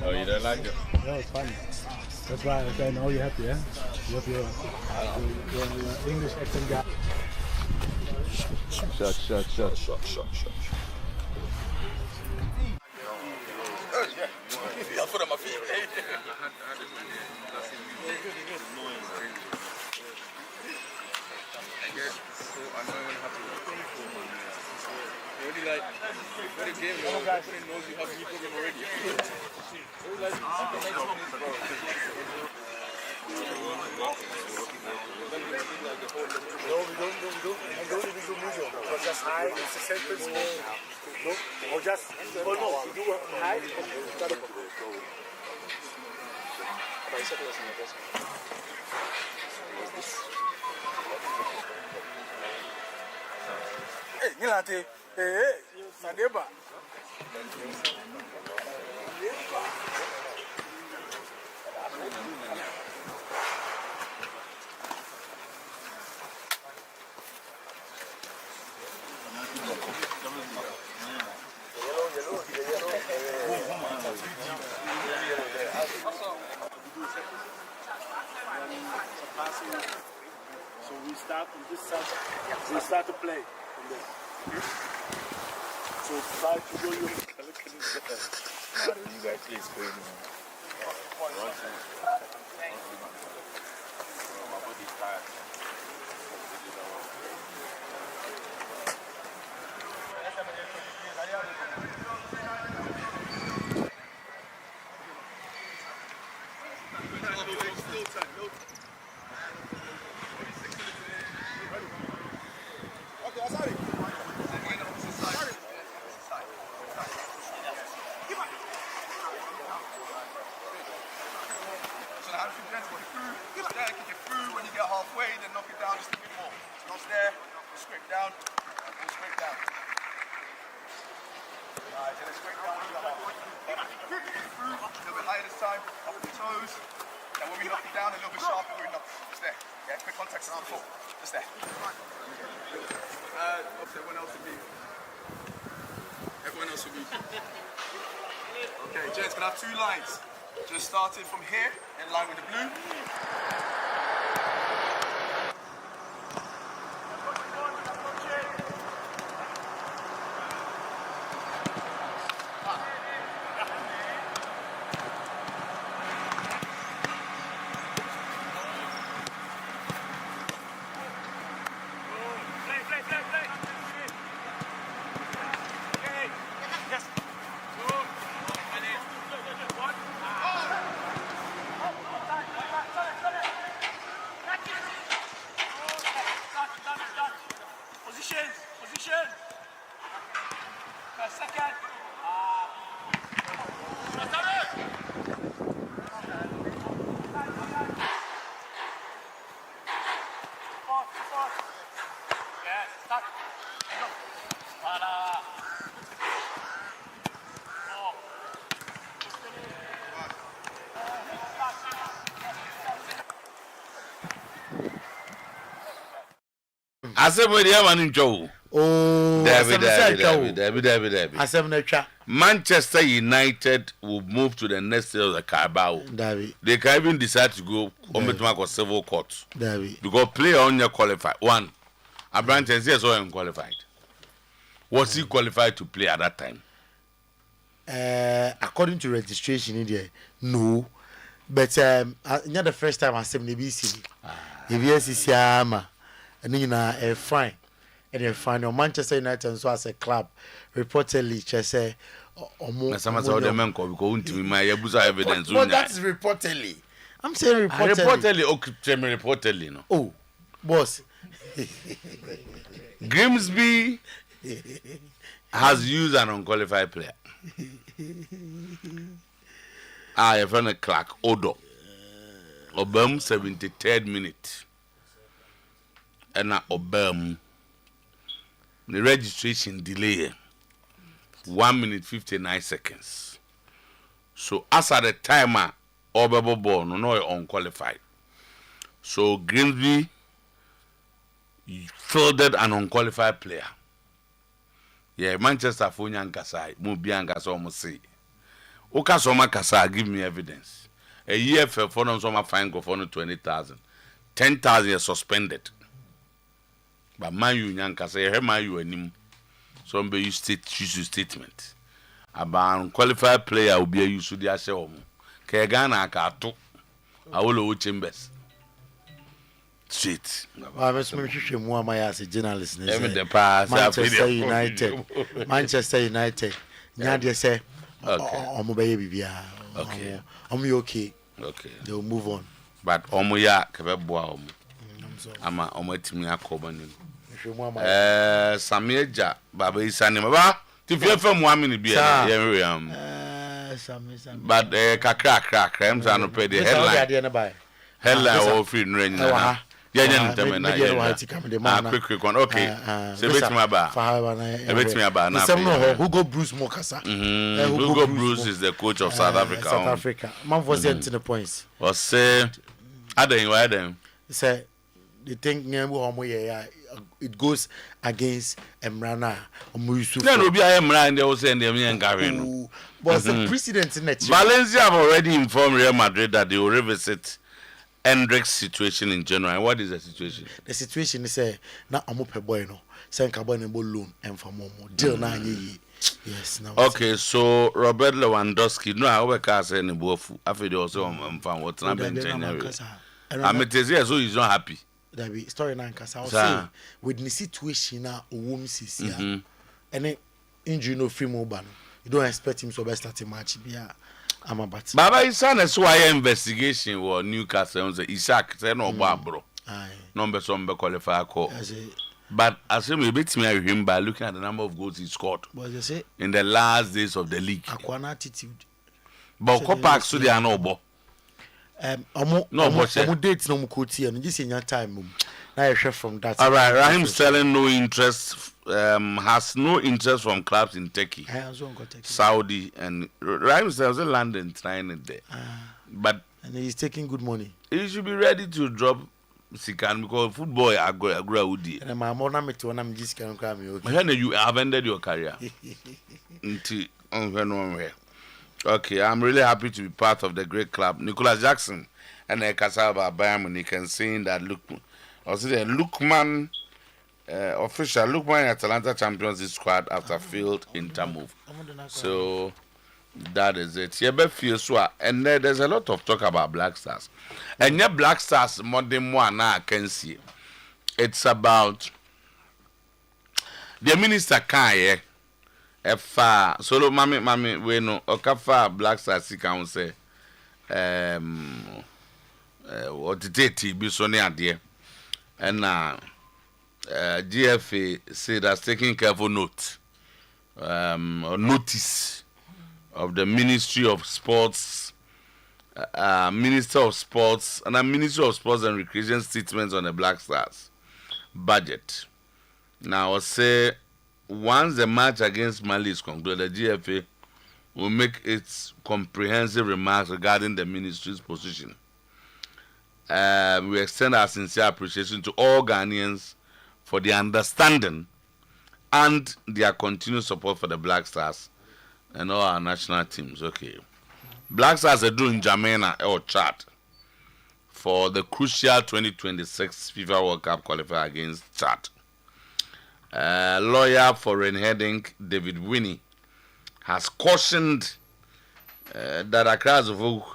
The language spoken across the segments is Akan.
Oh, you don't like it? No, it's fun. That's why I know you're happy, yeah? You have your English accent guy. Shot. I'll put on my feet. Already like, for the game, everybody knows you have a new program already. No, we don't even do music. Because just high, it's the same principle. No, or just, no, we do high. Hey, Nilante, hey, Sadeba. So we start on this side. We start to play from there. So try to go you. You guys play Spain. When you get halfway, then knock it down just a bit more. Not there, go straight down, go straight down. Alright, then straight down, a little bit higher this time, up the toes. And when we knock it down, a little bit sharper, we knock just there. Yeah, quick contact as before. Just there. Everyone else will be. Everyone else will be. Okay, gents, gonna have two lines. Just starting from here, in line with the blue. Position. Second. Yes, start. Voilà. Asem we dey man ncho. Oh, David. Asem na twa. Manchester United will move to the next stage of the Carabao. David. They can even decide to go on civil court. David. Because player on your qualified. One, Abraham is so unqualified. Was he qualified to play at that time? According to registration in there, no. But not the first time I said BC. If yes, it's Yama, and you know, fine. And you find Manchester United so as a club reportedly just say some of the men go into my evidence. Well, that's reportedly. I'm saying Reportedly, no. Oh, boss. Grimsby has used an unqualified player. I found a Clark Odo. Obam 73rd minute. And now Obam the registration delay 1 minute 59 seconds. So as at the timer, Obebo ball no unqualified. So Grimsby fielded an unqualified player Yeah, Manchester for Yankasai, Mubiangas almost say. Okasoma Kasa, give me evidence. A year for them, some fine go for 20,000. 10,000 is suspended. But man, you Yankasa, man, you and him. Some be you choose your statement. About qualified player will be a use to the Ashelm. Kegana Kato, I will chambers. Shit. I was making more my as a journalist. The past, Manchester United. Manchester United. Nadia say, I'm a baby. Okay. I'm okay. Okay. They'll move on. But Omoya Kebeboa. I'm a Ometimia Coban. Samieja, Baba is Sanima. To fear from 1 minute beer. But Kakra, Crams and pay the headline. Headline or free rain. Yeah, quick one. Okay. So wait me about. Wait me about now. Hugo Bruce Mokasa. Hugo Bruce is the coach of South Africa. South Africa. Man was sent the points. Or say, Adam. Say, they think it goes against Emrana. Then will be Emran. They will send them and Gavin. But the president in Valencia have already informed Real Madrid that they will revisit Hendricks' situation in January. What is the situation? The situation is now I'm up a boy no. Send carbon and loan and for more deal na yes now. Okay, so Robert Lewandowski. No, I work as any bofu. After they also found what's not been changed. I'm so he's not happy. That be story na nkasa. I say with the situation now wom sisi and then injury no free mobile. You don't expect him to be starting match. Yeah. I'm about to. Baba Isana so why investigation was Newcastle say Isaac say no bro. Number some be qualify call. But as we beat me him by looking at the number of goals he scored in the last days of the league. Aquan attitude. But Copac so they are no bo. No dates no mukoti and just in your time. Now I share from that. All right, Rahim selling no interest. Has no interest from clubs in Turkey, Saudi, and Rahim sells in London trying it there. But and he's taking good money. He should be ready to drop Sikan because football agree with you. And my mom met when I'm just going to come. You have ended your career. Okay, I'm really happy to be part of the great club. Nicolas Jackson and Kasaba Bayern Munich and saying that Lookman official Lookman Atalanta Champions League squad after failed intermove. So that is it. And there's a lot of talk about Black Stars. And yeah, Black Stars more than one now I can see. It's about the minister can efa solo mami we no okafa Black Stars can say what did be so near there and GFA said that's taking careful note or notice of the Ministry of Sports Minister of Sports and the Ministry of Sports and Recreation statements on the Black Stars budget. Now I say once the match against Mali is concluded, the GFA will make its comprehensive remarks regarding the ministry's position. We extend our sincere appreciation to all Ghanaians for their understanding and their continued support for the Black Stars and all our national teams. Okay. Black Stars are doing Jamaica or Chad for the crucial 2026 FIFA World Cup qualifier against Chad. Lawyer for Renheading, David Winnie, has cautioned that Accra's vote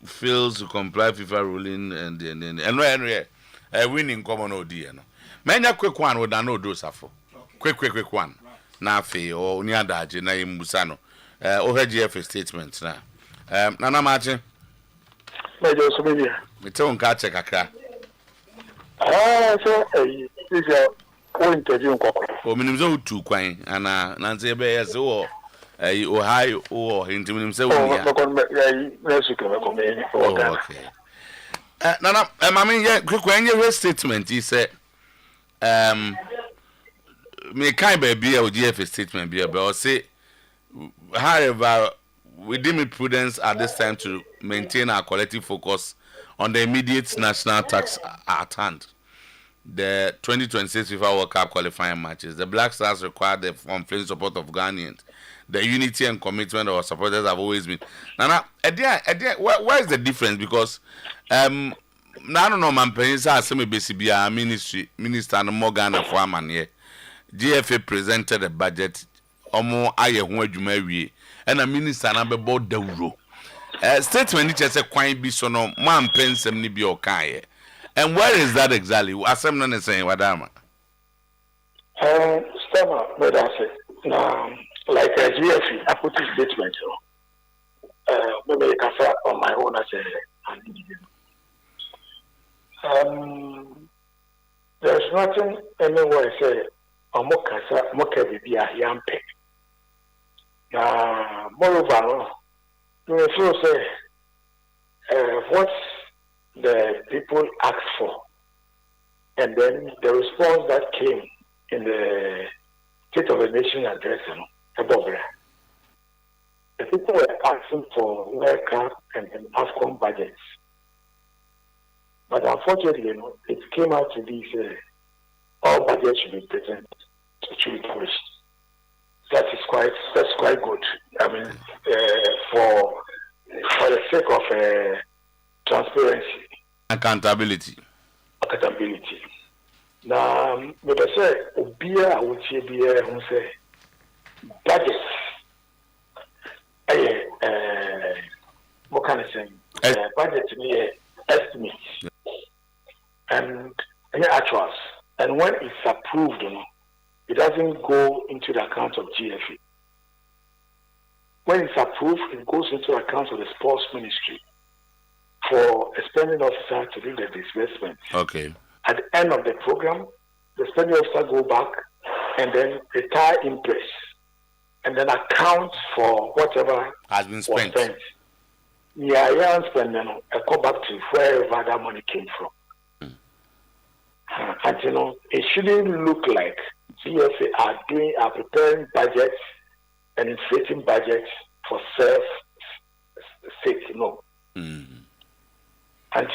fails to comply FIFA ruling and winning common OD. Many quick one would not do suffer. Quick one. Na fe or Nyadaji na Musano. OHGF statement now. Nana Martin. Major Somalia. Me tell on catch a kakra. So is your point of view. O minimum 2 kwan ana nanze be yes o Ohio or hintim himself. Okay. Nana mama yeah quick when your statement he said me kind baby or GF statement be about say however we deem it prudence at this time to maintain our collective focus on the immediate national task at hand. the 2026 FIFA World Cup qualifying matches. The Black Stars require the unfailing support of Ghanaians. The unity and commitment of our supporters have always been. Now, where is the difference? Because I don't know, man. Penisa Asemi Besibia Minister and Morgan and Foreman here. GFA presented a budget. Omo aye ho adwuma wie. And a minister na be board dawro. Statement ni chese kwan bi so no man pensem ni bi o kan. And where is that exactly? Asem no saying wadama. Stama, but I say now, like a GFE, I put this statement. Maybe I can say on my own as an individual. There's nothing anywhere say Omokasa Mokebi a yampe. Moreover, you also say what the people asked for, and then the response that came in the State of the Nation address, the people were asking for World Cup and AFCON budgets, but unfortunately, it came out to be all budgets should be presented, should be published. That's quite good. I mean, for the sake of transparency. Accountability. Now, but I say, Obia, I would say, who say, budget. What can I say? Budget near estimates and actuals. And when it's approved, it doesn't go into the account of GFA. When it's approved, it goes into the account of the Sports Ministry for a spending officer to do the disbursement. Okay. At the end of the program, the spending officer go back and then retire in place and then account for whatever has been spent. Yeah, spend and go back to wherever that money came from. And it shouldn't look like GFA are preparing budgets and inflating budgets for self-sake. No. Mm. And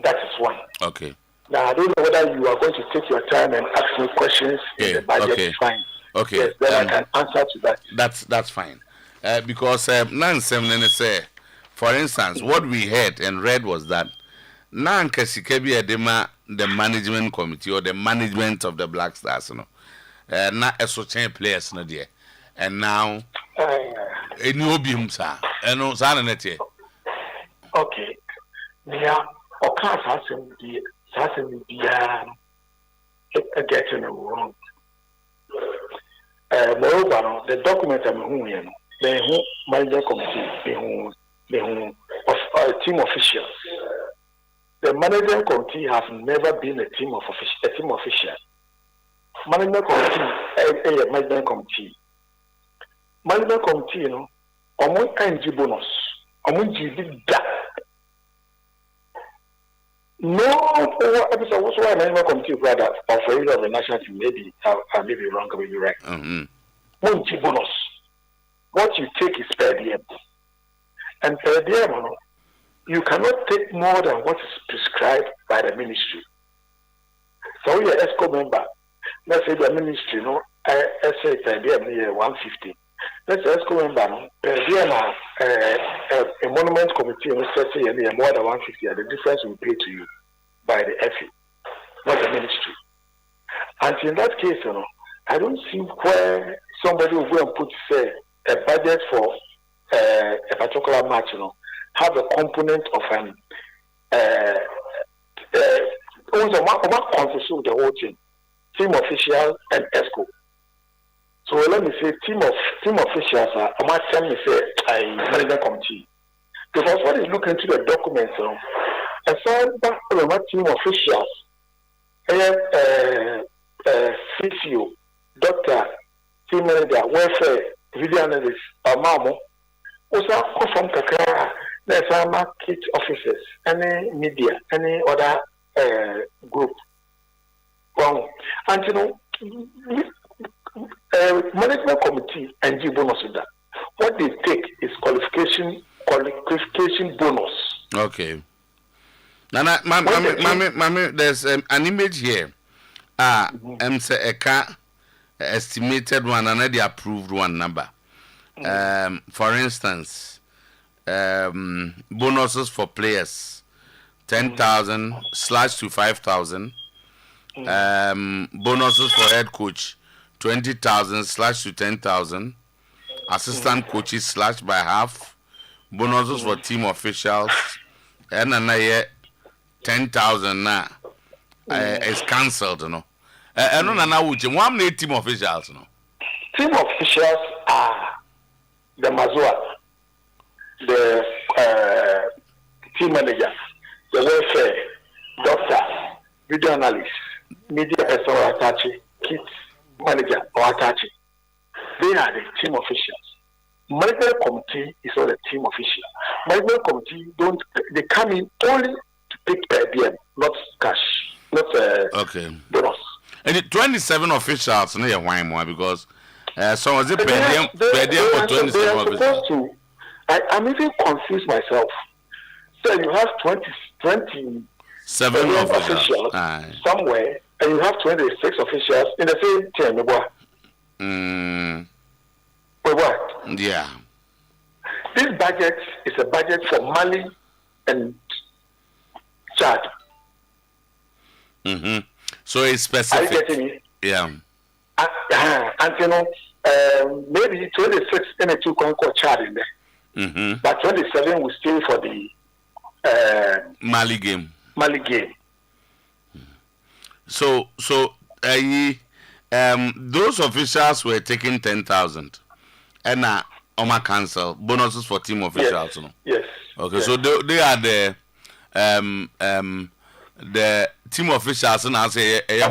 that is one. Okay. Now I don't know whether you are going to take your time and ask me questions in the budget. Okay. Fine. Okay. Yes, then I can answer to that. That's fine. Because say, for instance, what we heard and read was that Nankasikebi Edema, the management committee or the management of the Black Stars, not a certain players no dear. And now a new beam, sir. And no sanity. Okay. Yeah, Okas has to be getting it wrong. Moreover, the document I'm hearing, the management committee, of team officials. The management committee has never been a team official. Management committee. Management committee, omo NG bonus, omo GB da. No, episode was why management committee brother of the national team. Maybe I may be wrong, maybe right. NG bonus. What you take is per diem, and per diem, you cannot take more than what is prescribed by the ministry. So you're an ESCO member. Let's say the ministry, I say per diem near 150. Let's say ESCO member, per diem, a monument committee, let's say more than 150. The difference will be paid to you by the FE, not the ministry. And in that case, I don't see where somebody will go and put, say, a budget for a particular match, have a component of an also the whole team official and ESCO. So let me say team officials are let me say management committee. Because when you look into the documents, I found that team officials, CCO, doctor, team manager, welfare, video analyst, Mamo, also come from Kakara. There's our market officers, any media, any other group. Well, and management committee and G bonus with that. What they take is qualification bonus. Okay. Now, Mami, there's an image here Say eka estimated one and the approved one number. For instance, bonuses for players 10,000 / to 5,000. Bonuses for head coach 20,000 / to 10,000. Assistant coaches / by half. Bonuses for team officials and another 10,000 now is cancelled, you know. I don't know which one team officials, no. Team officials are the Mazua, the team manager, the welfare, doctor, video analyst, media person or attaché, kids manager or attaché. They are the team officials. Management committee is not a team official. Management committee they come in only to take DM, not cash, not bonus. And the 27 officials near why because so was it per DM for 27 officials? I'm even confused myself. So you have 27 officials somewhere, and you have 26 officials in the same team. What? Yeah. This budget is a budget for Mali and Chad. So it's specific. Are you getting me? Yeah. And you know, maybe 26 in a two conquer Chad in there. But 27 will stay for the Mali game. So those officials were taking 10,000. And Oma cancel bonuses for team officials. Yes. No? Yes. Okay, yes. so they are the team officials, and I say as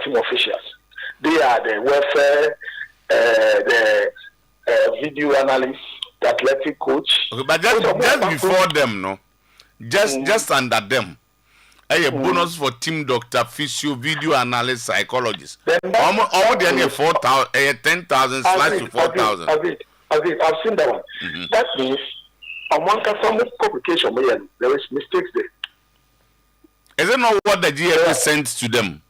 team officials. They are the welfare, the video analyst, the athletic coach. Okay, but just before them, no, just under them. A bonus for team doctor, physio, video analyst, psychologist. All the 4,000, 10,000 / to 4,000. I've seen that one. That means on one some publication, there is mistakes there. Is it not what the GFA sent to them?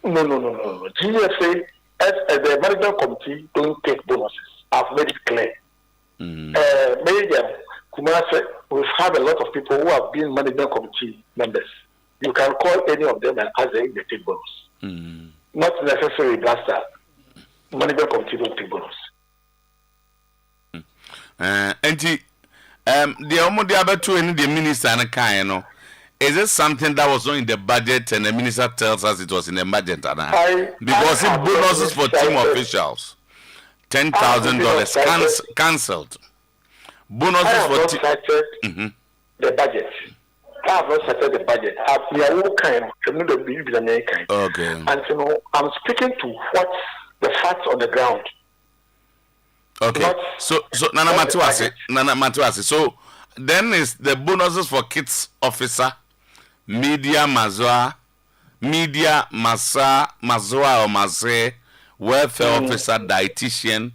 No. GFA, as the management committee, don't take bonuses. I've made it clear. Kumase, we've had a lot of people who have been management committee members. You can call any of them and ask them if they take bonus. Not necessarily blaster. Management committee don't take bonus. And the other two and the minister and kind, no. Is it something that was not in the budget and the minister tells us it was in the budget? Because it bonuses for team officials. $10,000 cancelled. Bonuses for the budget. I have not started the budget. We are all kind. Okay. And you know, I'm speaking to what the facts on the ground. Okay. So Nana Matuasi. So then is the bonuses for kids officer, media Mazua or Mazre, welfare officer, dietitian.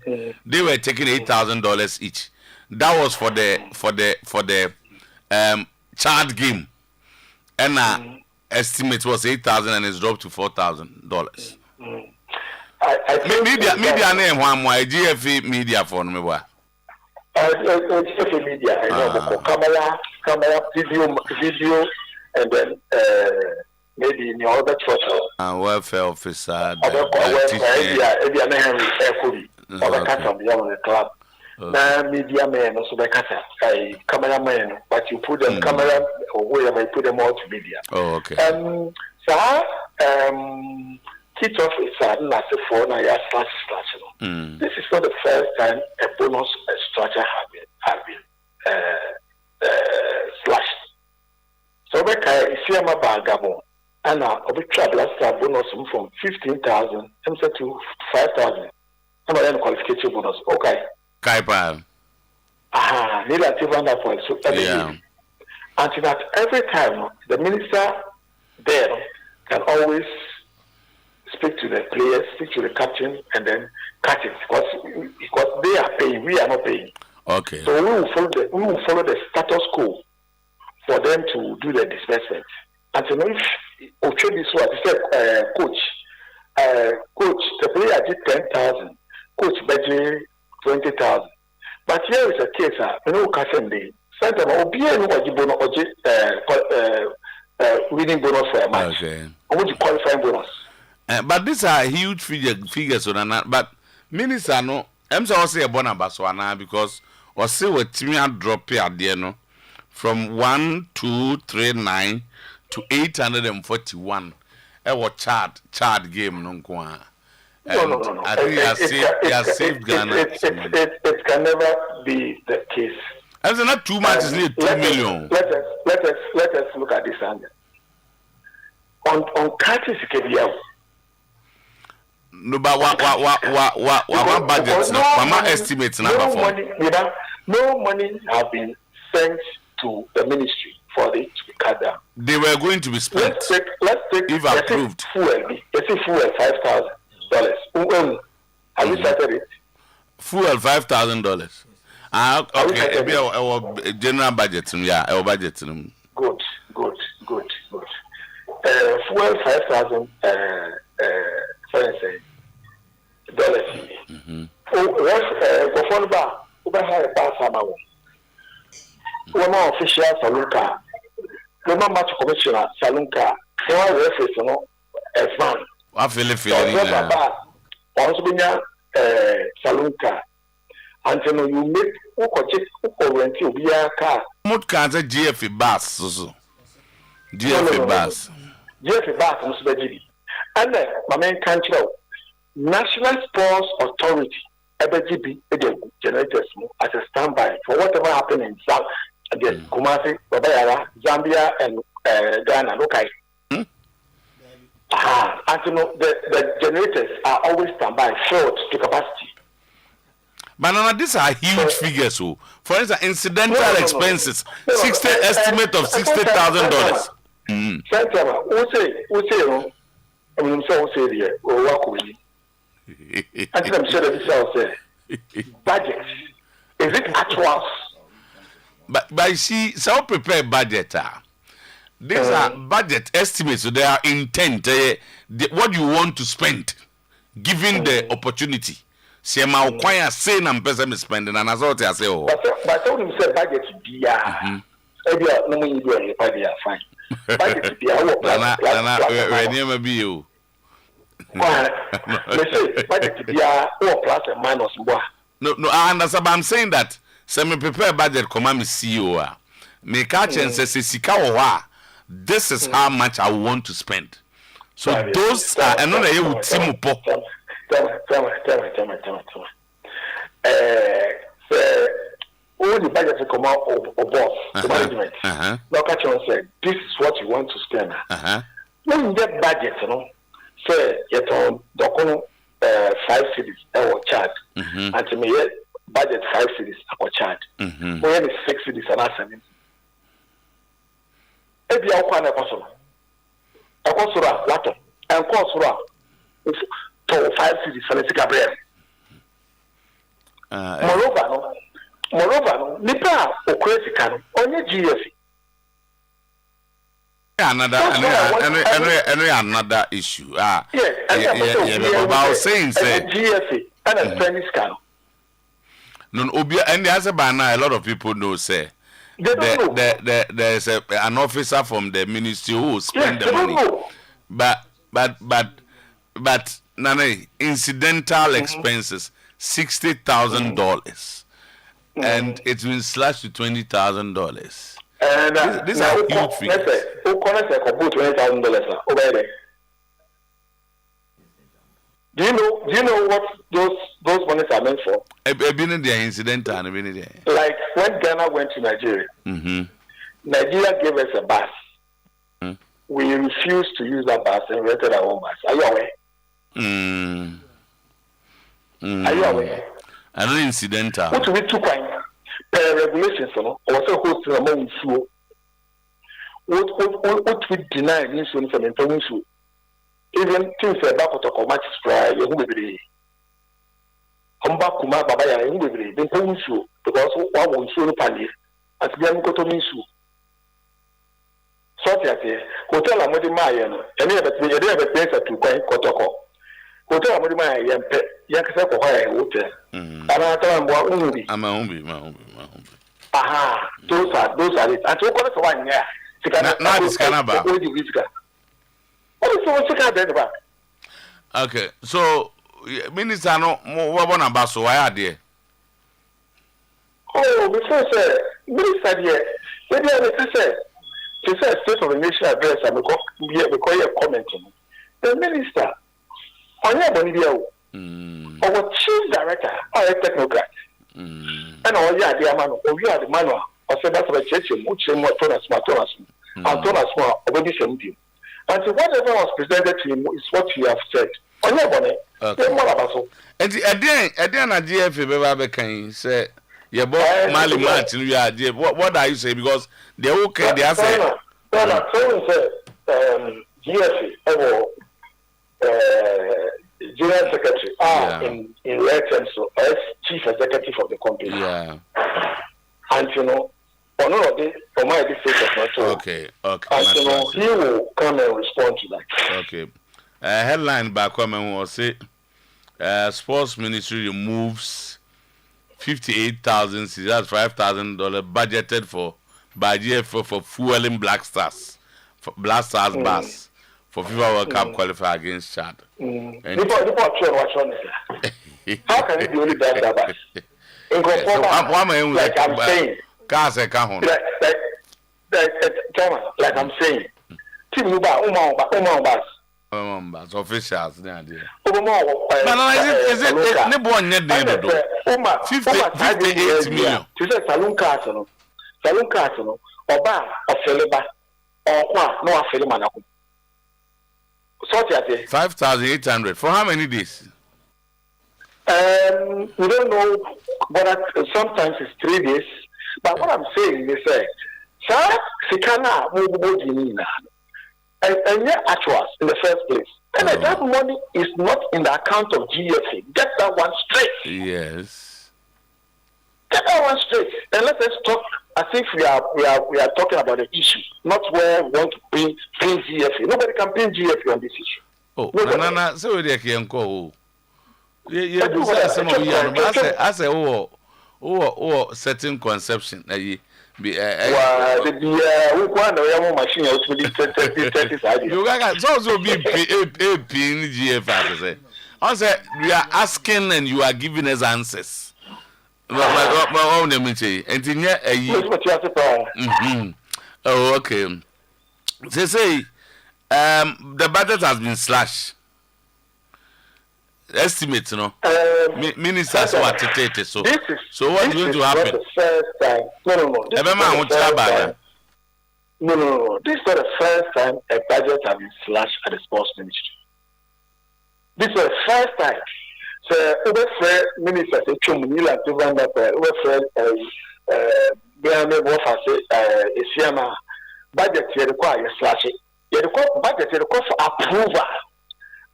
They were taking $8,000 each. That was for the child game, and estimate was 8,000 and it's dropped to $4,000. Media name one more GFA media for me what? GFA media, I know, camera, video, and then maybe in your other church. Welfare officer, club. Now media man also the cameraman, but you put them camera or wherever you put them all to media. Oh, okay. Kids officer not for now slash. This is not the first time a bonus structure have been slashed. So we can see my bagamo and now we travel bonus from 15,000 to 5,000. I'm a qualification bonus. Okay. Kaipa. Negative on that point. So until that every time the minister there can always speak to the players, speak to the captain, and then cut it because they are paying, we are not paying. Okay. So we will follow the status quo for them to do the disbursement. And so if Ocho this was, he said, coach, the player did 10,000, coach budget 20,000. But here is a case, you know, Cassandre, Sometymer Otuo-Acheampong winning bonus for a match. Okay. Or would you qualify bonus? But these are huge figures on that. But Minister, no, I'm so say a bonabaswana because or say what Timia drop here there no from 1239 to 841. Our chart game no go. No. I think he has saved Ghana. It can never be the case. As not too much is near 2 million. Let us look at this angle. On Curtis Kedia. No, but what budgets now? Mama estimates now. No money have been sent to the ministry for it to be cut down. They were going to be spent. Let's take if approved. Fuel $5,000. Have you started it? Fuel $5,000. Okay, maybe our general budget. Yeah, our budget. Good. Fuel $5,000. One official Salunka, the match commissioner Salunka, one reference no fan. I feel also been Salunka. Until you make rent you be a car. What kinds of GFE bus? GFE bus. GFE bus must be. And then my main country, National Sports Authority, EBGB, generators as a standby for whatever happened in South again, Kumasi, Babayara, Zambia, and Ghana. Okay. And you know, the generators are always standby, short to capacity. But now these are huge figures. So, for instance, incidental expenses, 60 estimate of $60,000. Sometymer, who say, I mean, so say there, or work with you. I think I'm sure that this is budget. Is it actuals? But see, so prepare budget. These are budget estimates. So they are intent. What you want to spend, given the opportunity. See, my acquire say na mpesa me spending, and as what I say, oh. But when you say budget, no money do budget fine. Budget be when you may be you. Let's say budget be plus and minus. No, I understand. But I'm saying that. So me prepare budget. Come me CEO. Me catch and say sika owa. This is how much I want to spend. So those are another you would see mo po. Tell me. All the budget to come out of boss, the management. Now, catch on say, this is what you want to spend. When you get budget, you know, say, yet on the 5 cities, I will charge. And to me, budget 5 cities, I will charge. When it's 6 cities, and I send it. If you are a person, a consular, water, and consular. 5 cities for the Gabriel. Moreover, Nipa or crazy can only GFE. Another issue. Yes, about saying GFE and a Spanish can. No, and the answer by now, a lot of people know say there's an officer from the ministry who spend the money. But Nane, incidental expenses $60,000, and it's been slashed to $20,000. And these are huge figures. Who connects a couple $20,000 over there? Do you know what those monies are meant for? Incidental. Like when Ghana went to Nigeria, Nigeria gave us a bus. We refused to use that bus and rented our own bus. Are you aware? Are you aware? I know incidental. What we took per regulations, also hosting among you. What we deny insurance and information. Even things about to match spray, you will be. Humba Kuma Babaya, you will be. Then because one will show the pally as the young cotton issue. So hotel amodi maye no ene e be place to kwan kotoko hotel amodi maye yempe yakasa ko haya hotel ana ta mbo umbi ama umbi aha those are it and so ko so wan ya sika na diskana ba o di sika o so sika de ba okay so minister no wo bona ba so why ade oh before say minister there they say she said state of the nation address and because you're commenting. The minister, on your money, our chief director, or a technocrat, and all your dear man, or you are the manual, or said that's a church, which is more Thomas, and Thomas more over the same thing. And so whatever was presented to him is what you have said. On your money, then what about so? And then a GF, can say. Yeah, but Mali Martin, we are what are you saying? Because they're okay, they are saying. No, so GSA, General Secretary, in real terms, as Chief Executive of the company. Yeah. And you know, on all of this, for my decision, okay. And you know, he will come and respond to that. Okay. Headline back comment will say, Sports Ministry removes 58,000, that's $5,000 budgeted for for fueling Black Stars bus for FIFA World Cup qualifier against Chad. How can it be only that bus? Like I'm saying, like I'm saying, Team Uba bus. Officials, is it 58 million? She said Saloon Castle, Oba of Feleba, or no Felimanako. So 5,800 for how many days? We don't know, but sometimes it's 3 days. But what I'm saying is, sir, Sikana Mubodinina. And yet, actuals in the first place. And that money is not in the account of GFA. Get that one straight. Yes. Get that one straight. And let us talk as if we are talking about the issue, not where we want to bring GFA. Nobody can bring GFA on this issue. Oh, no, so they can go. Yeah, some of you. I say, oh, certain conception. You got also be in GFA. I said we are asking and you are giving us answers. Oh, okay. They say the budget has been slashed. Estimate, no. Ministers were to so what's going to happen? The first time. No. This is not the first time a budget has been slashed at the sports ministry. This is the first time. So, over ministers, Chumila, budget here require slashing. You require budget require for approval.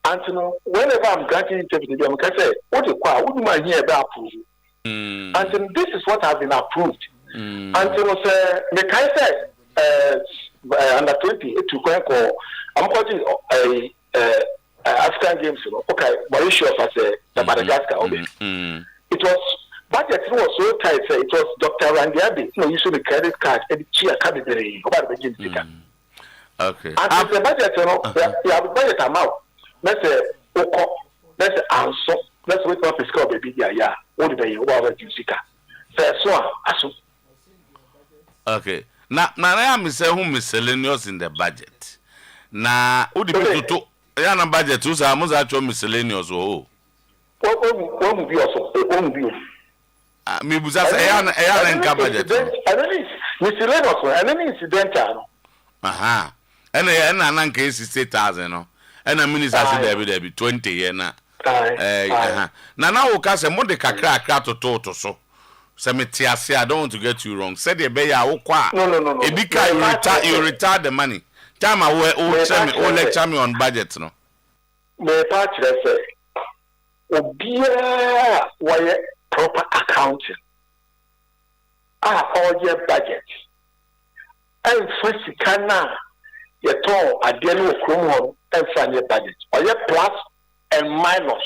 And you know, whenever I'm granting interview, I'm going to say, what would my hear about approval? And you know, this is what has been approved. And you know, the kind say, under 20, to go, I'm calling African Games, you know, okay, Mauritius as the Madagascar, okay. It was, budget was so tight, it was Dr. Randy Abbey, using the credit card, and the chair cabinet, about the beginning. Okay. And the budget, you know, you have a budget amount. Let's say, let's say, answer. Let's wait for fiscal baby. Yeah. What do they want to see? Okay. Now I am saying who miscellaneous in the budget. Now, who did to yana budget? Who's actual miscellaneous? Oh, what will be also? What will be? Me was as a budget. I don't need miscellaneous. I don't need incidental. Aha. And an case is 8,000. No. And a minister said there be 20 years now. Now, okay, more the crack to total so. I don't want to get you wrong. Said the bay No. You retire the money. Time I will lecture me on budget. No. My part say, why proper accounting. All your budget. And first, you told a deal of Chrome and find budget. Or your plus and minus.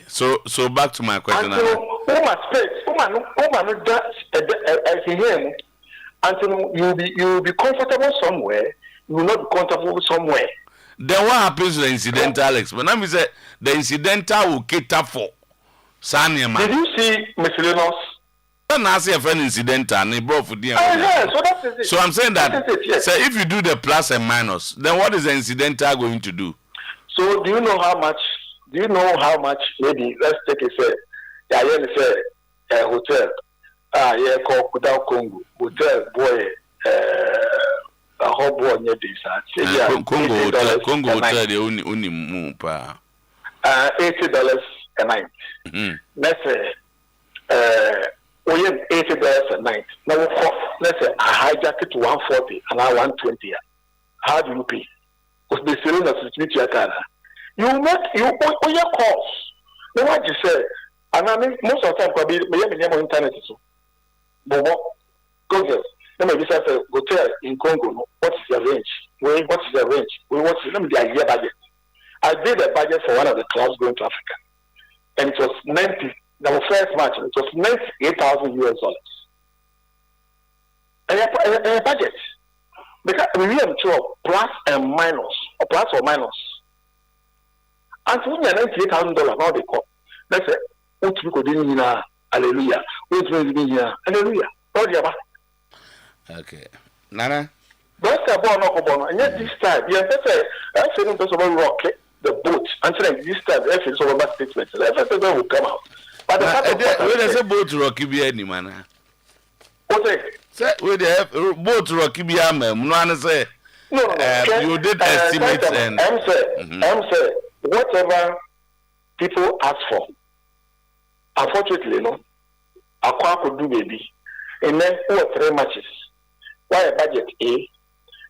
So back to my question. Woman space, woman does as him until you'll be comfortable somewhere, you will not be comfortable somewhere. Then what happens to the incidental, Alex? When I say the incidental will cater for Sanya man. Did you see miscellaneous? I say a friend incidental and he brought for DM. So that is it. So I'm saying that yes. So if you do the plus and minus, then what is the incidental going to do? So do you know how much? Maybe let's take a say. A hotel. Yeah, called without Congo hotel boy. A whole boy near this. Congo hotel the only move. $80 a night. Let's say we have $80 a night. Now let's say I hijack it to 140 and I 120. How do you pay? Because the cylinder is your car. You make your calls. Now what you say? And I mean most of the time probably we have on internet so. But Google. Let me just say hotel in Congo. What is the range? What is the range? Let me the idea budget. I did a budget for one of the clubs going to Africa. And it was 90. Our first match, it was $98,000. And a budget. Because we have to plus and minus, or plus or minus. And so we are $98,000 now they call. Let's say, what we could do, hallelujah. What we do, hallelujah. Okay. Nana? That's a born, and yet this time, yes, I'm saying about rocket. The boat until this time, if it's over statement, everything will come out. But there's a boat rocky be any man. What say? With the boat rocky be a man, no, say. No, you did estimates and I'm saying, whatever people ask for, unfortunately, no, I could do baby. And then 2 or 3 matches. Why a budget A?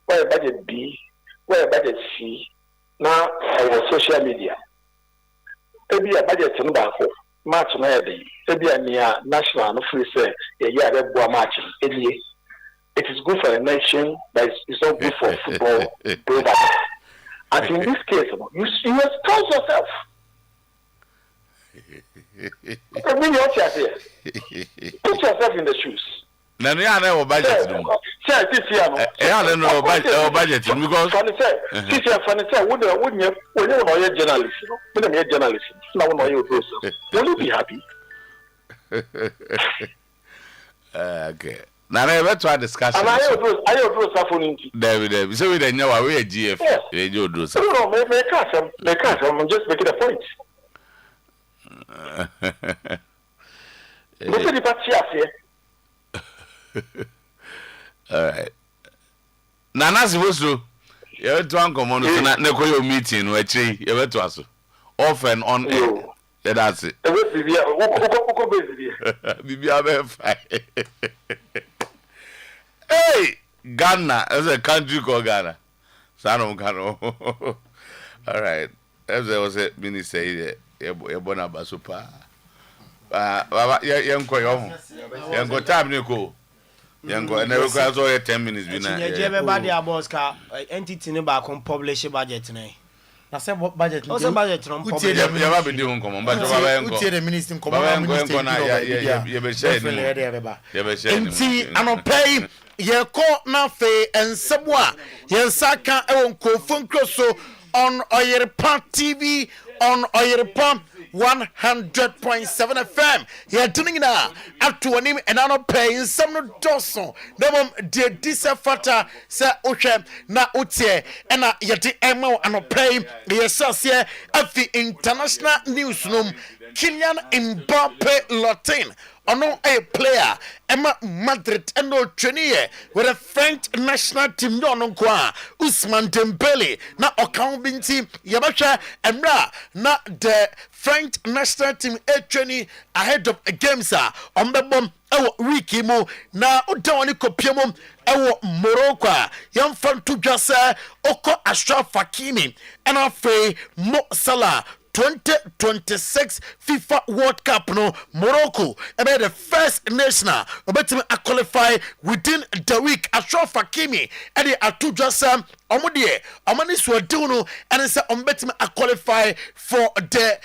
Why a budget B? Why a budget C? Now, our social media. Maybe a budget in Bako, match maybe. Maybe a near national and free say, a year of match. It is good for a nation, but it's not good for football. And in this case, you expose yourself. Put yourself in the shoes. Now, you have budget. Say this year, no budget because funny say, this year, funny say, wouldn't you know you're journalist? Wouldn't you journalist? Now, when you're will you be happy? Okay. Now, I ever try discussion. And I do something. David, so we don't know where we GF. You do so. No, I'm just making a point. What's the party here? All right. Nana supposed to you to come on na your meeting we chi you beto aso off and on air. That's it. Bibia be fine. Hey, Ghana as a country called Ghana. Sano Ghana. All right. As I was a minister here, Ebona Basupa. Baba yanko yango time ni ko. Yango and never requires all 10 minutes be na. Everybody about ka entity ne ba kon publish budget na. Na say budget. O say budget no publish. You have been doing come but baba yanko. Utie the minister come minister na ye be share ni. Ye be share ni. Nti anopay ye ko na fe ensebo a ye nsaka e won kofon kroso on Oyerepa TV on Oyerepa 100.7 FM. You're tuning in up to an name and I'm not paying some no doson. No dear disafata say Oshem na utie and yeti emo and not paying yes here at the international newsroom. Kylian Mbappe Latin. Ono a player Emma Madrid and no trainee with a French national team no kwa Ousmane Dembele na account binti Yabasha Emra na the French national team training ahead of games on the bomb wiki mu na udawani kopiemo ewo Morocco yam fan to just oko Ashraf Hakimi and afi Mo Salah 2026 FIFA World Cup no Morocco about the first national about to qualify within the week. Ashraf Hakimi and the Atujasa Omodie Amani Swaduno and it's a qualify for the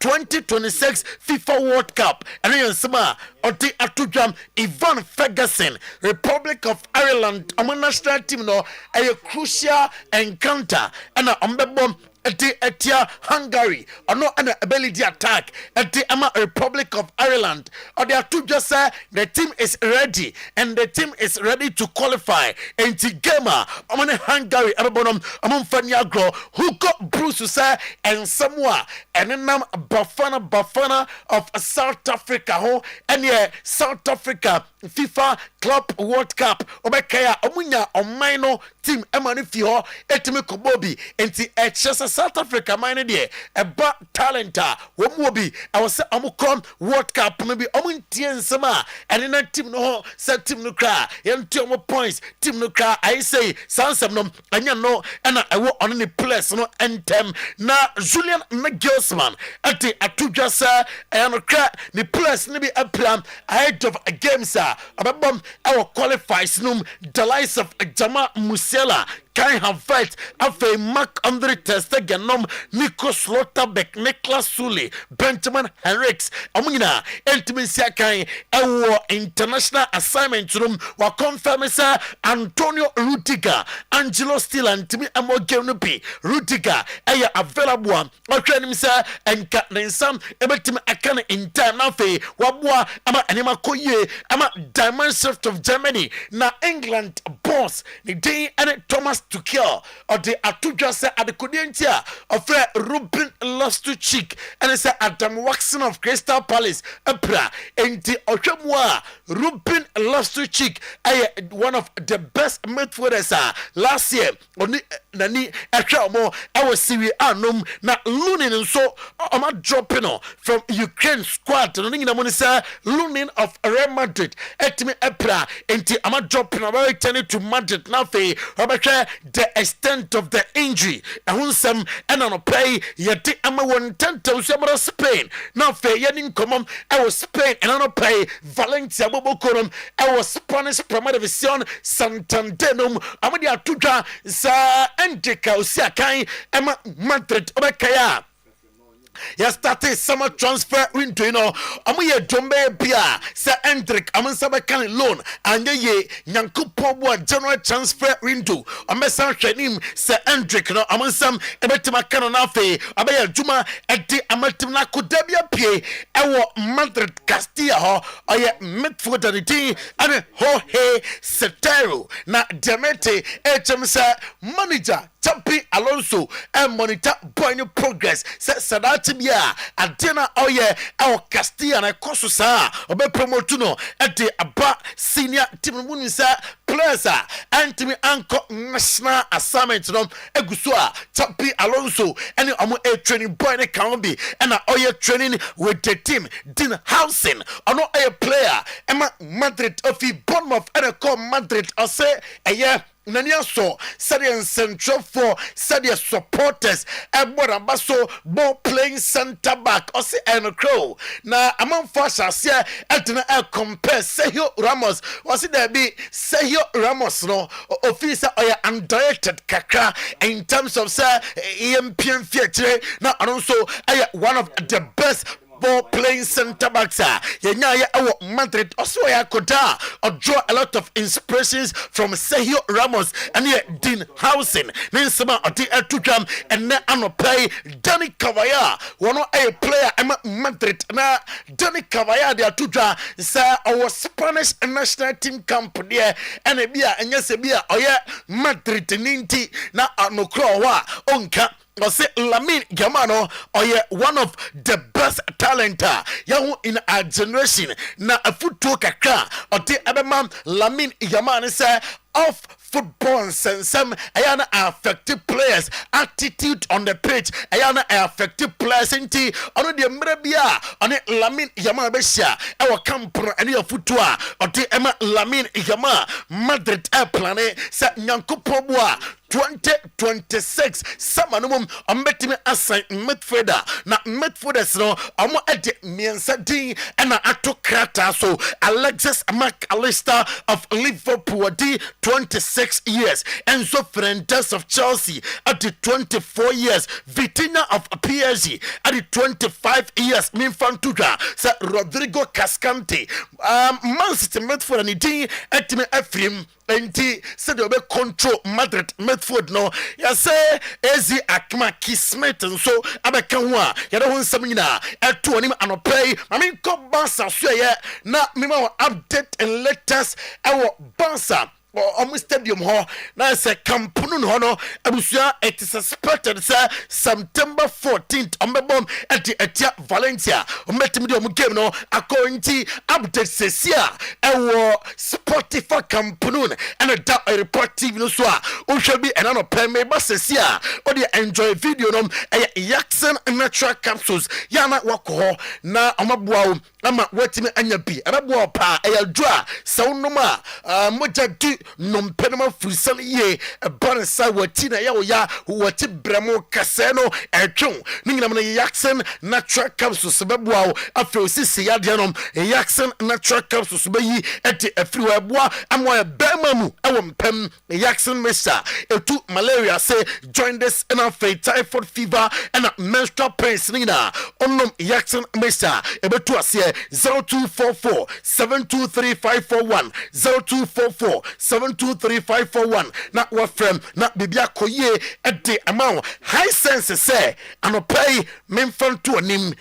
2026 FIFA World Cup. And then Sama Oti Atujam Ivan Ferguson, Republic of Ireland, a national team no a crucial encounter and a umbebom Etia Hungary or no an ability attack at the Republic of Ireland or they are two just say the team is ready and the team is ready to qualify and the gamer among Hungary among Fanyagro who got Bruce say and Samoa and then Bafana of South Africa ho and yeah South Africa FIFA Club World Cup obekaya omunya omaino team emani fi ho etimi kobobi enti echesa South Africa mine de eba talenta womuobi awose amukom World Cup no bi omuntie nsema ene na team no ho se team no kra yenti omo points team no kra I say sansem no anya no ena ewo on the place no entem na Julian Nagelsmann ati atujasa eno kra the place ni bi aplam ahead of a game sir ababom our qualifies num the likes of Jama Musiala Kai Havertz after Mark Andre ter Stegen Nico Slotterbeck Niklas Sule Benjamin Henriks amuna intimacy kai ewo international assignment room wa confirm sir Antonio Rudiger Angelo Still and Timmy Amogenupi Rudiger aya available otwanim sir enka nensam ebetim akane in time na fe wabua ama anima koye ama Diamond Shift of Germany na England boss the day and Thomas Tuchel or the Atujase at the Kudientia of Ruben Loftus-Cheek and it's Adam Watson of Crystal Palace Opera and the Ochemwa Ruben Loftus-Cheek one of the best midfielders last year on Nani Akramo our Serie A na Lunin so I'm dropping from Ukraine squad no ninga monisa Lunin of Real Madrid etimi Opera and I'm dropping about turning to Madrid now fe the extent of the injury ahunsam and on pay yet ama 110,000 Spain now fe yenin common I was Spain and on pay Valencia Bobokorum I was Spanish Primera División Santandenum amadi atuja sa endika usiakai ema Madrid obekaya ya started summer transfer window amuye jombe bia se Hendrik amansabe kan loan anye ye nyankopon bo general transfer window amesa hwenim se Hendrik no amansam ebetima kan na afi abeya juma edi amatim na kodabia pie ewo Madrid Castilla ho oye midfielder di ane Jorge Setero na Demete HMS manager Champi Alonso and monitor boy progress sadati bia adena oye our Castilla na kosusa obe promotuno ete aba senior team munisa players antimi anko national assignment no egusua Champi Alonso and omo training boy ne kan bi and oye training with the team Dean Housen ono a player Emma Madrid of Bournemouth and call Madrid or say Nania so Sadian Central for Sadia supporters and what ambaso ball playing center back or say and crow. Now among Fasha here at compare Sergio Ramos was it there be Sergio Ramos no officer or undirected kaka in terms of sir EMPN theatre now and also one of the best ball playing center backs yenya Madrid also koda or draw a lot of inspirations from Sergio Ramos and Dean Housen Ninsama oti atujam and na anoplay Danny Cavaya one a player Madrid na Danny Cavaya de atujwa sa our Spanish national team camp there and bia enyese bia oye Madrid ninti na anokro wa onka I say Lamine Yamal one of the best talenta yahu in our generation na afutu kakra oti abema Lamine Yamal say off football and some ayana affected players attitude on the pitch ayana affected players inti ono de mrebia on Lamine Yamal besia our camp any of football oti ema Lamine Yamal Madrid plane sa nyankopon boa 2026 samanum ombetimi assign midfielder na midfielders no omo ede miensa din na ato krata so Alexis McAllister of Liverpool di 26 years Enzo Fernandez of Chelsea at the 24 years Vitinha of PSG at the 25 years Minfantuja sa Rodrigo Cascante Man City midfielder ni din etimi afrim enti said you be control Madrid midfield no ya say Ezi Akma Kismet and so abeka ho a ya do nsam nyina eto onim anopay mami ko Barca so ye na mema update and latest our Barca or stadium ho na say kampunu no no abusua it is expected say September 14th ombebom at the Etia Valencia ometimi de game no akonti update sesia ewo Spotify kampunu and a report TV no so o shall be an pay me sesia o dey enjoy video no Jackson natural capsules yana wako na omaboa ama watimi anya bi anaboa pa eyadwa saunoma moja di nompenema fusali ye bansa watina ya wati bremo kaseno etwon ningina na Jackson natural capsules beboa afro sisi ya de no Jackson natural capsules bayi eti afriwa boa amwa bemamu ewompem Jackson Mesa etu malaria say join this in a typhoid fever and menstrual pains ningina onom Jackson Mesa ebetu ase 0244 723541 0244 723541 na wafrem na bibia koye ede amount high sense say anopay memfanto anim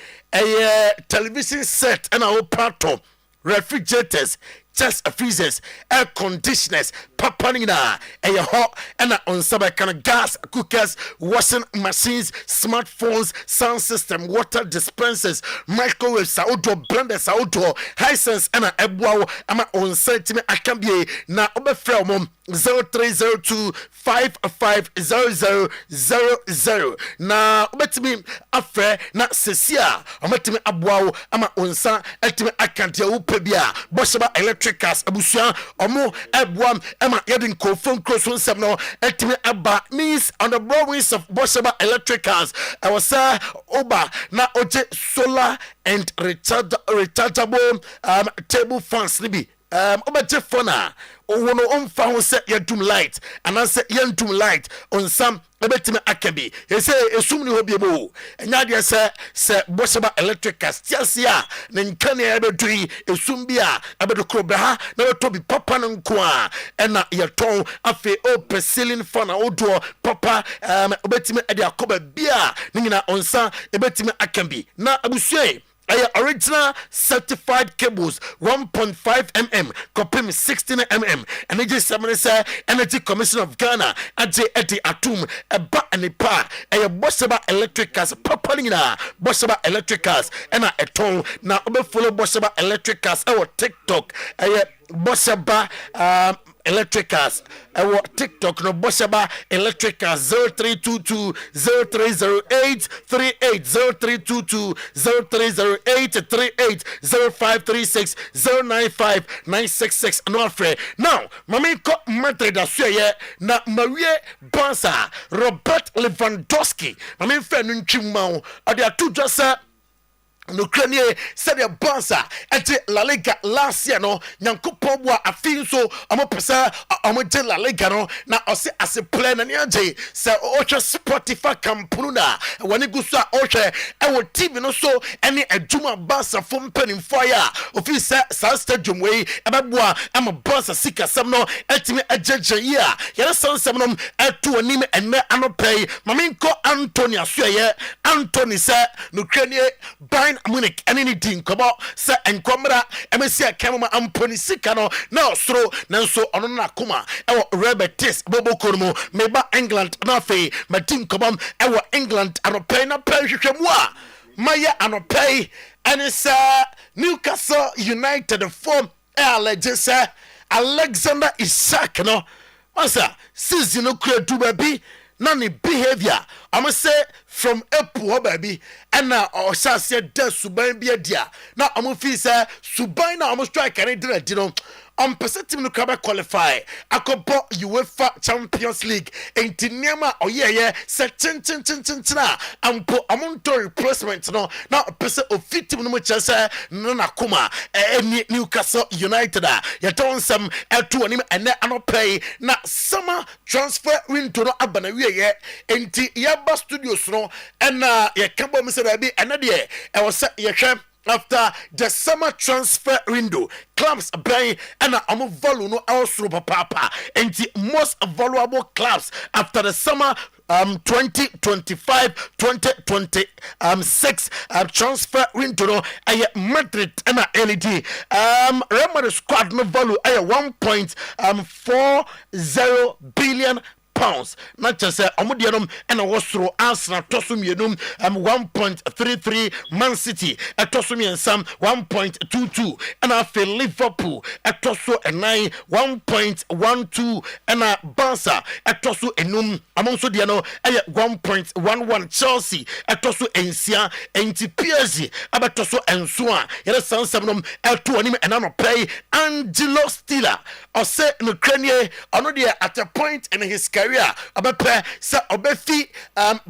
television set and our pato refrigerators chest freezers, air conditioners, papanina, hot and on sabakana gas cookers, washing machines, smartphones, sound system, water dispensers, microwaves, outdoor blenders, outdoor hisense and a ebwa ama on sentiment akambie na obefrelmom 0302 550000 na obetimi afre na sesia obetimi abwa ama onsa etimi akantia upebia boshaba electricals abusuan omo ebwa ama yedin kofon crosson sem no etimi aba means on the broad wings of boshaba electricals I was oba na oje solar and rechargeable table fans libi obaje fona wono onfa ho se yadum light ananse yandum light on some ebetime akabi he say esum ni hobie mo enya de se boshaba electric castiasia na nkane ya bedui esum bia abedokro bra na wetobi papa no nko a ena yeton afi o pesilin fana odo papa obetime ade akoba bia nyina onsa ebetime akambi na abusue original certified cables 1.5 mm copim 16 mm energy say energy commission of Ghana aje edi atum eba anipa boshaba electricals papalina boshaba electricals ena eton na obe follow boshaba electricals TikTok boshaba electricals TikTok no boshaba electricals 0322 0308 38 0322 0308 38 0536 095 966 no afre now mami ko Madrid asuye na Marie Barca Robert Lewandowski mami fe no ntwimma ade atu just no kranie said the Barca at La Liga last year no nyankopon bo afin so amopesa amoje La Liga no na ose as a plan na nyaje say oche Spotify kampunu na wani guso a oche e TV no so ene adwuma Barca fo mpanim fire ofisa sa stadium we abeboa am Barca sikasam no etimi ajeje ya yere sansam no eto onim enne anopay maminko Anthony asuye Anthony say no kranie ban Munich any din kobo se enkomra emesia kemma amponi sika no na osoro nanso ono na kuma ewo Rebetis bobo korumo meba England na fe madin kobam ewo England anopay na pay hwehwemu a maya anopay enisa Newcastle United form Alexander Isak no asa season no kura du baby na ne behavior I'm say from April baby and now or shall say suban be a dear now I'm feel say suban now I'm strike and it you know ɔmpɛ team no kaba qualify akɔbɔ UEFA Champions League enti nneɛma ɔyɛyɛ sɛ kyenkyena ampo ɔmonto replacement no na ɔpɛ sɛ ofi team no mu kyerɛ sɛ no nakoma ɛni Newcastle United a yɛtɔ nsɛm ɛto anim ɛnɛ anɔpɛ na summer transfer window no aba na wieyɛ enti yɛba studios no ɛna yɛka bɔ mu sɛ baabi ɛnɛ deɛ ɛwɔ sɛ yɛhwɛ after the summer transfer window clubs bɛn ɛna ɔmo value no ɛwɔ soro papaapa enti most valuable clubs after the summer 2025-2026 transfer window no ɛyɛ Madrid ɛna LED Real Madrid squad no value ɛyɛ 1.40 billion pounds not just omudianum and a wasro Arsenal tosumienum 1.33 Man City a tosumian Sam 1.22 and a for Liverpool a toso and 1.12 and a Barca a toso enum among Sodiano a 1.11 Chelsea a toso ensia enti PSG abatoso and Swan yet San Sabnum L2 anim and an play Angelo Stiller or say no Ukraine at a point in his career abepe se obefi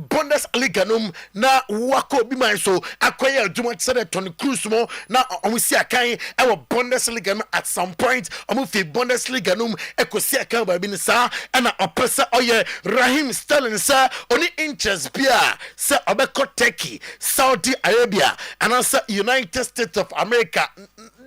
Bundesliga num na wako bi man so akoye adwuma tse de Toni Kroos mo na omusi akan e wo Bundesliga no at some point omufi Bundesliga num ekosi akan ba bi ni sa na opese oye Raheem Sterling sa oni interest bia se obeko Turkey Saudi Arabia and also United States of America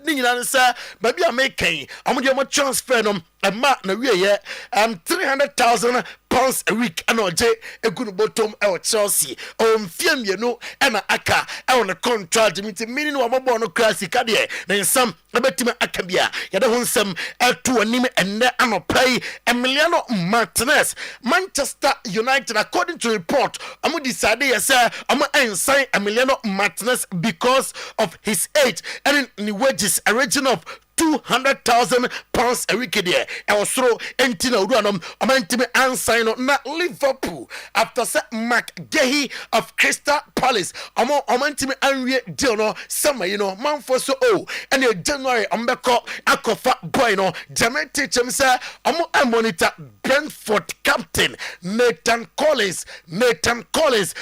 ni nyina sa ba bi American omode mo transfer no ma na wiye 300,000 pounds a week and oje egunu bottom e Chelsea mfiem yenu na aka e on contract meaning no mabo no classic de na nsam ebetime aka bia yade ho nsam eto anim enne anopai Emiliano Martinez Manchester United according to report amu decide yes amu ensign Emiliano Martinez because of his age and in wages a region of 200,000 pounds a week there. I was throw entina uduanom amantime ansign na Liverpool after set McGahey of Crystal Palace. Amantime anwie deal no summer man for so and in January ambeko akofa boy no Jamaica chemsa monitor Brentford captain Nathan Collins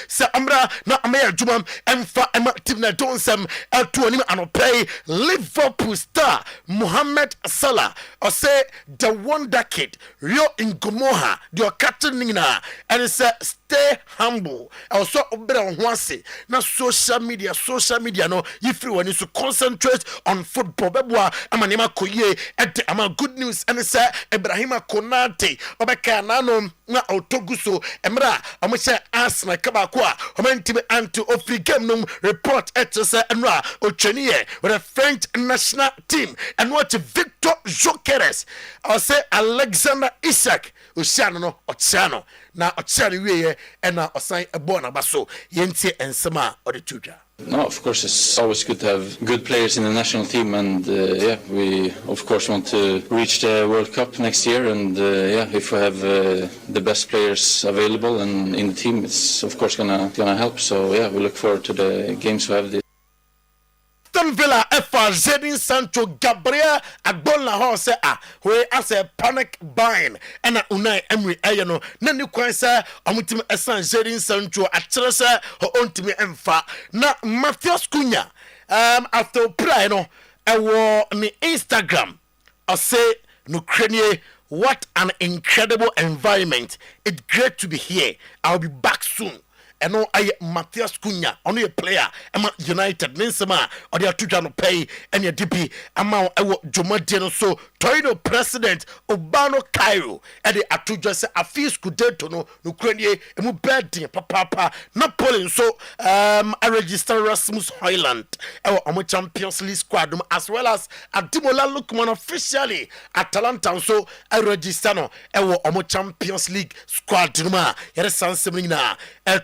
sa amra na amaya jumam emfa team na donsam to anim anopay Liverpool star Mohamed Salah or say the wonder kid Rio Ngomoha the captain nina and say stay humble also obere onwase na social media no if you want to concentrate on football beboa amanema koye et ama good news and say Ibrahima Konate obeka nanom na otoguso emra amoche Arsenal kabako a omantime anto ofri game num report et say enra otweniye with the French national team and what Victor Jokeres or say Alexander Isak Oceano Oceano na Oceano we na osan ebo na baso yentie ensema or the tuja. No, of course, it's always good to have good players in the national team, and we of course want to reach the World Cup next year, and if we have the best players available and in the team, it's of course gonna help. So we look forward to the games we have this. Aston Villa FR Jadon Sancho Gabriel Agbola ho say we as a panic buying and Unai Emery ayano na ni kwan say omutim esan Jadon Sancho akyere say ho ontimi emfa na Matheus Cunha after play no ewo ni Instagram I say no Ukraine. What an incredible environment. It's great to be here. I'll be back soon. And no, I Matheus Cunha, only a player. I'm United. Ninsema, or they are two no pay and your DP. I'm out. I will Jomadiano so Torino president Obano Cairo. And they are two just a few scudeto no Ukraine. And we bad papa Napoleon. So I register Rasmus Hoyland. Our Champions League squad as well as Ademola Lookman officially Atalanta. So I register no. Our Champions League squad. Here is San Semina.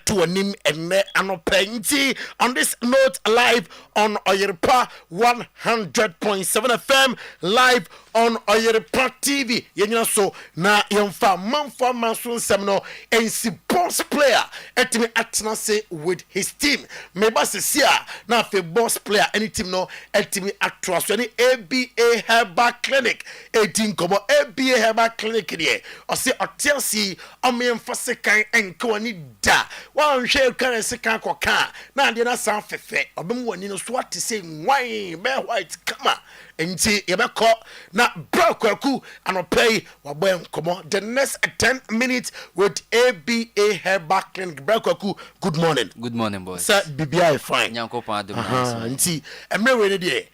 To nim enne anopenti on this note live on Oyerepa 100.7 FM live on Oyerepa TV yenya so na yemfa manfo manso nsem no ensipo boss player etimi atena say with his team meba sesia na fe boss player any team no etimi atro so any ABA Herbal Clinic edin komo ABA Herbal Clinic there o say otelsi amemfase kan enko ani da wan hwe kan se kan koka na de na san fefe obem wani no so ate say wine be white kama enti yebeko na brokwaku anopay wabem komo the next 10 minutes with ABA Herbal Clinic. Brokwaku, good morning. Good morning, boys. Sir, BBI fine. Nyanko pa adum. Enti emre we dey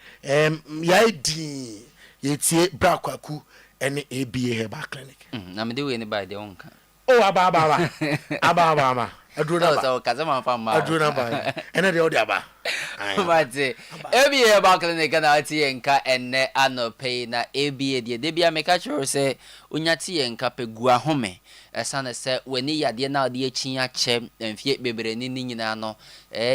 yai di yetie brokwaku ene ABA Herbal Clinic. Na me dey we ni by the onka. Oh aba aduna so kazama fama aduna ba ene de odi aba Mate, ABA Herbal Clinic na ati enka ene anope na ABA de bia meka chiro se unyati enka pegua home esane se weni yade na ade achi ache mfie bebre ni nyina no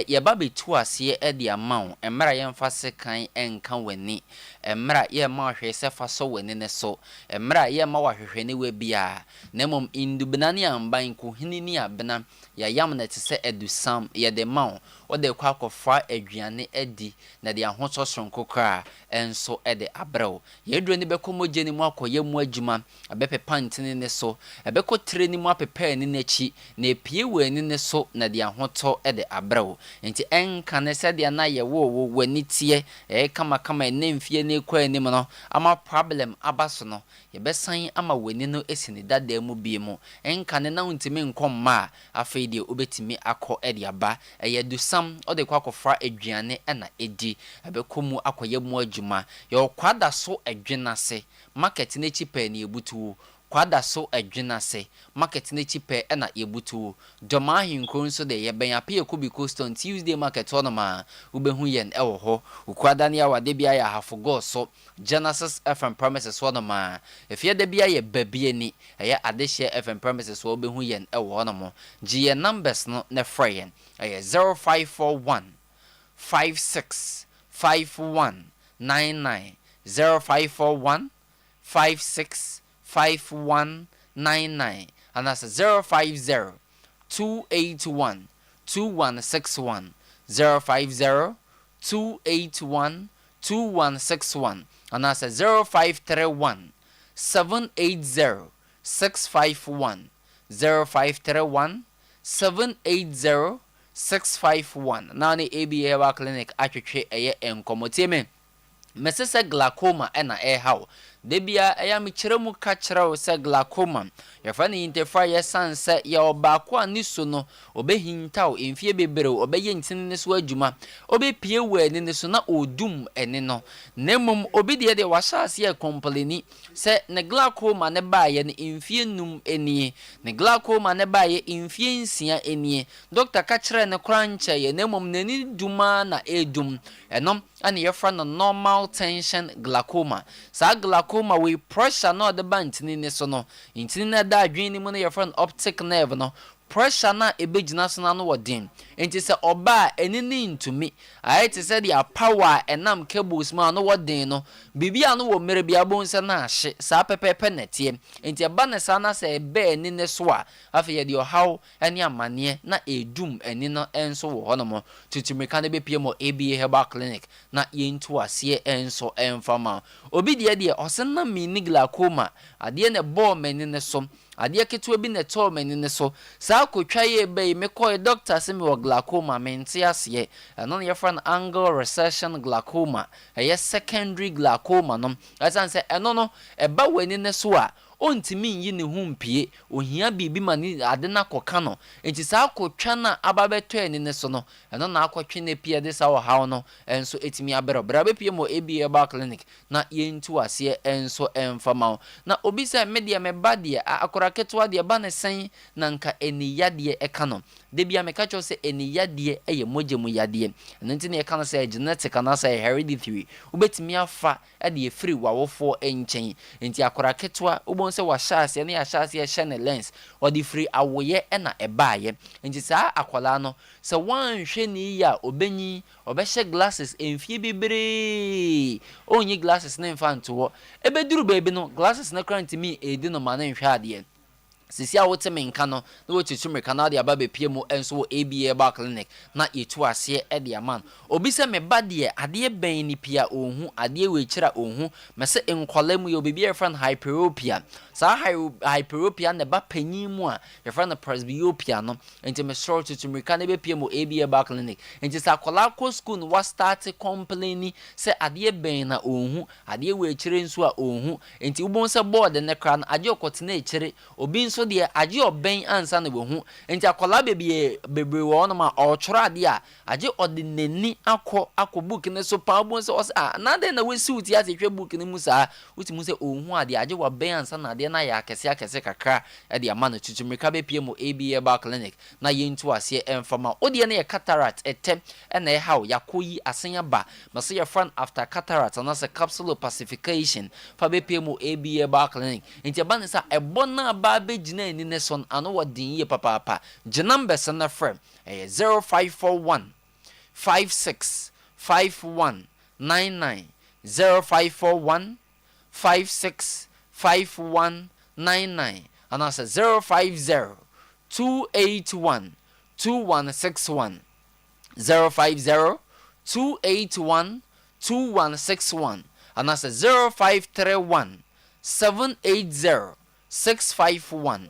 ye ba betu ase e de amawo emra ye mfa se kan enka weni emra ye ma hwe se fa so weni ne so emra ye ma wa hwehwe ne we bia na mom indubnani amban ko hini ni abena ya yam na te se edusam ye de mawo o de kwa kofa aduane edi na de ahoto sonko kra enso e de abrɛw ye duro ni bekomoje ni mu akoye mu adwuma abepepa ntene ne so ebeko tre ni mu apepa ni nachi na epie wani ne so na de ahoto e de abrɛw nti enka ne se de na ye wo wani tie kama ne mfie ne kwa ni mo no ama problem abaso no ye besan ama wani no esini dada mu bie mu enka ne na untimi nkomma afei de obetimi akọ e de aba ye dusam o de kwa kofa aduane na edi abekomu akoye mu adwuma ye kwada so adwenase market na chipe na ebutu kwada so adwenase market na chipe na ebutu doma hinkro nso de ye ben apia kubi coaston Tuesday market ono ma ubehu yen ewo ho ukwada ne awade bia ya hafogo so Genesis FM premises ono ma efie de bia ye babie ni ye adehye FM premises wo behu yen ewo ono mo GN numbers no ne fryen 0541 56 5199 0541 56 5199 and that's 050 281 2161 050 281 2161 and that's 0531 780 651 0531 780 651 now the ABA Herbal Clinic atwetwe eye enkomoteme mesese glaucoma na how debia eya me kyeremu ka kyerɛw se glaucoma yafa ne interfere ye sanse ya obako aniso no obehintaw emfie bebree obeye ntine ne so adwuma obepie wani ne so na odum ene no nemum obidie de wahase ye kompleni se ne glaucoma ne baaye ne emfie num enie ne glaucoma ne baaye emfie nsia enie doctor ka kyerɛ ne kranche ye nemum nani duma na edum enom ane yefra no normal tension glaucoma sa glaucoma we pressure no the bantini ne so no intini na da adwen ni mu no yefra no optic nerve no pressure na ebegina so na no wodin enti se oba enini ntumi ayete se dia power enam cables ma no wodin no bibia no wo mere bia bon se na ahye sa pepepe netie enti eba ne sa na se ebe eni ne so a afi ye dia how eni amane na edum eni no enso wo hono mo tutumika ne be pie mo ABA Herbal Clinic na yentu ase enso enfama obi dia osenna mini glaucoma ade ne ball meni ne so ade ketewa bi ne tol meni ne so sa akotwa ye be me call doctor se me wo glaucoma menti ase no ye friend angle recession glaucoma secondary glaucoma no asan se eno no eba wani ne so a ontimi yi ne humpie ohia bibi mani ade na koka no enti sa akotwa na ababeto eni ne so no eno na akotwe ne pie de sa wo hawo no enso etimi abero bra be pie mo ABA Herbal Clinic na yentu ase enso enfama na obi se media me badie akora ketwa de ba ne sen na nka eni yade eka no de bia me ka cho se eni yade eye mogemu yade enti ne eka no se genetic na se hereditary ubetimi afa e de free wawofo enchen enti akora ketwa se wa shase ne ya shase ya shane lens or the free awoye na ebaaye nti sa akwala no se wan hwe ni ya obenyi obehye glasses emfie bibere onyi glasses na infanto wo ebeduru baby no glasses na current me edi no ma na nhwe ade sisi a wote menka no na wotutu meka na de aba be pie mu enso wo ABA ba clinic na yetu ase e de aman obi se me ba de ade ben ni pia ohun ade we kira ohun me se enkwala mu ye obi be friend hyperopia sa hyperopia ne ba panyin mu a ye friend presbyopia no enti me sure tutu meka na be pie mu ABA ba clinic enti sa kwala ko school no wa start complaining se ade ben na ohun ade we kire nso a ohun enti ubon se board ne kra na ade okotena e kire obi nso de age oben ansa na behu enti akola bebre wo no ma ochoro ade a age odinani akọ book ne so pa bon se na de na wesi uti ase hwe book ne musa uti mu se ohun ade age wo ben ansa na ade na ya akese kakra e de ama na tutumrika be pie mu ABA ba clinic na yentu ase emfama ode ne cataract etem na how yakoyi asenya ba ma se your friend after cataract na se capsule pacification fa be pie mu ABA ba clinic enti ba ne sa ebona ba be gina ni ne son ano wodin ye papa number sana frame 0541 56 51 99 0541 56 51 99 and also 050 281 2161 050 281 2161 and also 0531 780 651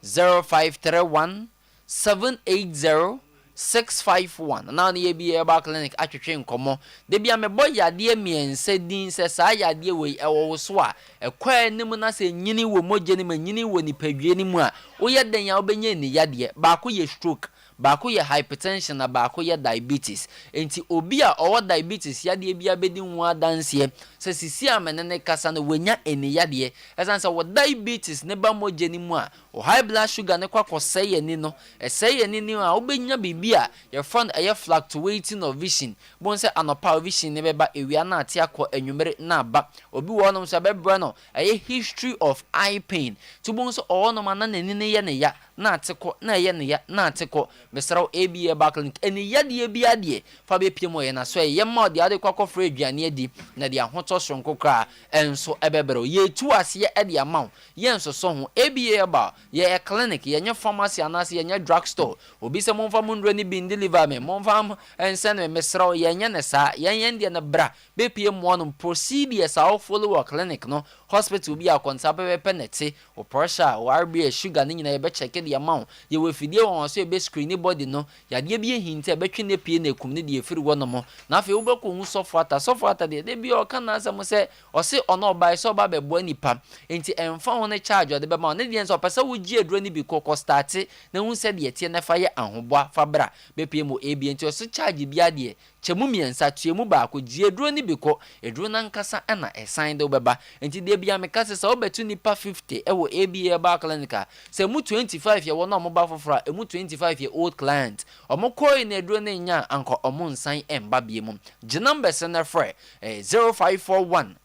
0531 780 651 na na ye ba clinic atwetwe nkomo de bia me boy yade miense din se sa yade we ewo so a ekwa nim na se nyini wo moje ni manyini wo nipadwie ni mu a wo ye den ya obenya ni yade ba ko ye stroke ba ko ye hypertension na ba ko ye diabetes enti obi a owo diabetes yade bia bedi hu adanse se sisi amene ne kasa na wanya eni yade esan se wo diabetes ne ba moje ni mu a o high blood sugar ne kwakọ sey ni no sey ni a obenya bibia your friend aye fluctuating of vision bon se anopa vision ne beba ewia na ate akọ anwumere na ba obi wo no so bebra no aye history of eye pain to bon so o no mana nani ne ye ne ya na ateko na ye ne ya na ateko mesraw ABA ba clinic eni yade bia de fa be pie mo ye na so ye ma de ade kwakọ fra aduane adi na de ahoto sonko kra enso ebebero ye tu ase ye de amaw ye enso so ho ABA ba ye clinic ye nya pharmacy anase ye nya drug store obi se monfa munro ni bin deliver me monfa ense ne mesraw ye nya ne sa ye de na bra be pie mo no procedures a follow clinic no hospital bi akonta be penete o pressure o RBA sugar ni nyina ye be check the amount ye we fidie won so be screen body no yade bi hinte be twe ne pie na ekum ne de efiri wono mo na afi wo be ko hu software de bi o kan na asem se o se ono obai so ba be bo nipa enti emfa ho ne charge o de be ma ne de so pese wo gi eduro ni bi kokko start na hu se de tie na fa ye ahoboa fa bra be pie mo ebi enti o so charge bi ade chemu miensa tuemu ba ko gi eduro ni bi ko eduro na nkasa na esan de obeba enti de bia me kase se obetu nipa 50 ewo ABA ba clinica se mu 25 ye wono mo ba fofora emu 25 ye old client omo koi na eduro na nya anko omo nsan emba bie mu gi number se na frɛ 0541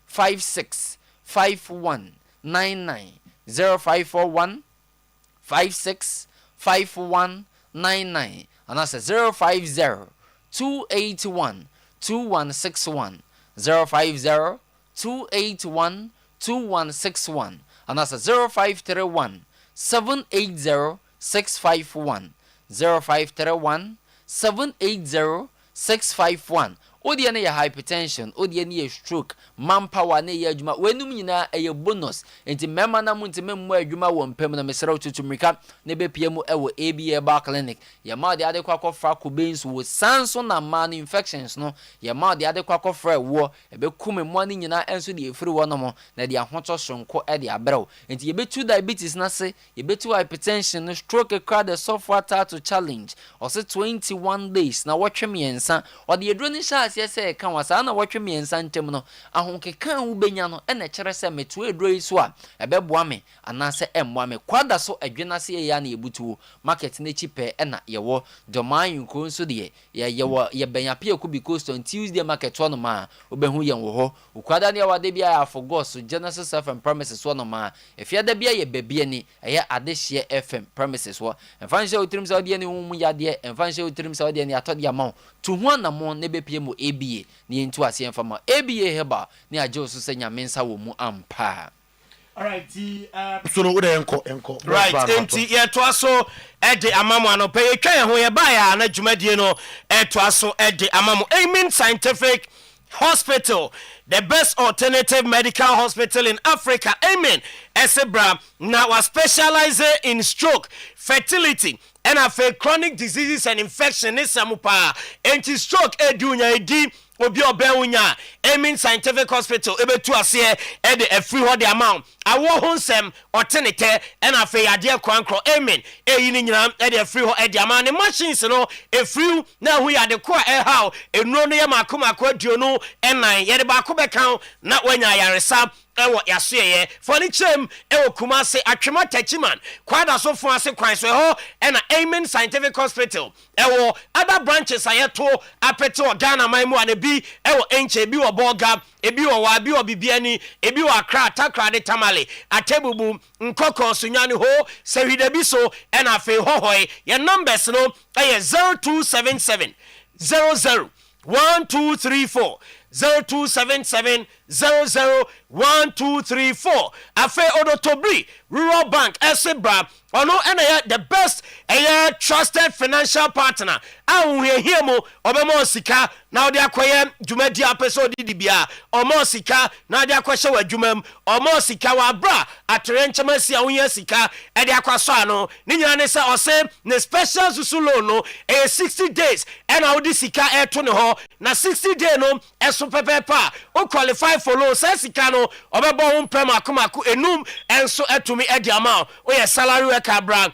56 51 99 0541 56 51 99 and that's 050 281 2161 050 281 2161 and that's 0531 780 651 0531 780 651 odi na ya hypertension odi na ya stroke manpower na ya adwuma wenum nyina eye bonus enti mema na mu enti memmu adwuma wo mpem na mesra tutumrika na be piemu ewo ABA ba clinic ya ma de ade kwakọ fra kubens wo sanso na man infections no ya ma de ade kwakọ fra wo ebe kume mo ani nyina enso de efiri wo no mo na de ahoto sonko e de abrew enti ye betu diabetes na se ye betu hypertension no stroke cra the software to challenge o se 21 days na wotwe miensa o de edro ni sha se kan wasa na wotwe miensa ntem no ahonke kan wo benya no ene kere se metu edro yi so a ebeboa me anase emmoa me kwada so adwena se ya na yebutu market na chipe ena yewo domain ko nso de yewo ye benya pia ku because on Tuesday market one ma obehu yen wo ho ukwada ne wade bia ya forgos Genesis FM premises one ma efia da bia ye bebie ni eye adehye FM premises wo enfanhye otrim sa ode ni hu yade enfanhye otrim sa ode ni atode amon to hu anamo ne bepie mu ABA ni entu ase enfama ABA heba ni aje oso se nyamensa wo mu ampa Alright, so no enko. Right, enti ye to aso ede amamu anope ye twa ho ye ba ya na dwumadie no to aso ede amamu Amen Scientific Hospital, the best alternative medical hospital in Africa. Amen. Esebra now was specialized in stroke, fertility, and chronic diseases and infection. Samupa anti stroke edunya edi obi obewunya. Amen Scientific Hospital ebetu ase e de free ho the amount awo honsem otenete and ade kwankro. Amen eyi ni nyina e de free ho e de amount. The machines no e free na hu ya de kwa e how enuro no ye makoma kwaduo no enan ye de ba ko be kan na wanya yaresa ewo yaseye furniture ewo Kumase Atwema Tachiman kwada so fun ase kwan so ho na Amen Scientific Hospital ewo other branches ayeto apeto Ghana maimu ane bi ewo enche bi wo Boga ebi wo wa bi wo bibiani ebi wo Accra Takra de Tamale Atebubu Nkoko Sunyani ho sehide bi so na afi hohoi ye numbers no 0277 00 1234 0277 001234 afe Odotobri Rural Bank Esebra ono ena the best trusted financial partner awu here mo obemo sika na odi akoye dwumadi apeso di bia omo sika na odi akwahye wadwumam omo sika wa bra atrenchema si awunya sika edi akwaso ano ni nyina ne se ose ne special susu loan no 60 days ena odi sika eto ne ho na 60 day no eso pepepa o qualify for loan say sika no obebo ho mpem akomaku enum enso etumi edi amount o ye salary worker bra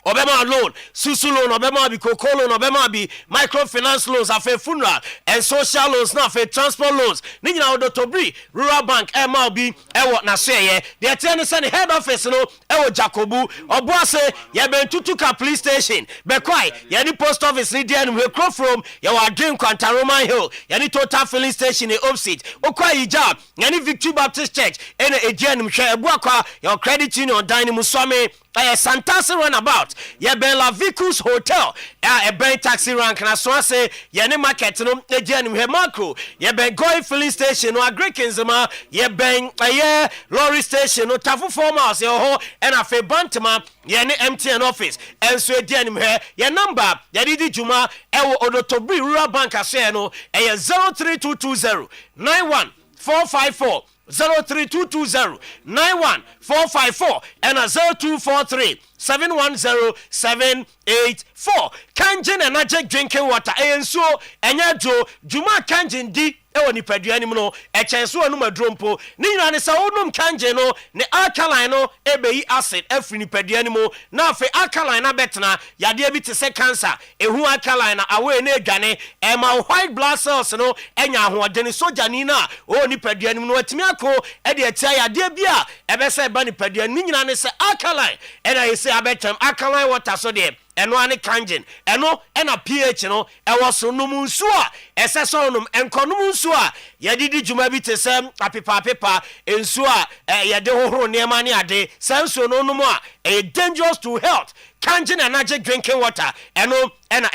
obema loan susu loan obema bi cocoa loan obema bi microfinance loans afa funeral and social loans na afa transport loans ni nyina Odotobri Rural Bank MLB ewo na so ye the ten say head office no ewo Jacobu oboase ye bentutuka police station be kwai ye ni post office ni dia no ekro from ye wa dream Kwanta Roman Hill ye ni total filling station in opposite okwa hijab ye ni Victory Baptist Church ene edia nim hwe ebu akwa your credit union dan mu swame Santasi runabout ye ben La Vicus Hotel e ben taxi rank na so ase ye ne market no egianim he macro ye ben Goy filling station no Agrikinsema ye ben ye lorry station no Tafu Farmers ye ho and afa Bantama ye ne MTN office enso egianim he ye number ye didi juma e wo Odotobri Rural Bank ase no e ye 03220 91454 03220 91454 and 0243 710784 Kanjin and Najek drinking water enso enyajo juma kanjin di ewo ni paduani no echenso anu madrompo ni nyina ne sa wonum kanje no ne alkaline no ebeyi acid afri ni paduani mo na afi alkaline na betena yade bi te se cancer ehu alkaline na awe na edwane ema white blood cells no enya ahoɔden soja ni na o ni paduani no atimi akọ e de atia yade bi a ebese ba ni paduani ni nyina ne se alkaline ena yese abetem alkaline water so de eno ane kanjin eno ena pH no ewo so num nsu a eseso num enkonum nsu a yadidi juma bi te sem apepa ensu a yade hohoro niema ne ade senso no num a dangerous to health kanjin energy drinking water eno ena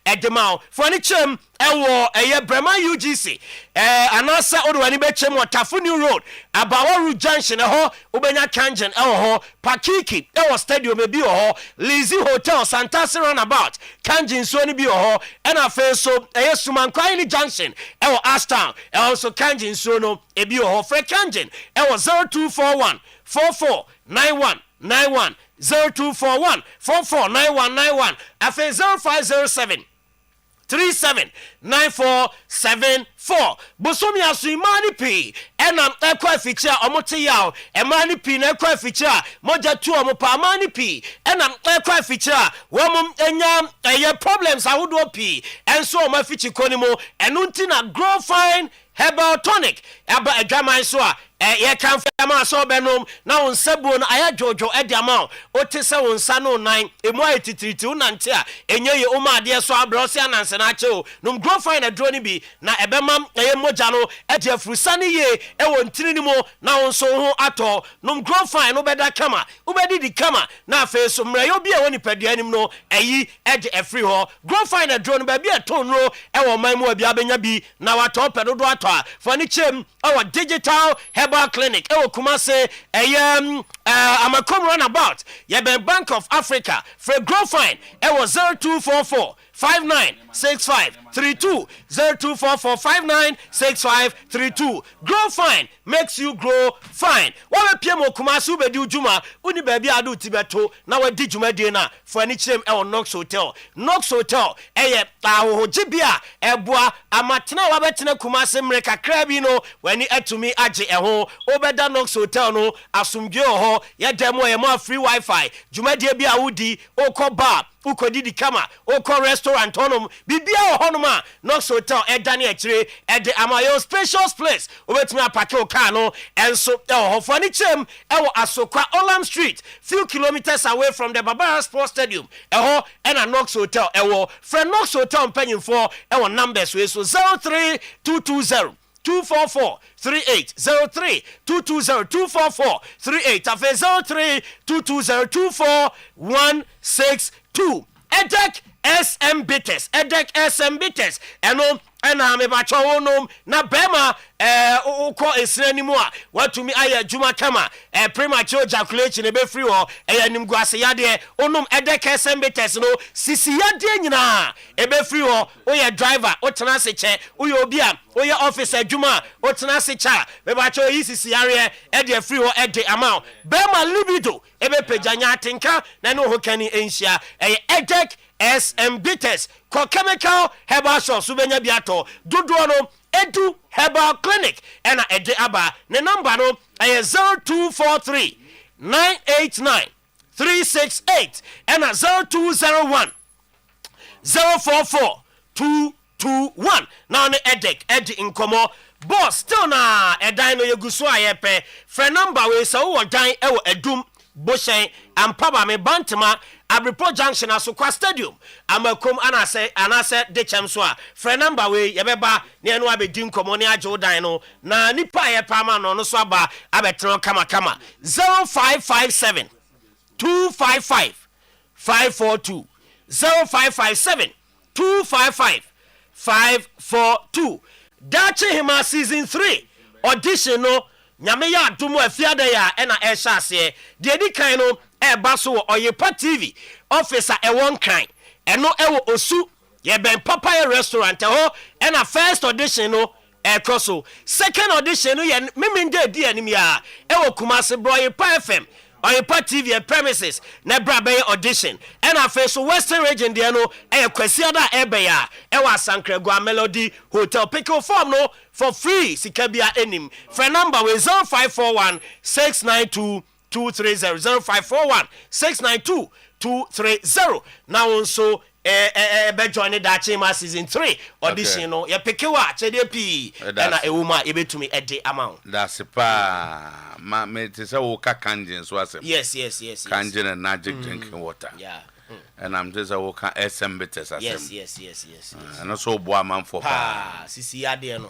edemao for ni chem ewo Brema UGC anasa odwani be chem Tafu New Road Abawaru Junction ho ubenya kanjin ewo ho Pakiki ewo stadium e bi ho Lizzy Hotel Santasi runabout kanjin so ni bi ho ena fe so Sumankwai Junction ewo Ashtown ewo so kanjin so no e bi ho fre kanjin ewo 0241 449191 0241 449191 afe 0507 379474 bosomi asumani pi enam ekwa ficha omote yaw emani pi na ekwa ficha moja tu omopa amani pi enam ekwa ficha wom enya problems ahodo pi enso omafichi konimo enunti na grow fine herbal tonic aba adwaman so a ye kan fama so benom na onsabuo no aya jojo ediama o te se onsa no nan emu ayetitiriti unante a enye ye o ma ade so abrosi ananse na ache o num grow fine adro ni bi na ebema ye moja no ede afurusani ye e wo ntiri ni mo na onso ho ato num grow fine no beda kama ubedi di kama na afa so mra yo bia woni paduanim no eyi ede afri ho grow fine adro no ba bia ton ro e wo man mu abia benya bi na wato pedodo ato a for ni chem our digital herbal clinic ewo Kumase Amakom runabout yɛbɛn Bank of Africa for grow fine ɛwɔ 0244 596532 0244 596532 grow fine makes you grow fine wɔbɛ piem Kumase wobɛdi ujuma uni baabi ado tibeto na wadi dwumadie na for ani kyerem ɛwɔ Knox Hotel ɛyɛ ahohogye ɛboa amatena wabɛtena Kumase mmereka krabi no wani atumi agye ɛho obɛda Knox Hotel no asomdwe ho yɛda mu yɛ free wifi dwumadie bi a wodi okɔ bar ukodidi kama okɔ restaurant honom bibia honoma Knox Hotel ɛdane akyire ɛde amayo spacious place obetumi apake o car no enso ɛwɔ ni chem ɛwɔ Asokwa Olam Street few kilometers away from the Babara Sports Stadium ɛhɔ ɛna Knox Hotel ɛwɔ friend Knox Hotel mpanyimfo ɛwɔ numbers we so 03220 244 38 03 220 244 38 afe 03 220 24162 Edek SM Bitters eno ena me ba chowonom na bema ukọ esre nimu a watumi aye adwuma kama premature ejaculation ebe free ho eyanim guase yade onom Edek SM Bitters no sisi yade nyina ebe free ho oye driver otena se che oye obi a oye office adwuma otena se cha me ba cho yi sisi yare ede free ho ede amount bema libido ebe pejanya atenka na no ho kani enhia Edek SM Bitters ko chemical herbal shop subenya biato dodo no edu herbal clinic ena ede aba ne number no 0243 989 368 ena 0201 044 221 now ne Edek edi inkomo boss still na edan no yeguso ayepe fre number we so wo dan e wo adum Boshen ampaba me bantama Abripo Junction Asokwa Stadium Amakom anase de chamso a frɛ number we yebeba ne eno abedi nkomo ne agye dan no na nipa ye pama no no so aba abetro kama 0557 255 542 0557 255 542 Dachi Hima season 3 audition no nyame ya adumo afiada ya ena ehya ase de di kan no eba so Oyerepa TV officer ewon kan eno ewo osu ye ben papaya restaurant ho ena first audition no ekoso second audition no ye memende di anim ya ewo Kumase Oyerepa FM Oyerepa TV premises na brabe audition ena first Western region de no kwasiada ebe ya ewa Sankragua Melody Hotel pickle form no for free sikabia enim for number we 0541 692 230 0541 692 230 now also be join that Chima season 3 audition no ye pekewa chede pi na ewuma ebetumi ede amount that's pa ma me te say wo ka kanjin so asem yes kanjin and magic drinking water yeah and I'm just wo ka SM Bitters asem yes and also boa man for pa sisi ade no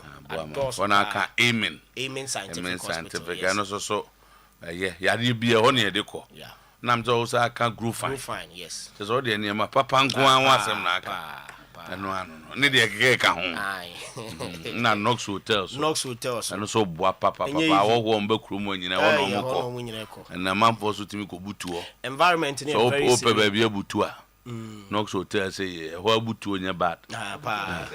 ona ka amen scientific and also so yade bia ho ne de ko yeah nam jo also aka groove fine yes so de ne ma papa nko an wasem na aka no ne de keke ka ho na Knox Hotel so and so boa papa wo mba krumo nyina wo no mko na manfo so timi ko butuo environment ne very so ope ba bia butu a Knox Hotel say ho butuo nya bad pa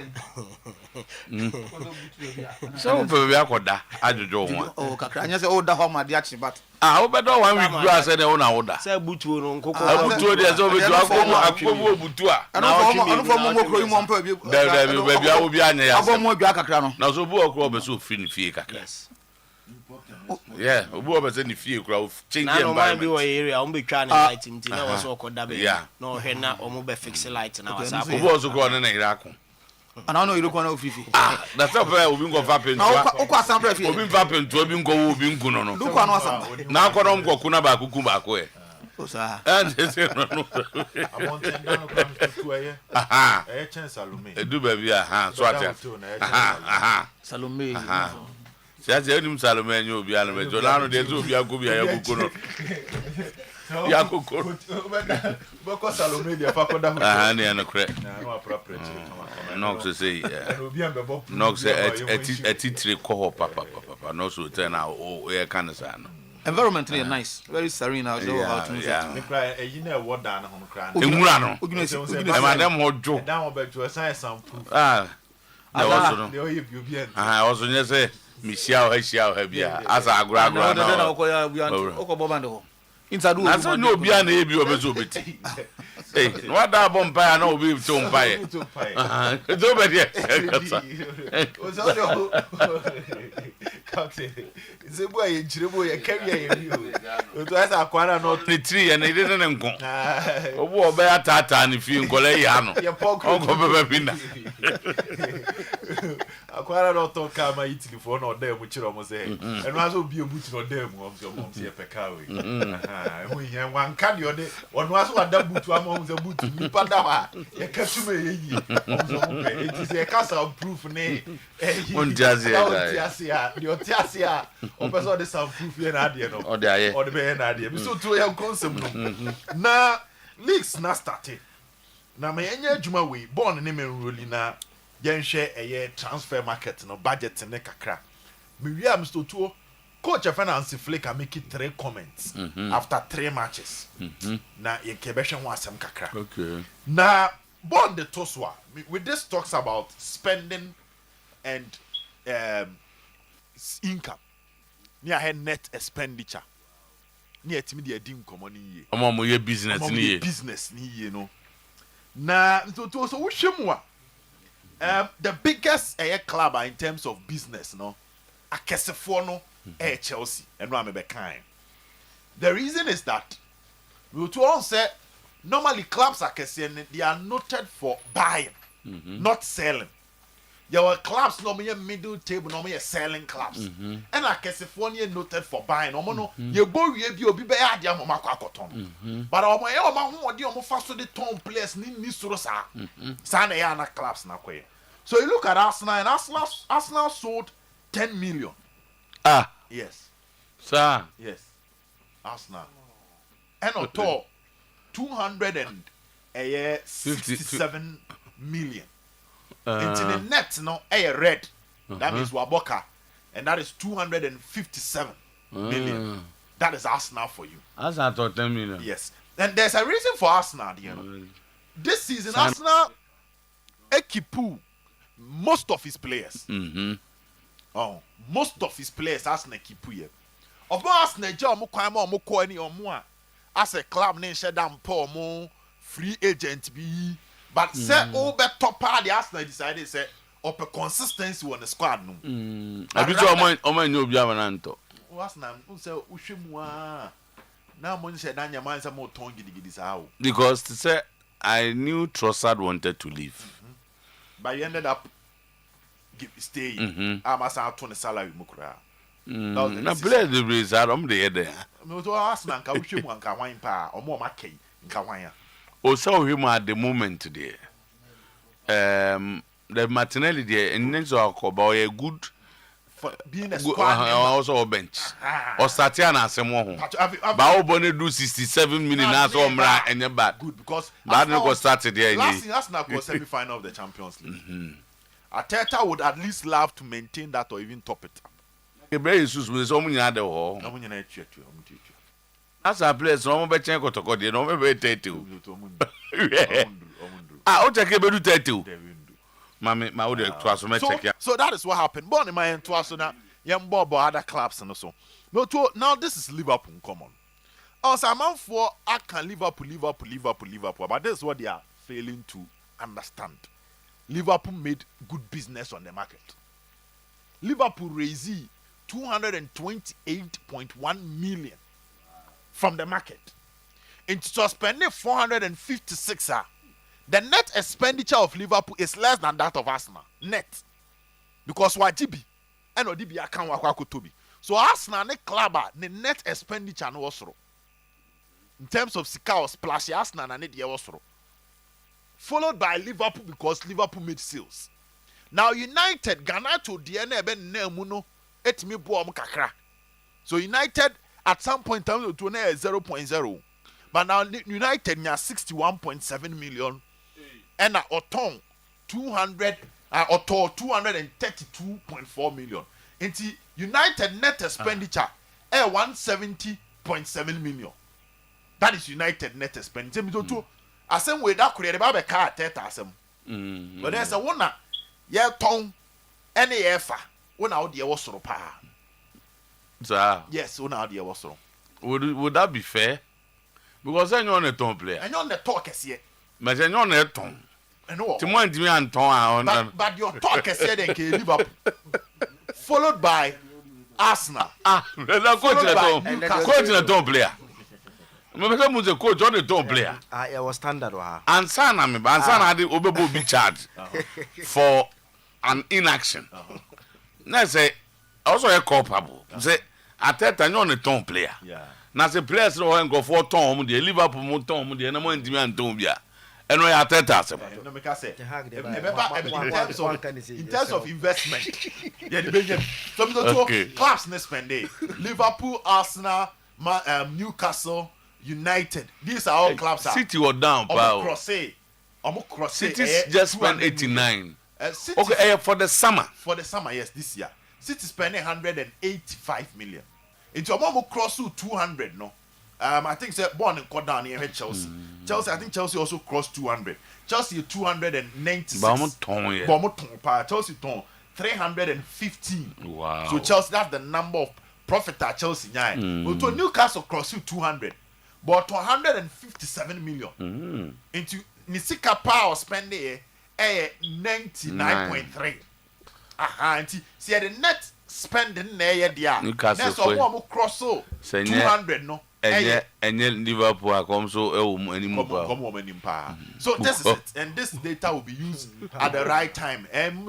so ope bia koda ajojo ho Oh, kakra anya say o da ho ma de achi bat. Obedo 1 week do ase ne wo na wo da say butuo no nkoko butuo de so obedu akomo butu a Anu fo mo kro imo mpa bi. da bia wo bia anya ya Abo mo dwa kakra no. na so bu okro be so free ni fie kakra yeah obu obese ni fie kura change na no mind be environment wo area on be twa na light mti na wo so okoda be no he na omo be fix light na wasa obu oso ko ne na irako Ana no iru ko na ofifi. that's up obi ngo fa pentu Uko asambra fie. obi fa pentu obi ngo wo obi ngu no Du ko anu asambra. na akodo mkoku na ba kuku ba ko e Osa. and say no Amontendano come to aye. Chance Salome. edu ba bia so ate Salome. Siasa enim Salome enye obi anu mejo na anu de zo obi agobi ayakuko no ya kokoro Boko Salome dia fa koda ho. ne na kure No appropriate. Knox say Obi an bebo. Knox say etitire ko ho papa but no so turn out oh kind of sign. Environment is nice, very serene. I know how to yeah. Cry, you know what down on cry. Emurano. Ugnes, Madam Hojo. Down back to a science some proof. Ah. I also They you be. I also just say Michelle Hebia as a grab. That's no be an AB of a zubit. Hey, what that bumpire no be to umpire? It's a boy in Chiribu, a carrier. It was a quarter not The tree and it didn't go. Oh, what bear tata and if you call a your pocket. A quarter not to come Italy for no damn which you almost say. And also be a butcher or damn of your mom's here pecawi. We have one can your day. One was what that boot among the boot. You padawa. You catch me. It is a castle proof name. One jazzy. Your Tiasia. Or person the sound proof here and or the bear idea. So to your concept. Now, leaks not started. Now, my Juma way born in name ruling now. Yen share a year transfer market no budget and nekakra. Miriam Otuo, coach of finance flick and make it 3 comments after 3 matches. Now, ye kebeshan was some kakra. Okay. Now, born the Toswa. With this talks about spending and income. Near her net expenditure. Near to me, the dim common ye. Among your business, Business, you know. Now, so we shimwa. The biggest club in terms of business, no, Akesefono, Chelsea, and Ramebekan. The reason is that we all say normally clubs they are noted for buying, not selling. Your clubs normally middle table, normally selling clubs, and Akesefono noted for buying. No, you go you be bad, you but our faster the town players need Nisrosa, Sana clubs na kwe. So you look at Arsenal, and Arsenal sold 10 million. Ah, yes, sir. yes, Arsenal, and Otuo 267 million. Into the net, no, red. That means Waboka, and that is 257 million. That is Arsenal for you. As I thought 10 million. Yes, and there's a reason for Arsenal, you know. This season, Arsenal equipu most of his players. Oh, most of his players Arsenal equipu here. Of course, Arsenal job mo kwan mo ko ani omo as a club nation down poor mo free agent be. But say over top part the Arsenal decided say up a consistency on the squad no. I be so omo nyo bia mananto. Arsenal say uhwemu a na mo say na nya man say mo ton gidigidi sa o. Because to say I knew Trossard wanted to leave. But you ended up staying. I'm as out on the salary mukra. Na play the race the head. No to Arsenal ka uhwemu anka wan pa omo makei nka wan ya. O saw him at the moment today. The Martinelli there and then so about a good for being a squad also a bench. Or Satiana Samoa. Bao Bonnet do 67 minutes as Omra and your back. Good because that was started there. Last year Arsenal was semi-final of the Champions League. Arteta would at least love to maintain that or even top it up. Jesus with so many other hall. As a place, no more check to go, no more tattoo. I'll take a better tattoo. Mammy, my old check. So that is what happened. Born in my end to us, so young Bob or other clubs and so. No, now this is Liverpool common. Also, I'm out for I can Liverpool, but this is what they are failing to understand. Liverpool made good business on the market. Liverpool raised 228.1 million from the market. Into spending 456. The net expenditure of Liverpool is less than that of Arsenal. Net. Because Wajibi and Odibi account Wakutobi. So Arsenal ne club the net expenditure no was in terms of Sika or splash Arsenal and the was followed by Liverpool because Liverpool made sales. Now United Ghana to DNA ben nemuno etimi bo kakra. So United at some point time to 0.0. But now United near 61.7 million and Oton 232.4 million. And United net expenditure 170.7 million. That is United net expenditure. So asem we that create ba be car 30,000. But there's a one yeah ton any efa when out there was soro pa. Sir. Yes, when out there was soro. Would that be fair? Because I know on a ton player. And on the talk is here. But I know on a ton. No. Timon and ton But your talk is here then can Liverpool. Followed by Arsenal. Coach a ton player. Maybe was a coach on the ton player. It was standard. And Sana had the Obebo be charged for an inaction. Now say also a culpable. Say at that time on a ton player. Yeah. Now say players no go for ton the Liverpool mo ton the no man demand ton bia. And we at that no make say in terms of investment. Yeah, the Belgium. So clubs ne spend day. Liverpool, Arsenal, Newcastle, United. These are all clubs. City were down, pal. City just spent 89. Okay, for the summer. For the summer, yes, this year. City spending 185 million. Into a cross to 200, no. I think say born in Kodan here Chelsea. Chelsea, I think Chelsea also crossed 200. Chelsea 296. Chelsea 315. Wow. So Chelsea, that's the number of profit at Chelsea. To Newcastle crossed 200, but 157 million. Into Nisika power spending 99.3. Auntie, see the net spending there, dear. Newcastle that's all cross 200, no. And Liverpool come so So this is it, and this data will be used at the right time. And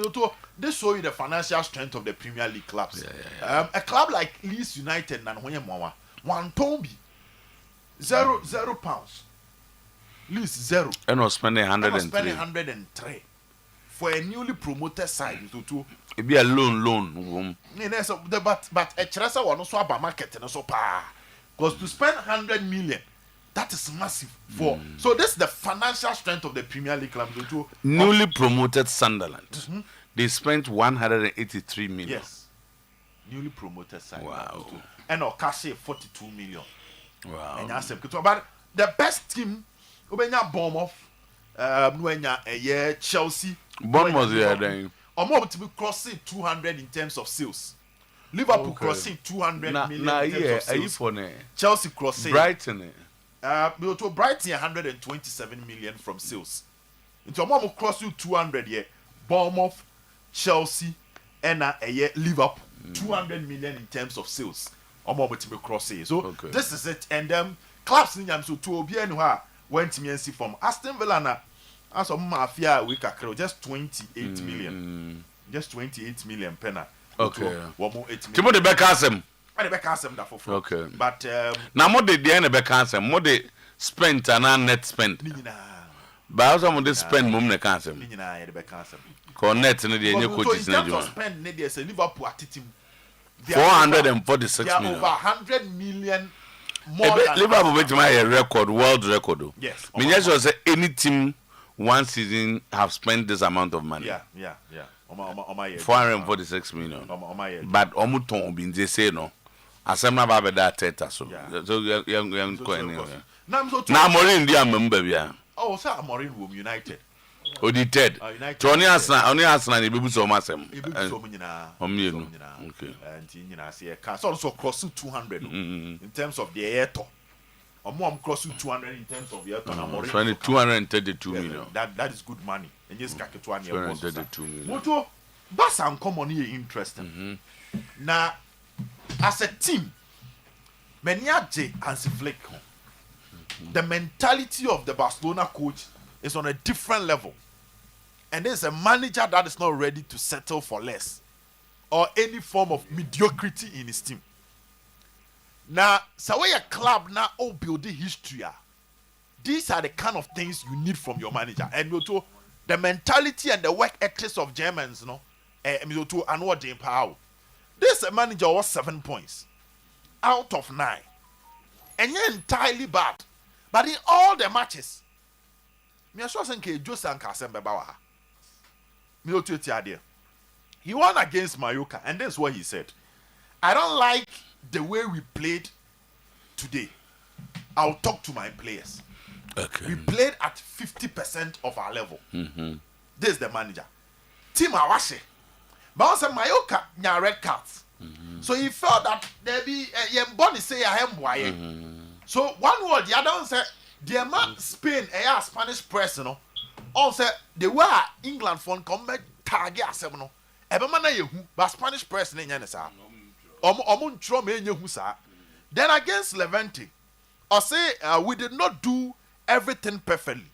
this show you the financial strength of the Premier League clubs. A club like Leeds United and one Tombi zero pounds. Leeds zero. And was spending 103. Spending 103 for a newly promoted side. It be a loan. But a Chelsea one also about market and also pa. Because to spend 100 million, that is massive. So this is the financial strength of the Premier League club. Newly promoted Sunderland, they spent 183 million. Yes, newly promoted side. Wow. And Okashi 42 million. Wow. And but the best team, Ubenya Bournemouth, Chelsea. Bournemouth yeah then. To be crossing 200 in terms of sales. Liverpool crossing 200 million in terms of sales. Chelsea crossing. Brighton. Brighton 127 million from sales. Into a crossing 200 here. Bournemouth, Chelsea, and Liverpool 200 million in terms of sales. To be crossing. So this is it. And clubs in Yam so to Obianwa went to me and see from Aston Villa na as of mafia week just 28 million. Just 28 million penna. Okay. Timo de Bekasem. I the Bekasem that for. Okay. But now more the end Bekasem, more the spent and net spent. But also more the spend mum ne Kasem. Nina the Bekasem. Connect ne the new coaches na juma. Spend ne dey say Liverpool atitim. 446 million. Over 100 million more than Liverpool bet my record, world record. Yes. Me just say any team one season have spent this amount of money. Yeah. 446 million. But omuton bin they say no. Asemna ba be that teta so. So you go anywhere. Na Morin dia member bia. Oh, sir, Morin Room United. Odited. Tony Arsenal e bebu so masem. Okay. And you see so cross 200 in terms of the air to. Or crossing 200 in terms of your 232 million. That is good money. And just 232 million. Moto, that's uncommon here interesting. Now, as a team, Menyaje and Flick, the mentality of the Barcelona coach is on a different level. And there's a manager that is not ready to settle for less or any form of mediocrity in his team. Now, so a club now all building history. These are the kind of things you need from your manager. And the mentality and the work ethics of Germans, and what they empower. This manager was 7 points out of 9. And you're entirely bad. But in all the matches, me sure say Jose and Kasembe Bawa. He won against Mallorca, and this is what he said. I don't like the way we played today. I'll talk to my players. Okay. We played at 50% of our level. This is the manager. Team Awashe. But also Mayoka nya red cards. So he felt that there be Yemboni say I am why. So one word the other one said the man Spain Spanish press no. On said the way England phone come back target asem no. Ebe man na yehu but Spanish press na nya ne sa. Omo ntro me nya hu sa. Then against Levante, I say we did not do everything perfectly,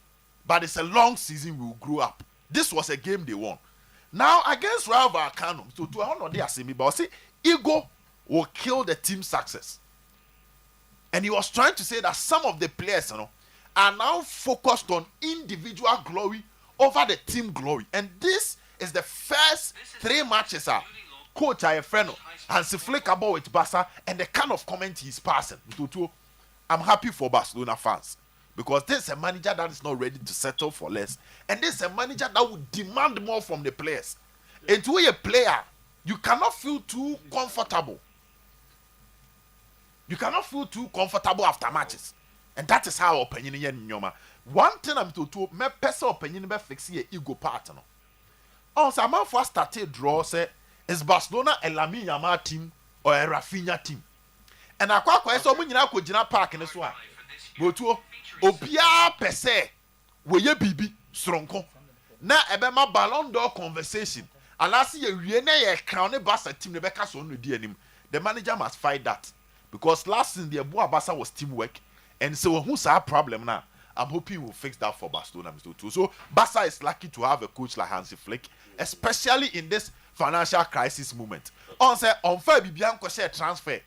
but it's a long season. We will grow up. This was a game they won. Now against Rayo Vallecano, so to honor they are me, but I say ego will kill the team's success. And he was trying to say that some of the players, are now focused on individual glory over the team glory. And this is the first 3 matches. Coach Ayefreno and Flick about with Barca and the kind of comment he's passing. I'm happy for Barcelona fans because this is a manager that is not ready to settle for less, and this is a manager that would demand more from the players. And to be a player, you cannot feel too comfortable. You cannot feel too comfortable after matches, and that is how opinion in Nyoma. One thing I'm to my personal opinion about fixing your ego partner. Also, I'm first started draw say. Is Barcelona a Lamine Yamal team or a Rafinha team? And I quite so many now could park in this one. But to Obia per se, where ye bibi stronko. Now, Ebema Ballon d'Or conversation. And last year, we a crown Barca team, the Becca's on the manager must fight that. Because last season, the Abua Barca was teamwork. And so, who's our problem now? I'm hoping we'll fix that for Barcelona, Mr. Two. So, Barca is lucky to have a coach like Hansi Flick, especially in this financial crisis moment. On say on fair Bibian share transfer.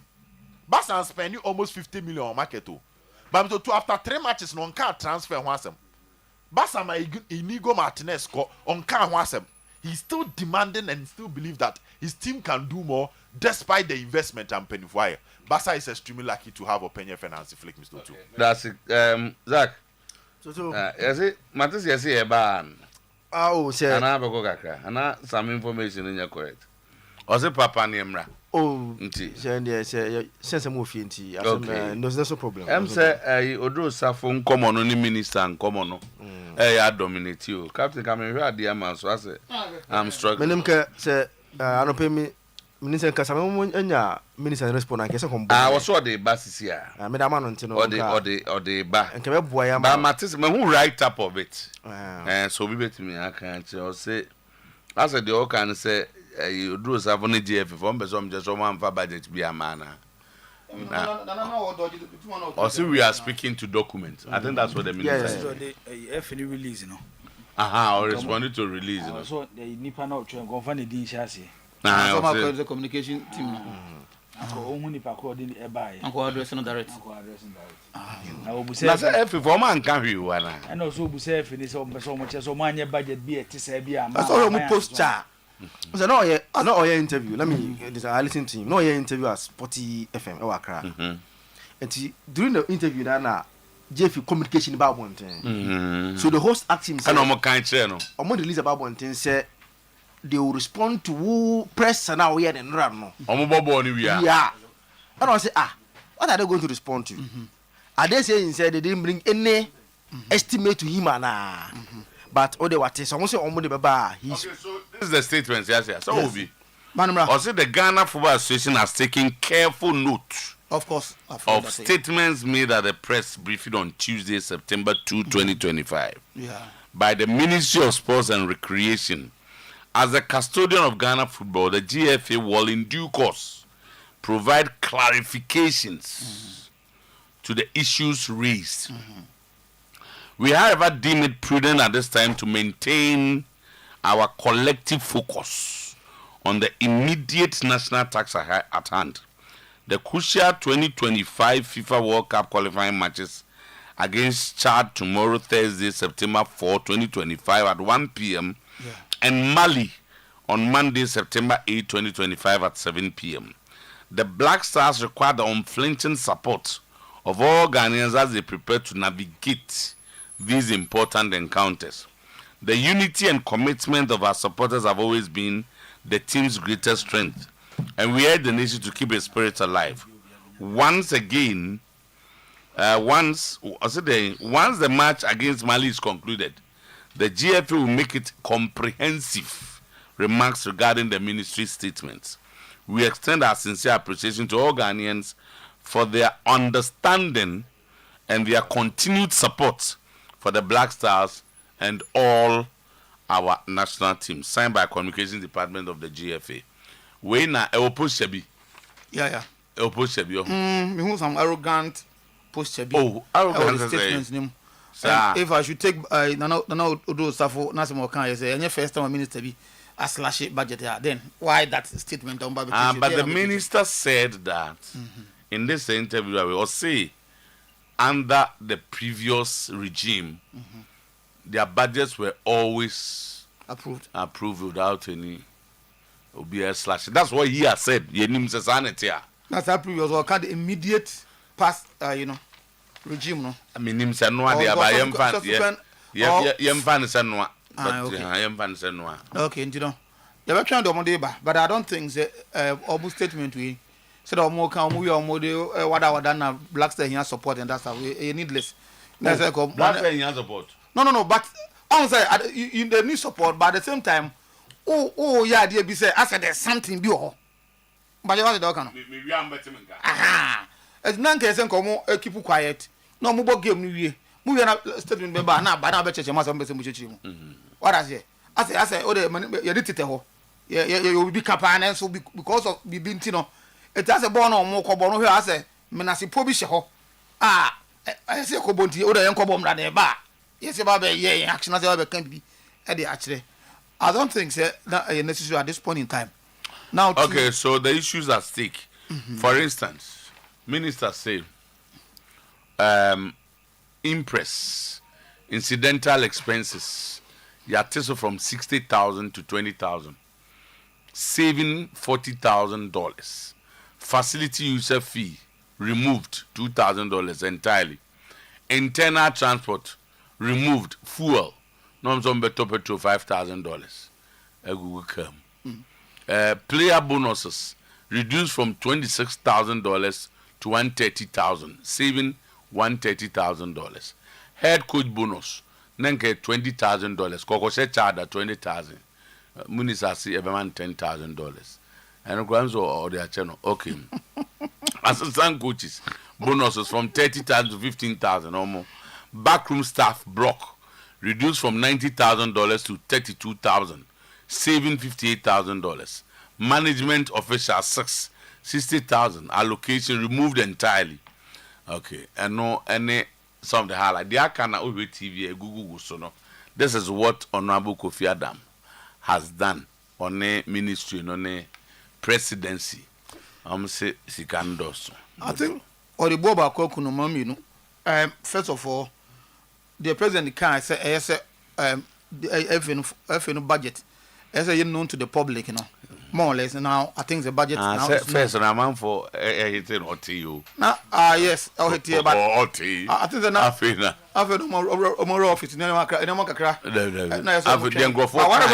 Barca spending almost 50 million on market too. But to after 3 matches no can transfer once. Barca my Inigo Martinez score on can once. He's still demanding and still believe that his team can do more despite the investment and penny wire. Barca is extremely lucky to have a penny finance flick, Mr. Two. That's it. Zach. So Yes, it matters. Yes, a ban. Oh, sir. And I have a go and some information in your correct. Or the Papa Nemra. Oh, sense a movie into no problem. I'm say Odo Safon common only minister and common. I dominate you. Captain coming here, dear man. So I say, I'm struggling. Say, I don't pay me. Minister Casamon and ya, Minister respond. I guess I was what the basis here. I made a man until or the bar. And come boy, I'm a Matis, who write up of it. And so we bet me, I can't say. I said, the old can say, you do have only GF from some just one for budget be a man. Or see, we are speaking to documents. I think that's what the minister said. If any release, Or responded to release. So the Nipa not trying to find the chassis. The communication team. Only according to buy. Uncle addressing direct. I will say, if for man can you, and also be safe in this so much as my budget be at Tisabia. I saw him post chat. I said, no, yeah, I know your interview. Let me listen to him. No, your interview at Sporty FM or Accra. And during the interview, now, Jeff communication about one thing. So the host asked him, I know more kind channel. I'm going to release about one thing, say they will respond to who press and now we and run. No, yeah. And I say, what are they going to respond to? Are they saying they didn't bring any estimate to him but all the what is almost the baba. So this is the statement, yes. So will be. Also, the Ghana Football Association has taken careful note. Of course. Of statements made at the press briefing on Tuesday, September 2, 2025. By the Ministry of Sports and Recreation. As the custodian of Ghana football, the GFA will in due course provide clarifications to the issues raised. We, however, deem it prudent at this time to maintain our collective focus on the immediate national task at hand. The crucial 2025 FIFA World Cup qualifying matches against Chad tomorrow, Thursday, September 4, 2025 at 1 p.m. and Mali on Monday, September 8, 2025 at 7 p.m. The Black Stars require the unflinching support of all Ghanaians as they prepare to navigate these important encounters. The unity and commitment of our supporters have always been the team's greatest strength, and we urge the nation to keep its spirit alive. Once again, once the match against Mali is concluded, the GFA will make it comprehensive remarks regarding the ministry statements. We extend our sincere appreciation to all Ghanaians for their understanding and their continued support for the Black Stars and all our national teams. Signed by Communications Department of the GFA. We na Ewopo Shebi. Yeah. Ewopo Shebi. Me who some arrogant post Shebi. Oh, arrogant statements name. If I should take Nana Odo Safo Nasimo can say any first time minister be a slash budget here, then why that statement on Bible? But the minister said that in this interview, I will say under the previous regime, their budgets were always approved without any OBS slash. That's what he has said. That's our previous or kind of immediate past, regime. No, I mean, him said no idea by okay, you know, they were trying to do but I don't think the almost statement we said or more can we or more what I done Black Star here support and that's how we needless. Black Star here support. No, but I was in the new support, but at the same time, yeah, dear, be said, I said there's something be all. But you want the dog. As none can come, keep quiet. No more game new year. Moving up statement now, but I bet you must have been. What I say? I say, oh, you did it. You will be campaign and so because of the Bintino. It has a born or more cobono here. I say, Menasi Pobisho. I say, Cobonti, or the young cobom that they bar. Yes, about action as ever can be. Actually, I don't think that necessary at this point in time. Now, okay, so the issues at stake. For instance, ministers say, impress, incidental expenses, Yatiso from 60,000 to 20,000, saving $40,000, facility user fee removed $2,000 entirely, internal transport removed, fuel, non-zombeto petrol $5,000. Player bonuses reduced from $26,000 to $130,000, saving $130,000. Head coach bonus, nenke $20,000. Kokoshe charda $20,000. Munisasi everyone $10,000. And Granzo or their channel. Okay. Assistant coaches bonuses from $30,000 to $15,000 or more. Backroom staff block reduced from $90,000 to $32,000, saving $58,000. Management official 60,000 allocation removed entirely. Okay, and no any some of the highlight. The Akana over TV Google so no. This is what Honorable Kofi Adam has done on a ministry, on a presidency. Say Sikandos. I think or the Boba Kokuno Mami, first of all, the president can say the budget as a known to the public, more or less. Now I think the budget now first I'm for anything or to you. Now yes, but I think the now after more office in whatever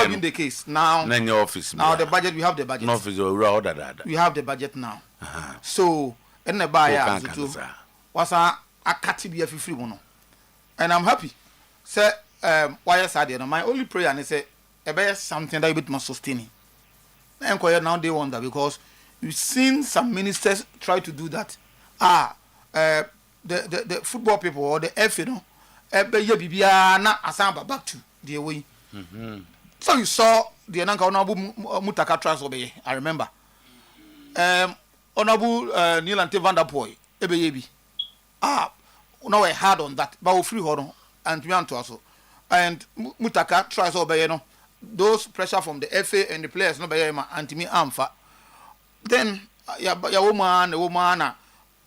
been the case now your office now the budget we have the budget we have the budget now. So in the buyer was a cat be a free one. And I'm happy. Say, why is that? My only prayer is say, something that you bit must sustain. And now they wonder because we've seen some ministers try to do that. The football people or the F, back to the way. So you saw the Honorable Mutaka Trans obey. I remember. Honorable Neil and Van der Poy, Ebeyebi. No, I had on that, but we free hold and we want to also. And Mutaka tries over, those pressure from the FA and the players, no, by anti-me amfa. Then, woman,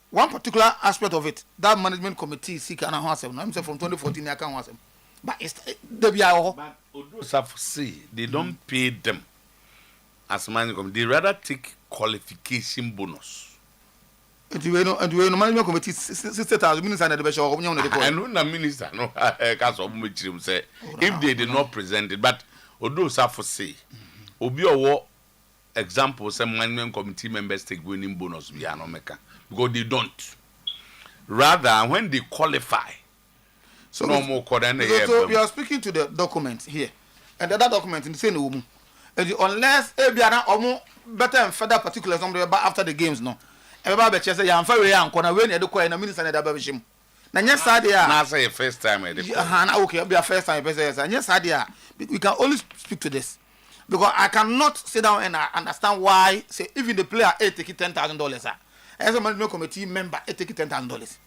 one particular aspect of it, that management committee, seek and I'm from 2014, I can't want them. But it's the they don't pay them as management, they rather take qualification bonus. And we management committee 60,000 ministers and the best of the minister no if they did not present it, but Odo Safo say Obi owo example some management committee members take winning bonus we are no meka because they don't. Rather when they qualify. So no more so we are speaking to the document here. And the other document in the same room. Unless Ebiana or better and further particulars after the games no. Everybody say ya amfa we ya nkona we na de koy na minister na da ba bishim. Na nya sade a na say first time e dey. Okay, be a first time person say nya sade a we can only speak to this. Because I cannot sit down and understand why say even the player take $10,000 as a management committee member take $10,000.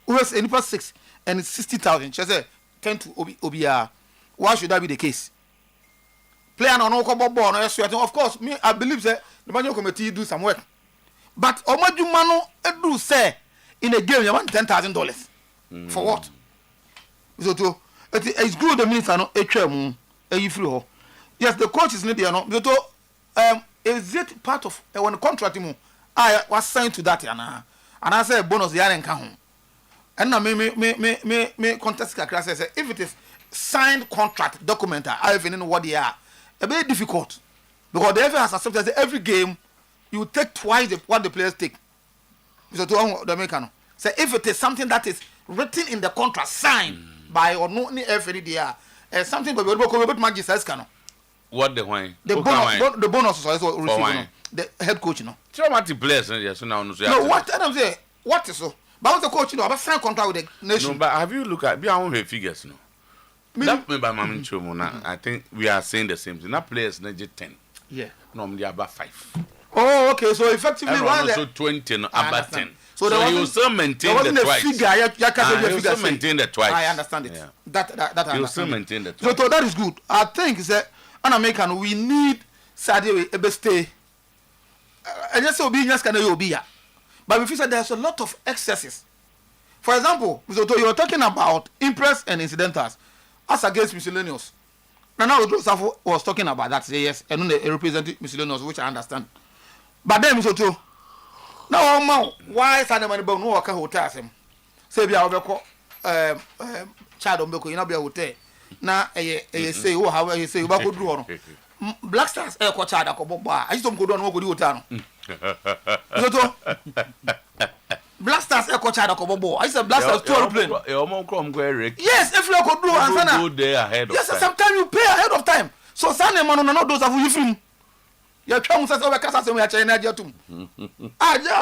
Who has any past 6 and it's 60,000. She said 10 to Obia. Why should that be the case? Player no ball no of course me I believe that the management committee do some work. But Omajumano do say in a game you want $10,000. For what? So it's good the minister no free. Yes, the coach is not there no. Is it part of when the contract I was signed to that and I say bonus the and can and now me contest say if it is signed contract document I even know what they are a bit difficult because the FA has accepted that every game you take twice what the players take. So to the American say if it is something that is written in the contract signed by or no FA there something but we magistrates can. What the wine? The bonus is also receiving the head coach no. Traumatic players yes so now no. What I'm say what is so? But the coach about sign contract with the nation. No, but have you look at be our figures no? That me by Mamin Chomo I think we are saying the same thing. That players need 10. Yeah. Normally about 5. Oh, okay. So effectively, also 20 no, about 10. So you still maintain the twice. You still maintain the twice. I understand it. Yeah. That you still maintain the twice. So that is good. I think that an American we need Sadio Ebeste. And just obedience can be here. But we feel that there's a lot of excesses. For example, you are talking about impress and incidentals as against miscellaneous. Now Oduo was talking about that. Say yes, and they represent miscellaneous, which I understand. But then Mr. Now why Sunday money no work hotel him? Say be our child on Beko, you know be a hotel. Now say oh how you say you back could do Black Stars air coach child I just don't go down go do hotel. Black Stars air coach child I said Black Stars 2 plane. Yes, if you could do and go there ahead of time. Yes, sometimes you pay ahead of time. So Sunday man no those of you film. You come say we kasa say we China jetum.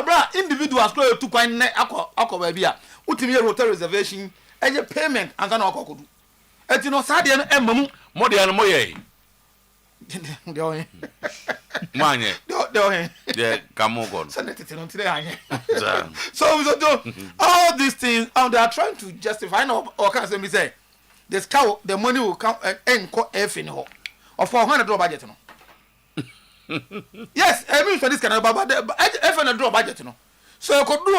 Bra individuals go to kwan na akọ bia. Utimi hotel reservation, e payment and na akọ do. Eti no sade no emamu. Mo de no mo ye. Manye. Yeah, come on. So all these things, they are trying to justify. No, or can me say, the money will come and F in home or $400 budget. No. Yes, I mean for this kind of but F and a draw budget. No, so you could do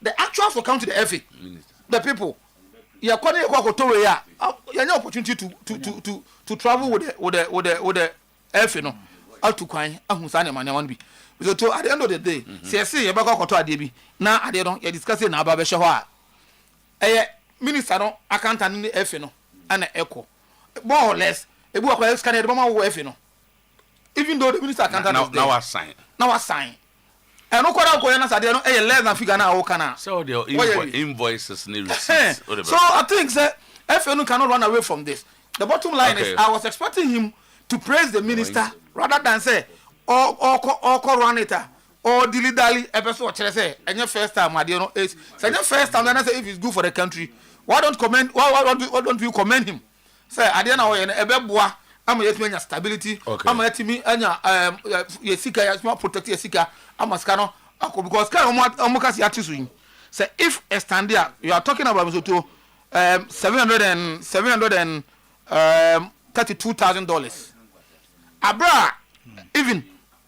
the actual for come to the FA, the people. You are calling you have opportunity to travel with the FA. No. Out to kwan ahusane man wan bi so to at the end of the day say you baka koto ade bi na ade don you discuss na aba be hwe ho a minister no accountant ni efe no ana echo more or less ebu akwa scan de mama wo efe no even though the minister accountant now assign and no kwara ko yana sade no less than figure na wo kana so the invoices ni receipts so I think say efe no cannot run away from this. The bottom line is I was expecting him to praise the minister rather than say or run it or dilly episode say and your first time is say your first time then say if it's good for the country why don't you commend him say adiana o ebeboa am yet me stability am yet me anya yesika ya small protect yesika am skano because kan omukasi atisu say if a stand there you are talking about so $732,000 abra even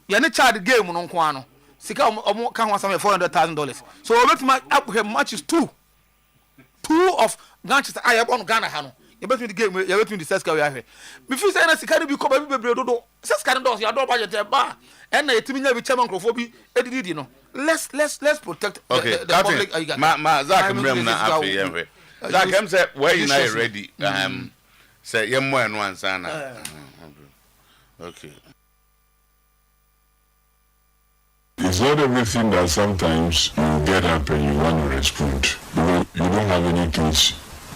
you charge game no nko no sika omo kan wasam $400,000 so obetuma up match is two of Manchester I on Ghana ha no you bet me the game you bet me the sesca we are here me feel say na sika bi ko ba bi bebre dodo sesca no you do budget ba and na yetimi nya bi chairman crofo bi edidi no let's protect the public ma Zach mrem na afi yehwe Zach am say where you now ready say yemmo eno ansana okay not everything that sometimes you get up and you want to respond. You don't have anything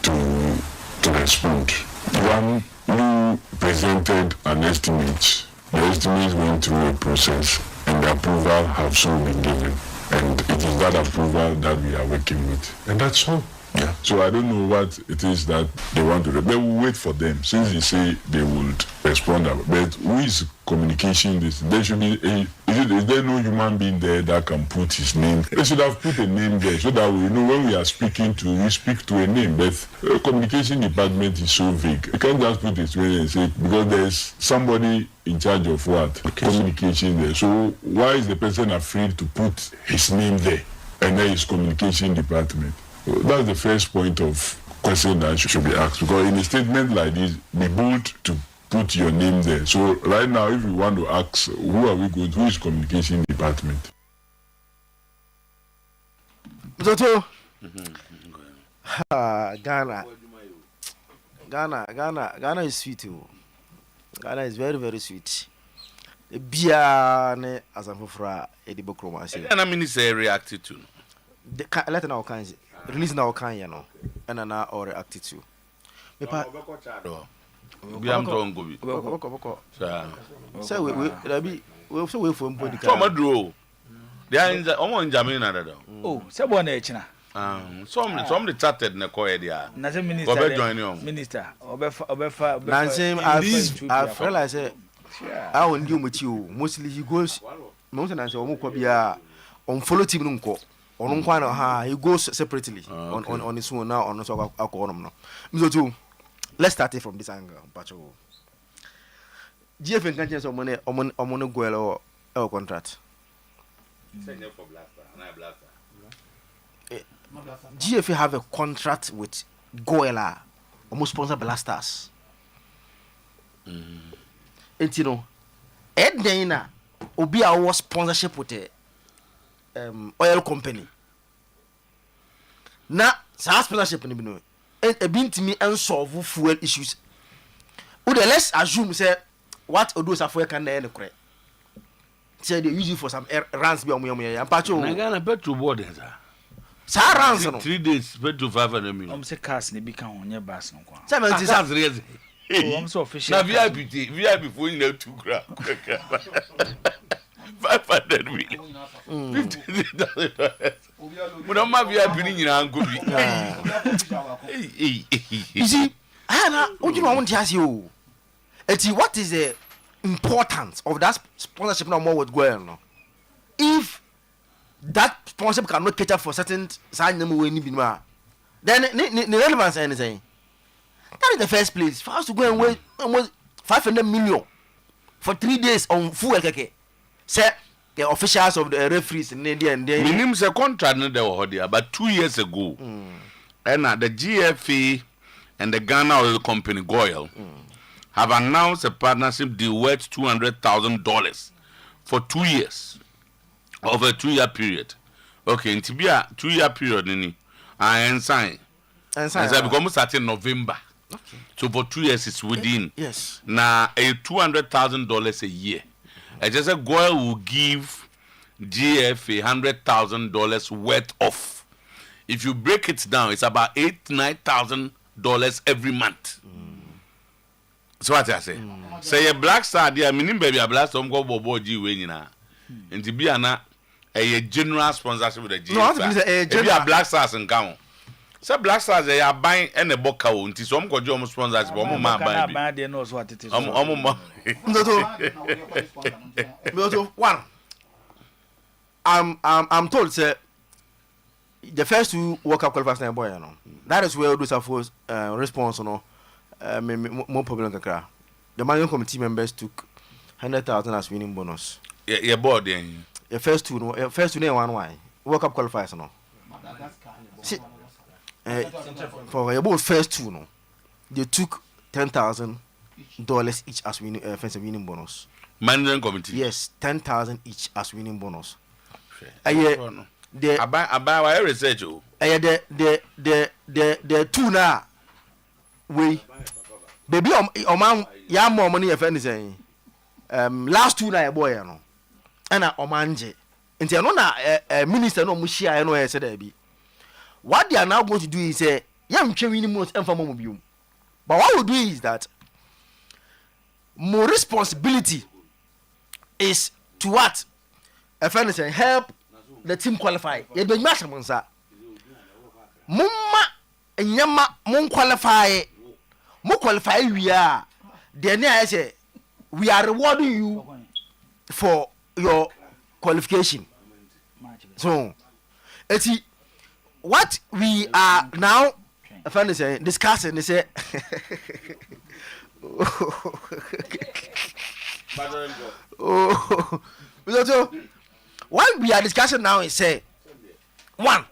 to respond. One, you presented an estimate. The estimate went through a process and the approval have so been given. And it is that approval that we are working with. And that's all. Yeah. So I don't know what it is that they want to do. They will wait for them since they say they would respond. But who is communication this? There should be is there no human being there that can put his name? They should have put a name there so that we know when we are speaking to, we speak to a name. But the communication department is so vague. You can't just put it where and say because there's somebody in charge of what? Communication there. So why is the person afraid to put his name there? And then his communication department. That's the first point of question that should be asked, because in a statement like this, be bold to put your name there. So right now, if we want to ask, who are we going to? Who is communication department? Ghana is sweet too. Ghana is very, very sweet. Bia ne asamfofra edibo kromase. And I mean it's reacted to. Let now can release now can you know and na or reacted to. Me pa bi am to ngobi. So we so we for mbodi ka. So madro. They are in the omo njame na dada. Oh, se bo na echina. Some the chatted na ko e dia. Na se minister. Obe join you. Minister, obefa. Nancy I realize say I won you with you. Mostly he goes most and say omo ko bia on follow team nko. On nkwa na he goes separately on his own now on so akonom no. Mzo let's start it from this angle. Pacho. GF can change someone omo go or contract. Send for blaster, and I blaster. GFA have a contract with Goela, almost sponsor blasters. And you know, Ed Dana will be our sponsorship with a oil company. Now, sponsorship in the and a been to me and solve fuel issues. Let's assume say what Odusa for can end correct. Say they use it for some runs be on and Pacho. I got a petrol board. 3 days, petrol 500 million. I'm say cars ni bika on your bus no kwa. 70 real. I'm so official. Na VIP for you to grab. 500 million. $50,000. But my VIP ni nyina ngobi. You see, what you want to ask you? What is the importance of that sponsorship no more with going? If that sponsorship cannot cater for certain sign them when then the relevance anything. That is the first place. For us to go and wait almost 500 million for 3 days on fuel keke. Say the officials of the referees in India and they minimum a contract no there but 2 years ago. And the GFA and the Ghana Oil Company Goil have announced a partnership deal worth $200,000 for 2 years. Over a 2-year period. Okay, in Tibia 2-year period and sign. And so become starting November. Okay. So for 2 years it's within. Yes. Now a $200,000 a year. I just said Goyle will give GF $100,000 worth of. If you break it down, it's about $8,000-9,000 every month. So what I say? Say a black star there, meaning baby a black star go bobo G way na. And to be a general sponsorship with the GF. No, be a black stars and count. So black stars they are buying any book until some go do sponsors but my buy. They knows what it is. One. I'm told say the first 2 World Cup qualifiers boy you know. That is where those are for response no more problem kakra. The management committee members took 100,000 as winning bonus. Yeah, board then. The first two one why World Cup qualifiers no. See, for about first 2 no, they took $10,000 each as winning offensive winning bonus. Management committee. Yes, 10,000 each as winning bonus. I buy research. The 2 now. We baby man ya more money if anything. Last 2 na boy no. And omanje nti no na minister no mo share no say that be what they are now going to do is say yam twa winning bonus emfa mo biom but what we do is that more responsibility is to what a friend say help the team qualify ye be match mo nsa mumma nyama mon qualify we are then I say we are rewarding you for your qualification. So what we are now discussing is what we are discussing now is say one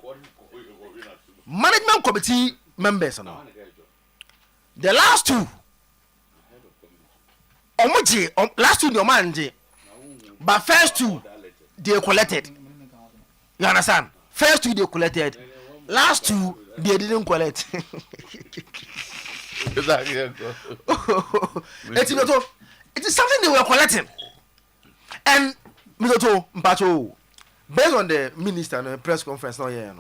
management committee members now. The last two last two your man but first two they collected. You understand? First two they collected, last two they didn't collect. It is something they were collecting. And Mpacho, based on the minister and the press conference now here,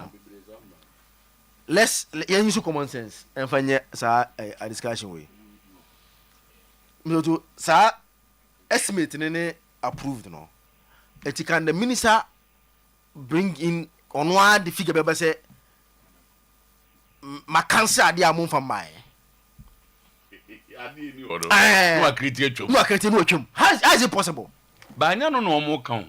let's use common sense and find a discussion way. Sir, estimate nene approved no. It can the minister bring in on one the figure beba say ma cancer dia mon from my. No accredit. How is it possible? But no more count.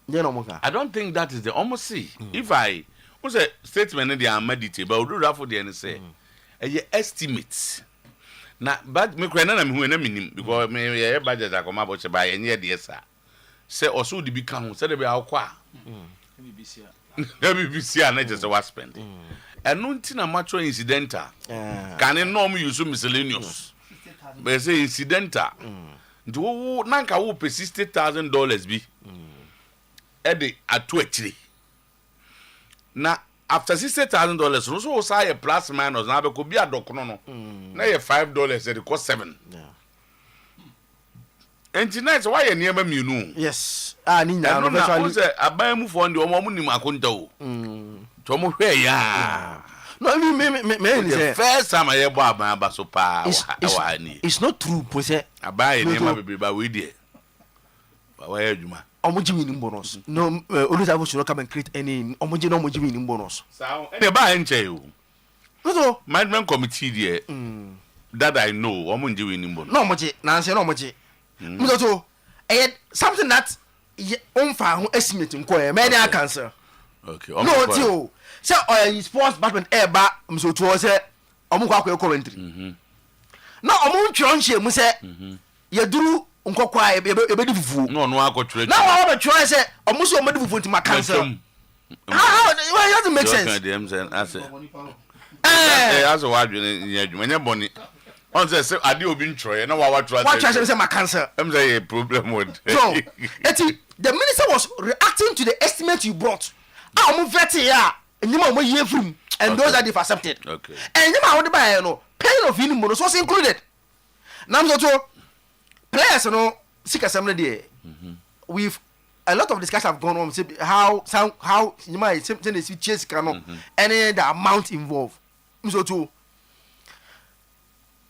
I don't think that is the almost see. If I was a statement they are meditate, but we'll do that for the end say a estimates. Now, but me kwena na me hu na minim because me budget akoma about buy any dey sir. Say also the big count say dey be akwa. BBC na just was spend. And no ntina match incidental. Can no me use miscellaneous. But say incidental. Do nanka wo pay $60,000 bi. E dey atu na after $60,000 no so say a plus minus na be ko bi adokono no na ye $5 e cost 7 enti night why ye niam mienu yes ni nya no virtually say aban mu fo ndi omo nim akonta o to mo hwe ya no me say first time I bo aban abaso pa wa ni it's not true po say aban ye niam bebe ba we die ba wa ya djuma omoji winning bonus no Olusegun should not come and create any omoji winning bonus any ba enche o so management committee there that I know omoji winning bonus no omoji na say no omoji so something that onfa ho estimate nko e me dey cancel okay no tio say sports department ba mso to say omukwa akwa commentary na omunchiro nhye mu say yeduru nkokwa ebedi fufu no akotwere na wa be try say omuso omedi fufu nti cancel how it doesn't make sense as a word in adwuma boni on say ade obi ntroye na wa try say cancel am say a problem with so the minister was reacting to the estimate you brought omu veti ya enyima omo ye from and those that they've accepted okay enyima wo de buy no paying of winning bonus was included now so players no sika samle there with a lot of discussion have gone on how you might say see chase cano any the amount involved so to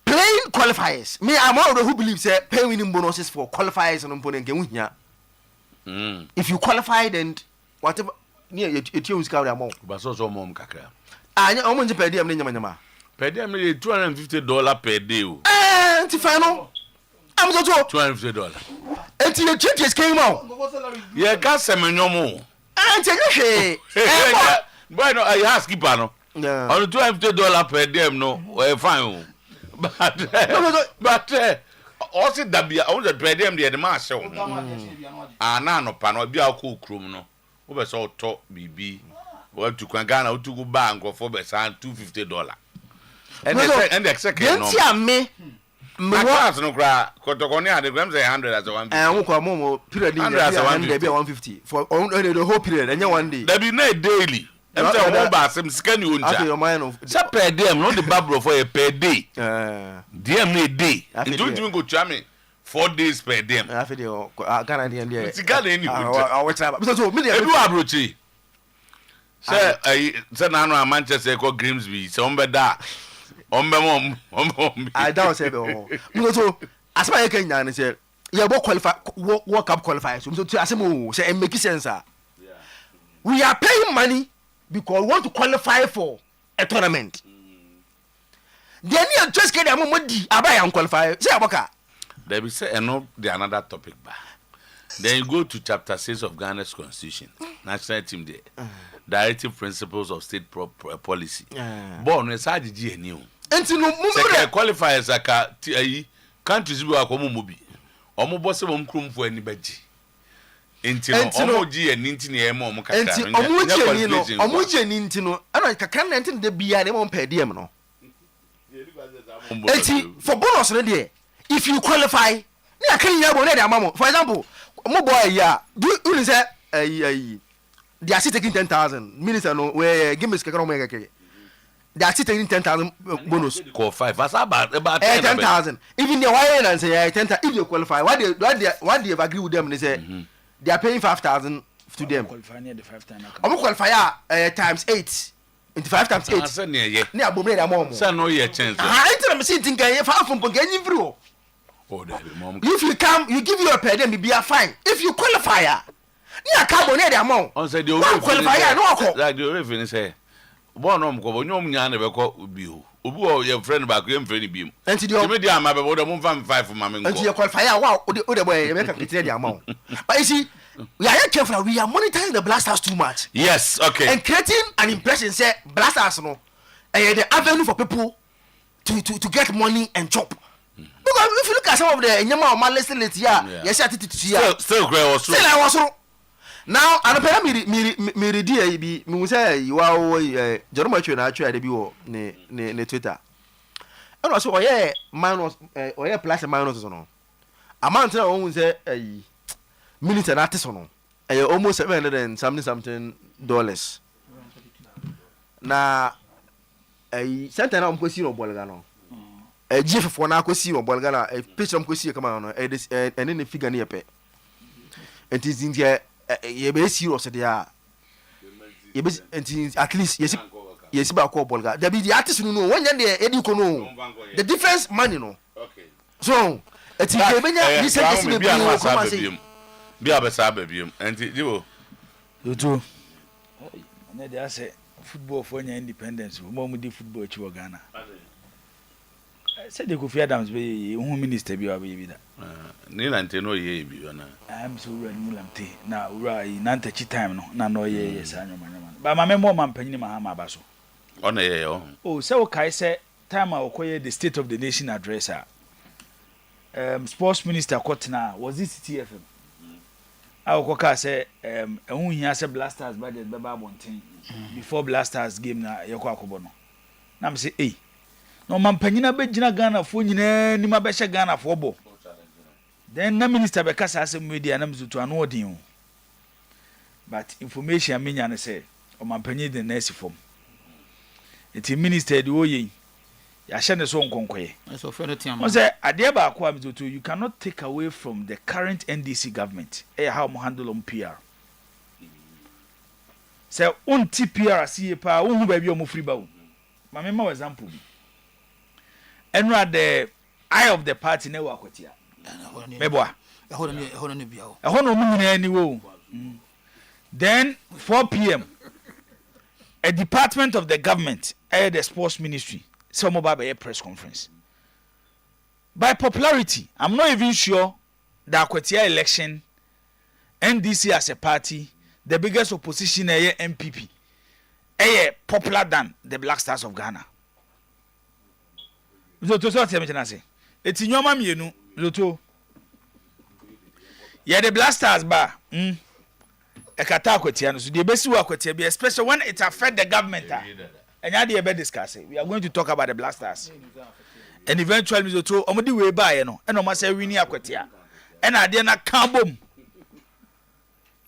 playing qualifiers me I'm one of those who believes say pay winning bonuses for qualifiers and opponent game if you qualify then whatever near you use carry amount but so mom kakra anya omo nje per day am nyama per day am $250 per day anti final I'm so $250 and your churches came out yeah got semenyomo and you boy no I ask keeper no on $250 per day no fine but also that be on the per day the man show na no pa no bia ko krom no wo be so to bibi wo tu kwa Ghana wo tu go bank for be san $250 and the second no class no cry kotokoni ade gram say 100 as one nkwa momo period 100 be 150 for the whole period and one day there be no daily em say one ba sem sika ni onja say per day no the babro for a per day dem no day it don't even go to me 4 days per diem. I feel Ghana the It's Ghana any. I will try. So me Edu abrochi. Say na Manchester go Grimsby. So ombe mom. I don't say so as my Kenya say you go qualify World Cup qualifiers. So to asemo say make sense. We are paying money because we want to qualify for a tournament. Then you just get a moment abai and qualify. Say aboka. There be say the another topic ba. Then you go to chapter 6 of Ghana's constitution. National team there. Directive principles of state policy. Born we say di new. Enti no say qualifiers aka countries bi akomo mobi. Omo bo se mom kromfo ani baji. Enti no omo gi ani nti na e ma omo kaka. Enti omo gi no omo gi ani nti no ana kaka na nti de bia na mo pɛ de no. Enti for bonus no there if you qualify na kan ya bo na de amamo for example mo boy ya do you say they are still taking 10,000 minister no we give me kaka no make keke they are still taking 10,000 bonus call 5 as about 10,000 even the why and say 10,000 if you qualify what they have agree with them they say they are paying 5,000 to them qualify near the 5 times qualify times 8 into 5 times 8 say near ye na abomre da mom say no ye chance enter me see think ye fa from ganyin free o mom if you come you give your pay them be fine if you qualify na carbon na the amount on say the qualify no ko like the referee say born no ko nyom nya na be ko bi o obi o your friend back your friend bi enti the me dia ma be bo dem 5 ma me nko enti you qualify wow o de boy you make am the amount but you see we are careful we are monitoring the blasters too much yes okay and creating an impression say blasters no the avenue for people to get money and chop because if you look at some of the nyama o man listen it here yes attitude here still great was still I was now and me read here be me say you are Jerome Otuo-Acheampong dey be wo ne Twitter and also oye minus oye plus and minus no amount na won say minute na artist no almost $700 dollars na center na mkosi no bolga no gf for na kosi no bolga na picture mkosi kama no ene ne figure ne yepe enti zinje ye be serious there ye be enti at least yes ba ko bolga there be the artist no when dey edi ko no the difference money no okay so enti ye benya this is be no come say bi abesa babiem enti diwo Otuo na dey say football for nya independence mo di football chi Ghana say dey Kofi Adams be hu minister bi wa be da ni lante no ye bi na am so ura ni lamte na ura yi na ntachi time no na no ye yes anyoma ba ma me mo man panyin ma ha ma ba so ona ye oh say o kai say time a okoye the state of the nation address sports minister Kotna was this TFM awokoka say ehun hia say blasters budget be ba bonten before blasters game na yekọ akobo no na me say no man panyina be gina Ghana fo nyina ni ma be hye Ghana fo bo then na minister be kasa asem media na mzutu anu odin but information amenya ne say o man panyi the nurse form it minister de oye ya hye ne so nkonkoye so friend tiam o say ade ba akwa mzutu you cannot take away from the current NDC government how mo handle on PR say unti PR see pa unhu ba bi o mo free ba wo ma me ma example bi enra the eye of the party na wa kwatia meboa ehona ne bia wo ehona mu nyina ni wo then 4 p.m. a department of the government the sports ministry so mo ba be press conference by popularity I'm not even sure that kwatia election NDC as a party the biggest opposition MPP popular than the Black Stars of Ghana so to so tell me say eti nyoma mienu loto ye the Black Stars ba ekata akwatia no so the besi wa akwatia be especially when it affect the government enya dey be discuss we are going to talk about the Black Stars and eventually loto omodi we ba ye no and o ma say wini akwatia and ade na kan bom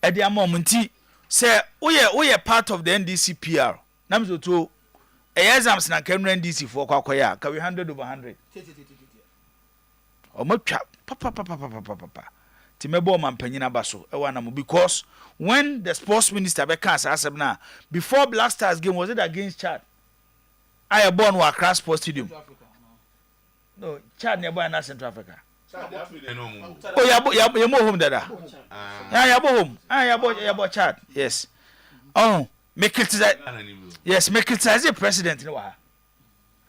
ade amom nti say we part of the NDC PR na loto exams na Cameroon NDC for kwakoya ka we 100/100 omatwa papa ti mebo mampanyina baso e wana mo because when the sports minister be can asem na before Black Stars game was it against Chad I born wa Accra Sports Stadium no Chad ne boy na Central Africa oh ya mo home dada ya bo home ya bo Chad yes oh me criticize yes me criticize the president no wa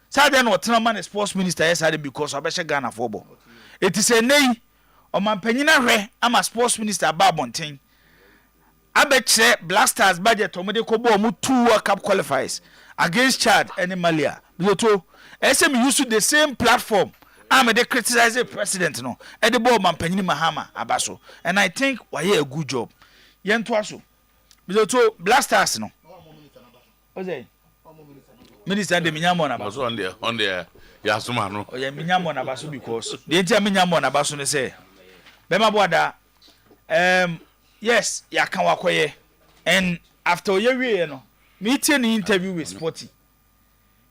so then what no man sports minister yes had because obeshe Ghana football it is a nay o man panyina hwe ama sports minister Babonten abeche Black Stars budget omode kobo omu 2 World Cup qualifiers against Chad and Malia bizoto SM used the same platform am they criticize the president no e the ball man panyini Mahama abaso and I think why a good job yento aso bizoto Black Stars no oze minister de minyamo na baso on the yasuma no o ya minyamo na baso because the entia minyamo na baso ne say bema boada yes ya kan wakoye and after oyewie no meeting interview with Sporty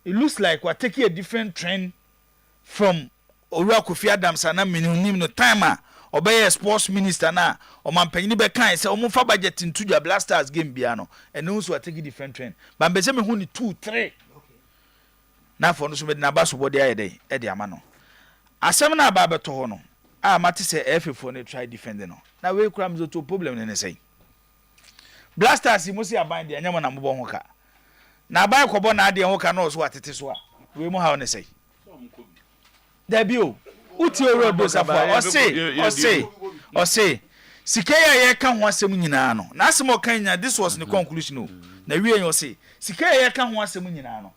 it looks like we're taking a different trend from Owura Kofi Adams na minim no time obey sports minister na o man panyini be kan say o mo fa budget into the Black Stars game bia no and also we taking different trend but be say me hu ni 2 3 na for no so be na baso body ayede e de ama no asem na ba beto ho no mate say FFO ne try defend no na we kura mzo to problem ne say Black Stars mo si aban de anyamo na mo ho ka na aban ko bo na ade ho ka no so atete so a we mo ha ne say Debio uti oro do safa o say sikaya ye kan ho asem nyina no na asem o kan nya this was the conclusion o na wie yo say sikaya ye kan ho asem nyina no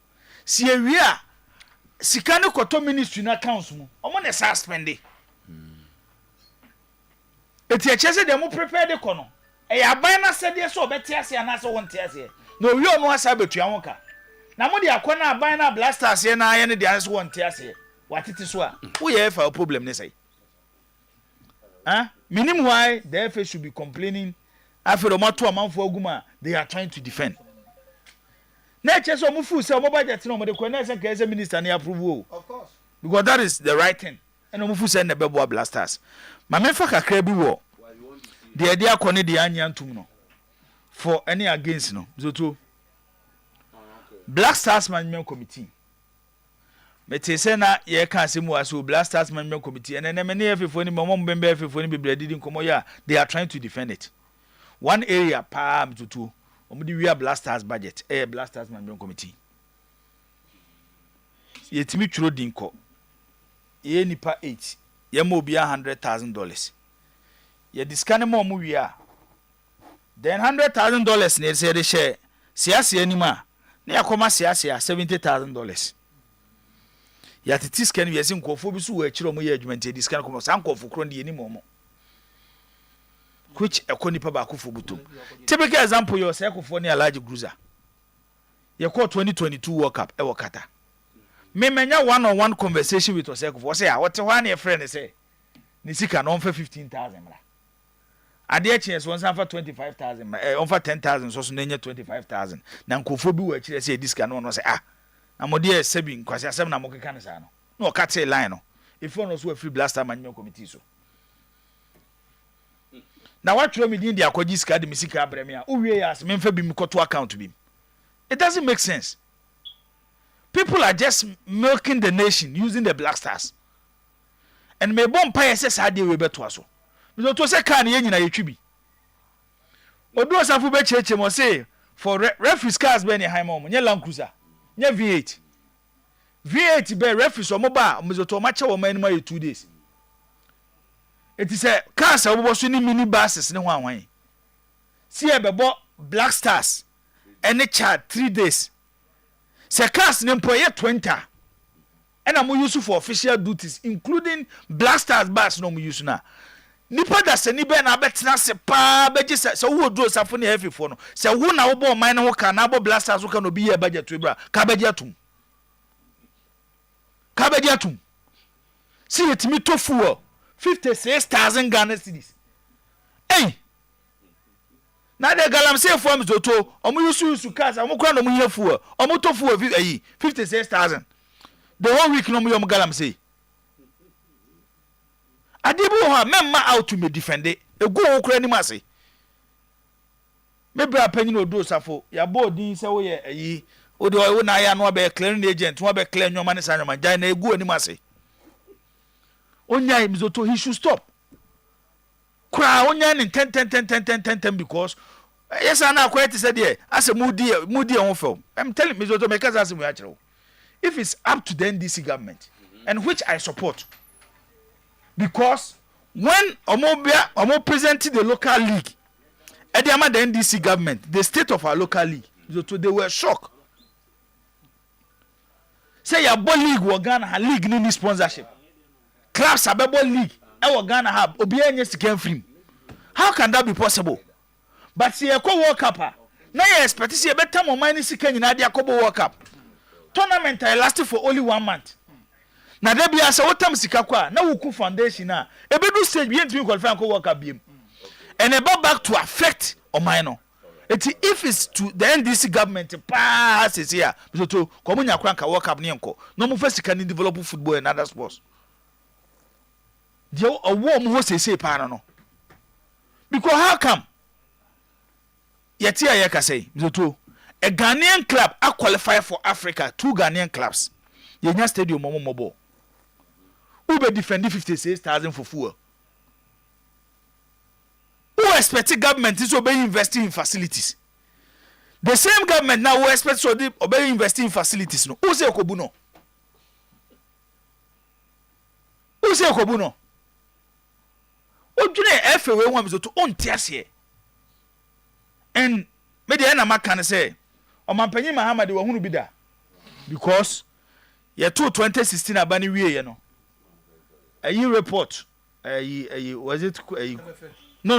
si ewie a sika ne koto ministry na accounts mu o mo ne suspend eti echese de mo prepare de kono e ya ban na sede so obeti ase ana so wonte ase no wi onu asa betua ho ka na mo de akona ban na Black Stars ye na ye ne de ase wonte ase watiti so a wo ye fa problem ne say minim why the FA should be complaining after omato amanfo aguma they are trying to defend na echese o mo fu say o mo budget no mo de ko na say ka minister na approve of course because that is the right thing and o mo fu say na bebo Black Stars ma me fa kakra bi wo de ade akone de anya ntum no for any against no zoto Black Stars Management Committee mete say na ye kan asemu aso Black Stars Management Committee and na me ne FFO ni mo mbembe FFO ni bibra didi nkomo ya they are trying to defend it one area pa mtutu omudi we Black Stars budget Black Stars Management Committee yetimi twiro dinko ye nipa 8 ye mo bia $100,000 ye discount mo mu wi a then $100,000 ne say de share siase anima na yakoma siase $70,000 ya titiska ni yesi nkofo bi so wo akiro mo ye adwuma te discount komo san nkofo kro ne anima mo which ekonipa ba akofo butom typical example yo say ekofo ni large cruiser ye ko 2022 World Cup e wakata me menya one-on-one conversation with Osekofo say what one your friend say ni sika no for 15,000 mra ade eche so nsan for 25,000 on for 10,000 so na nya 25,000 na nkofo bi wo akire say diska no say amode sebi nkwasi asem na mokeka ne sa no ka tell line no if one so free Black Stars Management Committee so na what tro me din dia akwaji sika de misika abreme a uwie ya asem mfa bi mkoto account bi it doesn't make sense. People are just milking the nation using the Black Stars. And me bon pa yese sade we beto aso. Me to se kan ye nyina yetwi bi. Odu osafu be cheche mo say for referee cars be ne high mom, nye Land Cruiser, nye V8. V8 be referee so mo ba me to ma che wo man ma 2 days. It is a cars a wo so ni mini buses ne ho anwan. See e be bo Black Stars any Chad 3 days. Se cars ne mpo ye 20 and am use for official duties including Black Stars bus no mu use na nipa da se ni be na betena se pa beji se wo do safo ne hefifo no se wo na wo bo man ne wo ka na bo Black Stars wo ka no bi ye budget to bra ka beji atum si yetimi to fuel 56,000 Ghana cedis eh na de galamsey forms doto omo use cars omo kwa no mo here fuel omo to fuel 56,000 the whole week no mo yom galamsey ade bi ho a memma out to me defend it egu wo kura nim ase me bra panyin odo safo ya bo din se wo ye ayi o de wo na ya no be clearing agent wo be clear nyoma ne sanoma jai na egu anim ase onya Mizoto he should stop kura onya ne 10 because yes ana quite said there as a moody on film I'm telling Mizoto make us ask me actually if it's up to the NDC government and which I support because when omo presented the local league Ediama the NDC government the state of our local league Mizoto they were shocked say your ball league wo Ghana league ni sponsorship clubs abebo league e wo Ghana have obi enye sika free how can that be possible but see a World Cup na you expect see better mo man sika nyina dia ko World Cup tournament I lasted for only 1 month na there be as wotam sika kwa na wuku foundation na ebedu stage bi ntimi qualify ko World Cup biem and about back to affect oman no if it's to the NDC government pass is here Mizoto komo nya kranka World Cup ne enko no mo fa sika ni develop football and other sports dia owo mo ho sese pa no because how come yeti ayeka say Mizoto a Ghanaian club a qualify for Africa 2 Ghanaian clubs yenya stadium momo who be defend 56,000 for fuel who expect government is obey investing in facilities the same government now who expect so they obey investing in facilities no who say okobu no odwene efe we wan Mizoto onti ase and me dey na maka say omampanyi Muhammad wa hunu bi da because ye to 2016 abani wie ye no ayi report ayi was it ayi no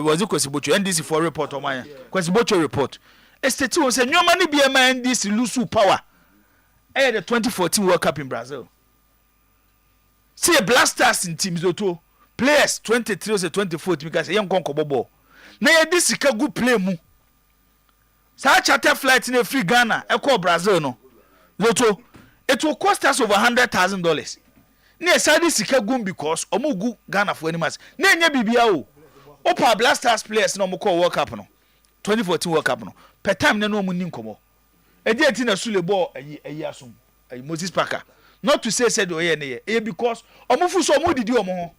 was it Kwesibocho NDC for report o man Kwesibocho report estate won say nyoma ni bi e ma NDC lose power the 2014 World Cup in Brazil see Blasters in teams Mizoto players 23 or 24 because yen kon kobobo na ye di sika gu play mu sa charter flight in free Ghana e ko Brazil no Mizoto it will cost us over $100,000 na sa di sika gu because omugu Ghana for animals na nya bibia o opa Blasters players no mo ko World Cup no 2014 World Cup no per time na no mu ni nkomo e di eti na sule ball ayi asum ayi Moses Parker not to say said oye ne ye because omufu so omu didi omo ho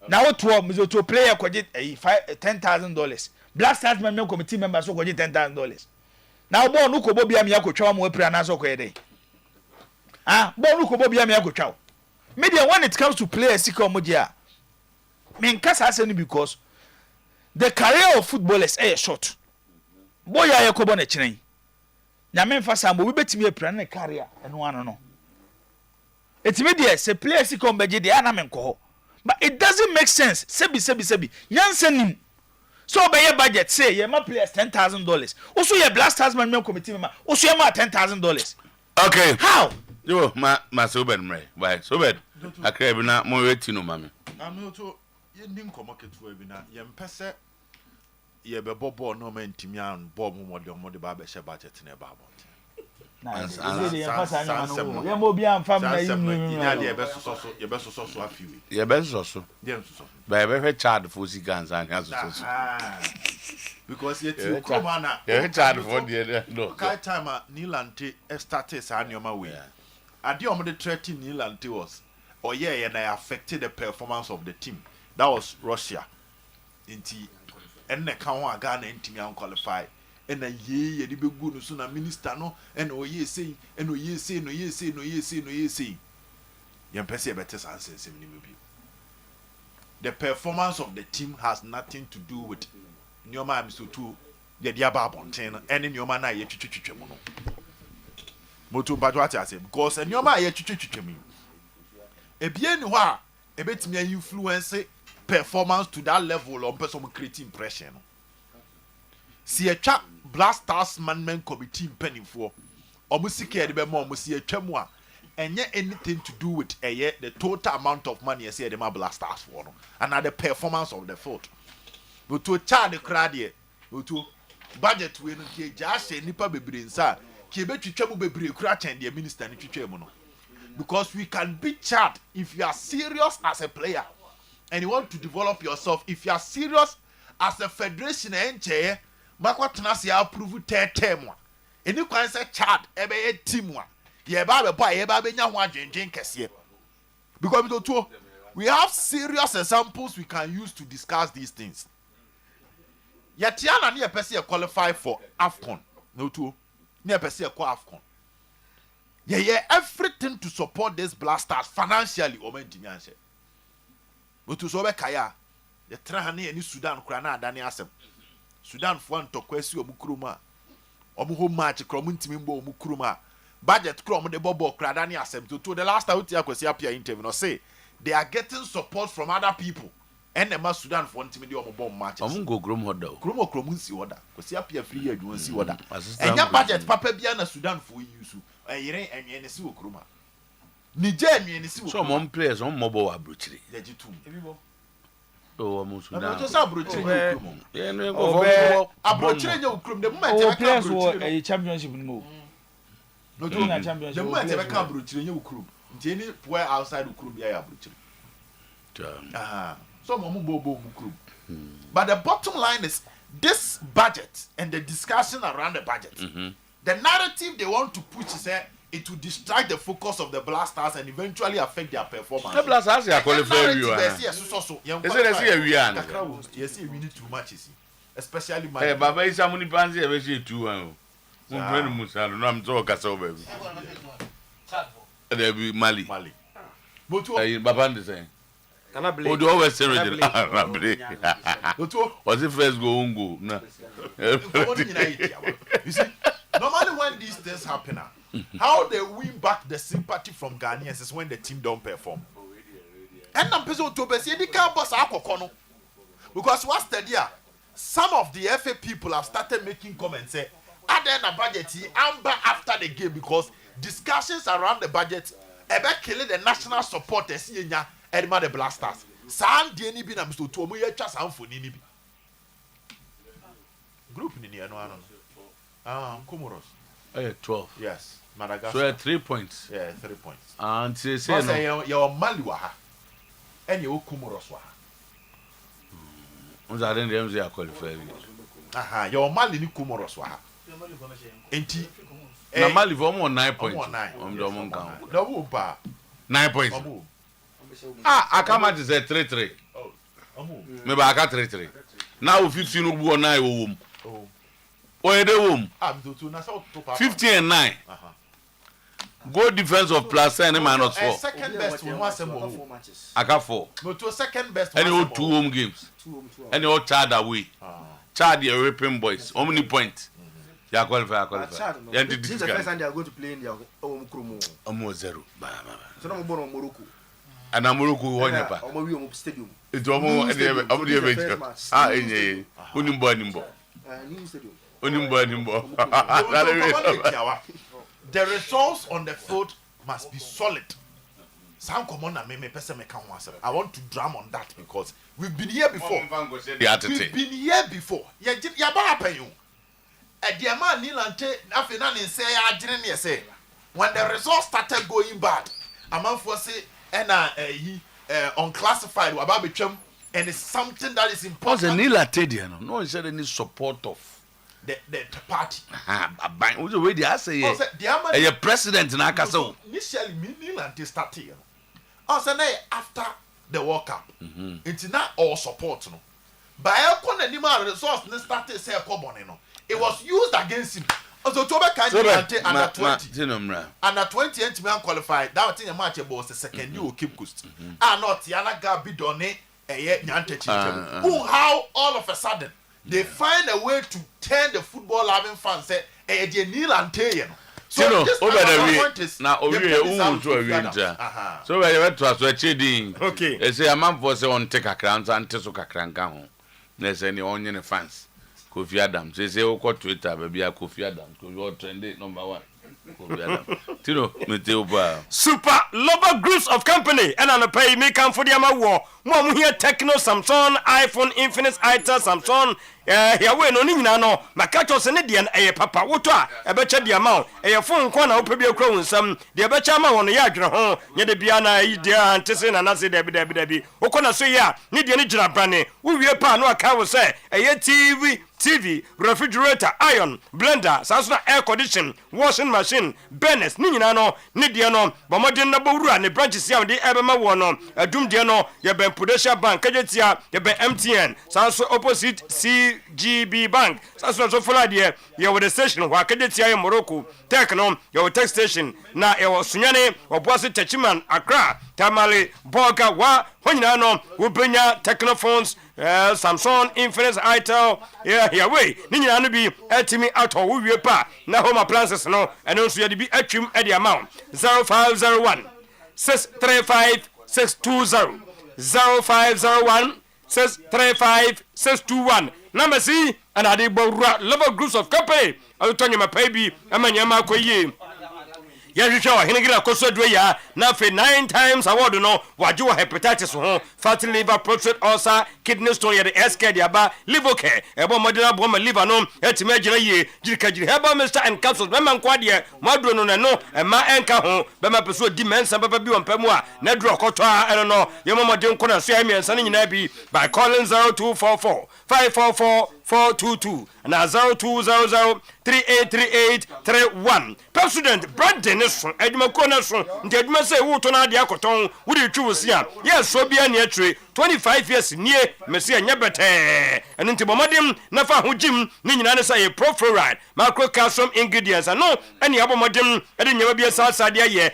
na what to Mizoto player ko get $10,000 Blasters member committee members so ko get $10,000 na ball no ko bo bia me akotwa mo apira na so ko yede ball no ko bo bia me akotwa media when it comes to players sika omodia me nkasa ase no because the career of footballers is short boy ya ko bo na chiren nya me mfa sambo bi betimi apira na career eno ano no etimi dia se players sika ombeje dia na me nko but it doesn't make sense sebi nyansanim so obey budget say ye ma players $10,000 also ye Blasters management committee member also ye ma $10,000 okay how yo ma sober mre why sober akra bi na mo weti no mame Mizoto ye ndi nkomo ketu bi na ye mpese ye be bobo no ma ntimi an bob mo de ba be she budget na ba bon ye mo bi am fam na yin ye be so afiwi ye be so ba be fe child for si kan san kan so because ye ti ko na ye child for the no kai time Nilante started sa anyoma we ade o mo de threaten Nilante was ye na affected the performance of the team that was Russia inti enne kan ho aga na ntimi an qualify and a ye di be good so na minister no and oye say and oye say no ye say yem pese better sense ni bi the performance of the team has nothing to do with nyoma Mizoto the dia ba bonten and nyoma na ye twetwetwe mu no moto badwa ati ase because nyoma ye twetwetwe mu e bie ni ho a e betimi influence performance to that level on person create impression no si etwa Blasters management committee penifo omusika de be ma omusi etwa mu a enye anything to do with the total amount of money say the Blasters for no and the performance of the field but to charge the crowd here to budget we no ke ja hye nipa bebre nsa ke betwitwa mu bebre kura chen the minister ni twitwa mu no because we can beat Chad if you are serious as a player and you want to develop yourself. If you are serious as a federation chair, makwa tenase approve term. Any kwan say Chad ebe team one. Ye ba be boy ye ba be nya ho adwendwen kese. Because we have serious examples we can use to discuss these things. Yetiana ne pese qualify for AFCON. No to. Ne pese AFCON. Yeah, everything to support this Blasters financially. Omentimi anse. But to so be kaya. The trahane any Sudan kura na adane asem. Sudan fo antokwasi omukruma. Omu home match kro muntimi mbo omukruma. Budget kro omu de bobo kura adane asem. To the last time we kwasi appear interview no say they are getting support from other people. And the Sudan for ntimi de omu bomb matches. Omu go krom hoda. Krom nsi hoda. Kwasi appear free year you nsi hoda. Enya budget papa bia na Sudan for use. Yere enye si okroma. Niger enye si okroma. So mom players on mobile abrochiri. Legitum. Oh, I'm Sudan. Just abrochiri okrom. Yeah, no go abrochiri enye okrom. The moment you players were championship no. No to na championship. The moment you come abrochiri enye okrom. Nti any poor outside okrom bia ya abrochiri. So mom bobo okrom. But the bottom line is this budget and the discussion around the budget. The narrative they want to push is that it will distract the focus of the Blasters and eventually affect their performance. The Blasters are qualified. Yes, we need too much, especially my. Hey, Baba is a money pansy. I wish you too. I'm talking so baby. There be Mali. But Baba the same. Oh, do always say was it first go ungo? No. You see. Normally when these things happen, how they win back the sympathy from Ghanaians is when the team don't perform. And I'm person to be say the campus akokono. Because what's the deal? Some of the FA people have started making comments say, "Ada na budget amba after the game because discussions around the budget about killing the national supporters yenya edma the Blasters. San die ni bi na Mr. Otuo mo ye twa sanfoni ni bi. Group ni no ano. Comoros. 12. Yes, Madagascar. So 3 points. Yeah, 3 points. And say no. Your Mali waha, and your Comoros waha. I didn't them they are qualified. Your Mali ni Comoros waha. Enti. Na Mali for more 9 points. No, 9 points. I come at say 3-3. Maybe I got 3-3. Now 15 will go 9 Oyerepa 15 and 9. Goal difference of plus and -4. Second best one matches. I got 4. No to second best. Any 2 home games. Any all Chad away. Chad the European boys. How many points? You qualify. This is the first time they are going to play in their home Kromo. Almost 0. So now born on Morocco. And Morocco Oyerepa. Omo stadium. It's almost Unimbo. New stadium. The results on the field must be solid. I want to drum on that because we've been here before. We've been here before. When the results started going bad, a man for say unclassified and it's something that is important. No one said any support of the party. Who's the way they are saying? A president in Akaso. Initially, Nilante started. After the World Cup, it's not all support. No, by a resource, started say it was used against him. Also, Toba can under 20. Under 20 and man qualified. That was in a match about the second you keep Coast. Not Yana Gabi Done, how all of a sudden they find a way to turn the football loving fans say, Neil and Tayan. So, now, so I went to a trading. Okay, they say a man for say on take a crowns and Tesoka Crank. There's any onion fans. Kofi Adams. They say, oh, Twitter, baby, Kofi Adams. Because you're trending number 1. Tino, Meteo Super Lover Groups of Company, and on the pay me come for the Amawo. Mom here Techno, Samsung, iPhone, Infinix, Ita, Samsung. Here we no nina no. Makato Senedian, a papa, Wota, a betcha the amount, a phone corner, Pebio Crown, some, the Abachama on the Yagra home, near the Biana, dear Antisin, and Nasi Debbie. Okona Suya, Nidian Brane, we be a pan, no cow say, a TV, refrigerator, iron, blender, Sasna air condition, washing machine, Benes, Ninano, Nidiano, Bomodina Buru, and the branches of the Ebema Wono, a Doom Diano, Yaben Prudential Bank, Kajetia, Yaben MTN, Sanso opposite CGB Bank, Sanso Sofaladia, you were the station, Wakajetia, Morocco, Techno, your tech station, na your Sunyane, or Bossy Techiman, Accra, Tamale, Boga, Wa, Honano, Ubenya, Technophones, Samsung, Infinix, Itel, here way. Nina no be etimi out of Oyerepa. Na home appliances no, and also you be etchim at the amount 0501 635 620 0501 635 621. Number C and I did level groups of company. I'll tell you my baby. I'm a yama koye. Yasho, Hinigra Kosodwaya, now for 9 times award no, Wajua hepatitis home, fatty liver, prostate ulcer, kidney stone, the SK, the liver care, a bomb modern bomb, liver no, et imagine ye, Jikaji, Heba, Mr. and Capsules, Beman Quadia, Madron no, and my anchor home, Bema pursue demands and Papa and Pemua, Nedro Cotta, I don't know, your mama don't corner, see me and Sunny Nabi by calling 0244 544 422 and 0200 383831. President Brandon Edma Conason, Dedma say, Wotona Diacoton, would you choose here? Yes, so be a near tree, 25 years near Messia Nyabate, and into Momadim, Nafa Hujim, Nina say a profile, macro calcium ingredients, and no any other modem, and never be a salsa dia, ye,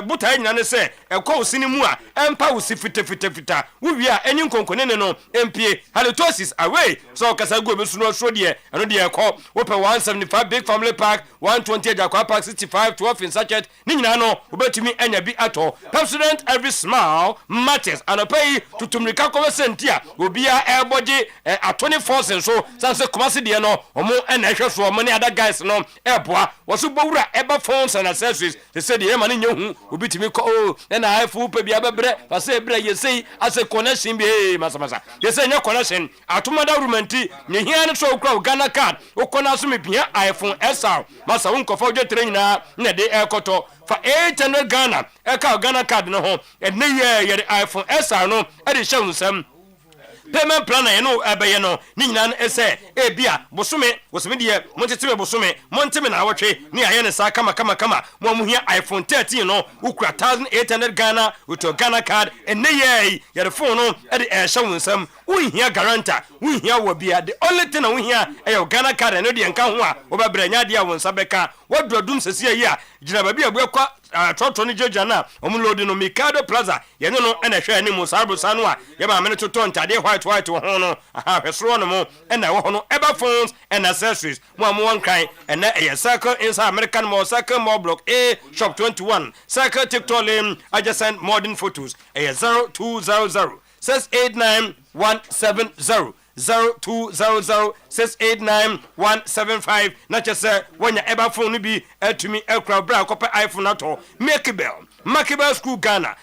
but I none say, a call cinema, and Pausi fita, we are any conconeno, MP, halitosis away, so Casago, so dear, and dear call, open 175 big family park, 120 Aqua Park 65, 12 in Sachet, Ninano, who bet to me and a bit at all. President, every smile matters, and a pay to Tumrika Sentia will be our air body at 24 cents. So, Sansa Comasidiano, or more and extra for many other guys, no airport was Subura, ever phones and accessories. They said the Emma will be to me call, and I have full baby, I say, you say, as a connection, be Massa. You say no connection, Atumada Rumanti, Nihian so crowd, Ghana card, Okonasumi Pia, iPhone SR, Massa Unko for the trainer, Nede Air Koto. For 800 Ghana, Ghana card no home, and no year the iPhone SR no, and it shows some payment planner no abayano, Ninan ese, Bia, Bosume, was media, Montetime Bosume, Montemin Awache, near Yenesa, kama, one here iPhone 13 no, Ukra 1,800 Ghana with your Ghana card, and no year, the phone no, at the air showing some. We here guarantee, we here will be the only thing we here, a Ghana card and Odian Kanwa, over Brenya, one Sabeka, what do doom says here, Jinababi, Trotoni Jojana, Omulodi no Mikado Plaza, Yano, and a share any Musabu Sanwa, Yama Minute to Tade white to Hono, I have a astronomer, and I want ever phones and accessories, one kind, and a circle inside American Mall, Circle Mall Block A, Shop 21, Circle TikTok Lane, adjacent modern photos, a 0200 689 170 0200 689 175. Not just when you ever phone be to me a crowd bra copy iPhone at all. Makibel School Ghana,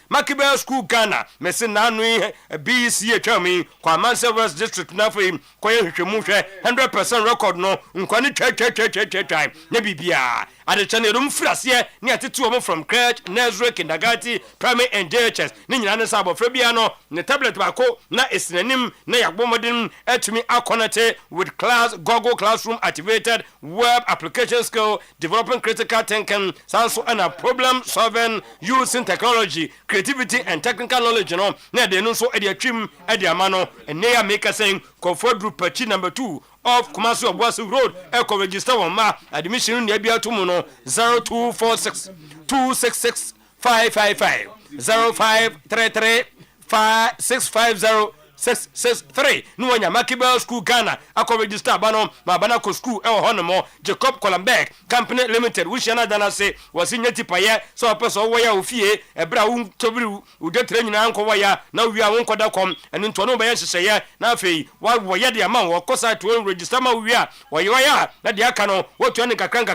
Messin Nanui, BC Chami, Kwaman Service District Nafi, Koya Musha, 100% record no, Unquani time, Nebibia. At the channel room Frasia, near to 2 from Crutch, Nazareth, Kindergarten, Primary and JHS, Nina Sabo Fabiano, the tablet Bako, na is the name, Naya Bomadin, to me Aconate with class, Google Classroom activated, web application skill, developing critical thinking, Sanso and a problem solving. Using technology, creativity, and technical knowledge, you know, now they know so at their trim at their mano, and they are making saying, Comfort Group Perchi number 2 of Kumasi of Wasu Road, Echo Register on Ma, admission in the Abia Tumuno 0246 266 555 0533 5650 0663 no wanya Makibel School Ghana akọ register bano ma bana ko school e ho no mo Jacob Columberg Company Limited which na dana say was in tipaye so person wo ya ofie e bra wo tobiri wo detre nyina anko wo ya na wi a wo nkoda kom eno nto no be hyehyeye na afei wo ya de ama wo kosa to register ma wi a wo ya na de aka no wo to ne kakran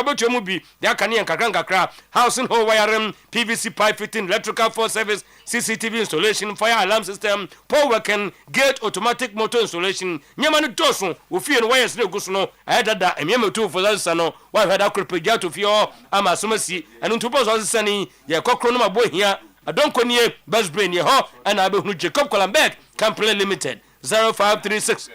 botu mu bi de aka ne kakran housing whole wiring PVC pipe fitting electrical for service CCTV installation fire alarm system power working gate automatic motor installation nyama no doso ofie no wires na guso no ayedada emiema tu for that no wa hada kropegia to fie ama somasi enu ntupo so sani ye kokro no mabohia adonkonie best brain ye ho ana abehunu Jacob Columberg Company Limited 0536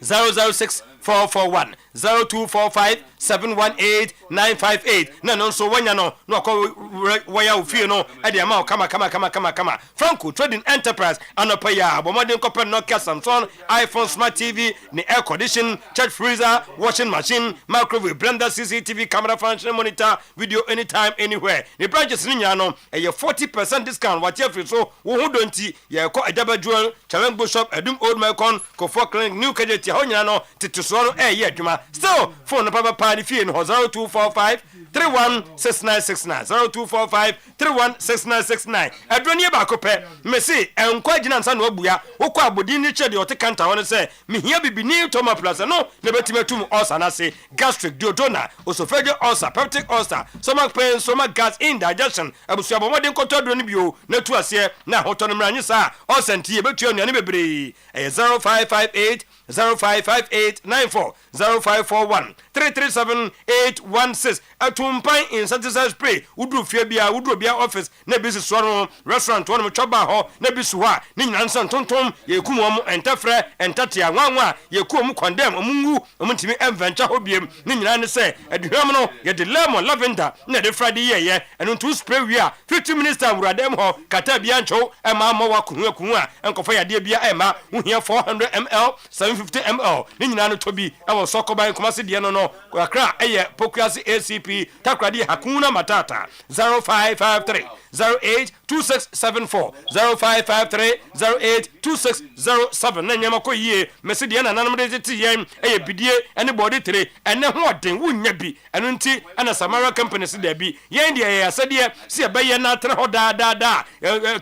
006 441 0245 718 958 na no so wanya no akọ waya ofie no e de ama kama Franco Trading Enterprise anopa ya abomodin kopen Nokia Samsung iPhone Smart TV ni air condition church freezer washing machine microwave blender CCTV camera function monitor video anytime anywhere ni branches ni nya no e 40% discount what free so wo hu donti ye ko Edaba Jewel Chawengo shop Edum Old Macon Kofo Clinic New Kejeti ho nya no tituso no ye adwuma still phone no papa party fee no 0245 316969 0245 316969 adroni ba ko pe mesi enkwa gina nsa no abua wokọ abodin ni chede ote kanta won se mehia bibini toma plus no ne betimatum ulcer na se gastric duodenal esophageal ulcer peptic ulcer stomach pain stomach gas indigestion abusu abomodin koto adroni bio na tu ase na hotono mranye sa ulcer ntie betu anuane bebre 0558 055894 0541 337816 atumpan insecticide spray udu fie bia udu bia office na bisi so restaurant won choba ho na bisu ha ni nyansan tontom yekum om entafre entatia nwanwa yekum condemn omungu omntimi enventure hobiem ni nyina ne se aduham no ye de lemon lavender na de friday ye enu to spray wi a 50 minutes awuradem ho kata bia ncho ema ma wa kuhu a enkofa yade bia ema uhia 400 ml 750 ml ni nyina no tobi ewo sokoban komase de no akra eye pokuasi ACP takradi hakuna matata 0553 082674 0553 082607 na nyama ko yie mesidi na nanam de ti yen eye bidie ene body tire ene hoden wunya bi eno nti ana Samara company si da bi yen de ye asede si ebe na atre ho da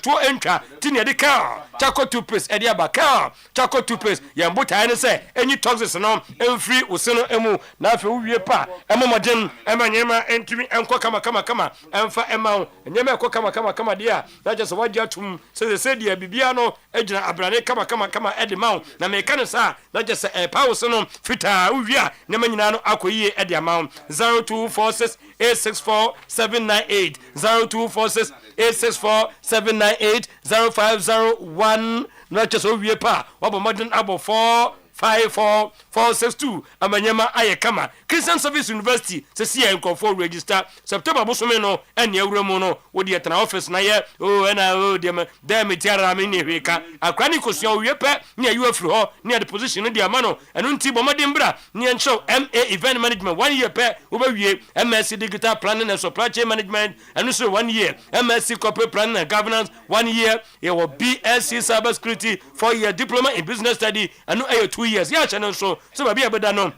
to entwa ti ne de ka chako toothpaste ede abaka chako toothpaste yen botai ne se enyi toxins no emfiri useno emu na afi uwie pa emomoden emanyema entimi enko kama emfa ema nyema enko kama dia na just waji atum se dia bibia no ejina abrane kama edimau na mekane sa na just pause no fita uwia na manyina no akoyie ediamau 0246 864 798 0246 864 798 0501 na just uwie pa wabo modern abo 45462 amanyama ayekama Christian Service University se sia enkonfo register September bosome no ene awuremu no wodi etna office na ye dem tiara me ne hweka akwani kosia oyepe ne ayu afiri ho ne the position no dia ma no eno nti bomodin bra ne encho MA event management 1 year pe obawie MSc digital planning and supply chain management eno so 1 year MSc corporate planning and governance 1 year ye wo BSc cyber security 4 year diploma in business study eno 2 years ya channel so baby abeda no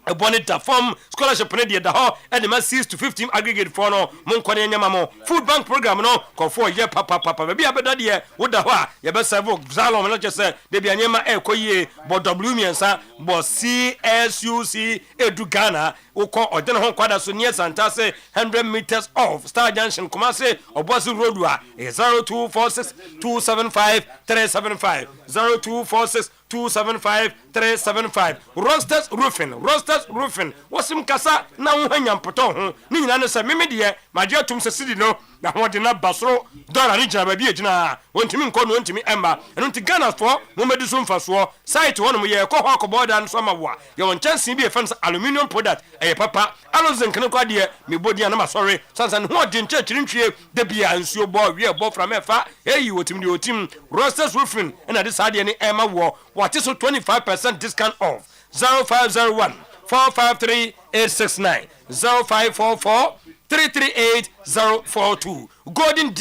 a bonita form scholarship ne de da ho and the 6 to 15 aggregate for no mon kwane nyama mo food bank program no ko for year papa baby abeda de wo da ho a ye be serve zalom no just de bia nyama ekoyie bo WMNsa bo CSUC edu Ghana uko odene ho kwada so near Santase 100 meters off Star Junction Kumase Obosi Road wa 0246 275 375 0246 275 375 Rosters Roofing wasim kasa na wohanya mpoto ho ni nyina no se memedie maje atum se sidi no na ho de na basoro dollar ni jaba bi ejina wontimi nko no wontimi emba eno nti Ghana for momedi so mfaso site wono mo ye ko ho akoboda no so mawa ye won chance bi e fans aluminium product e papa alozen kene kwa de me bodi na ma sorry sansan ho de nchechiri ntwie de bia nsuo bo wie bo from efa eyi wotim de otim Rosters Roofing na de sade ni ema wo what is 25% discount off 0501 453 869 0544 338042 Golden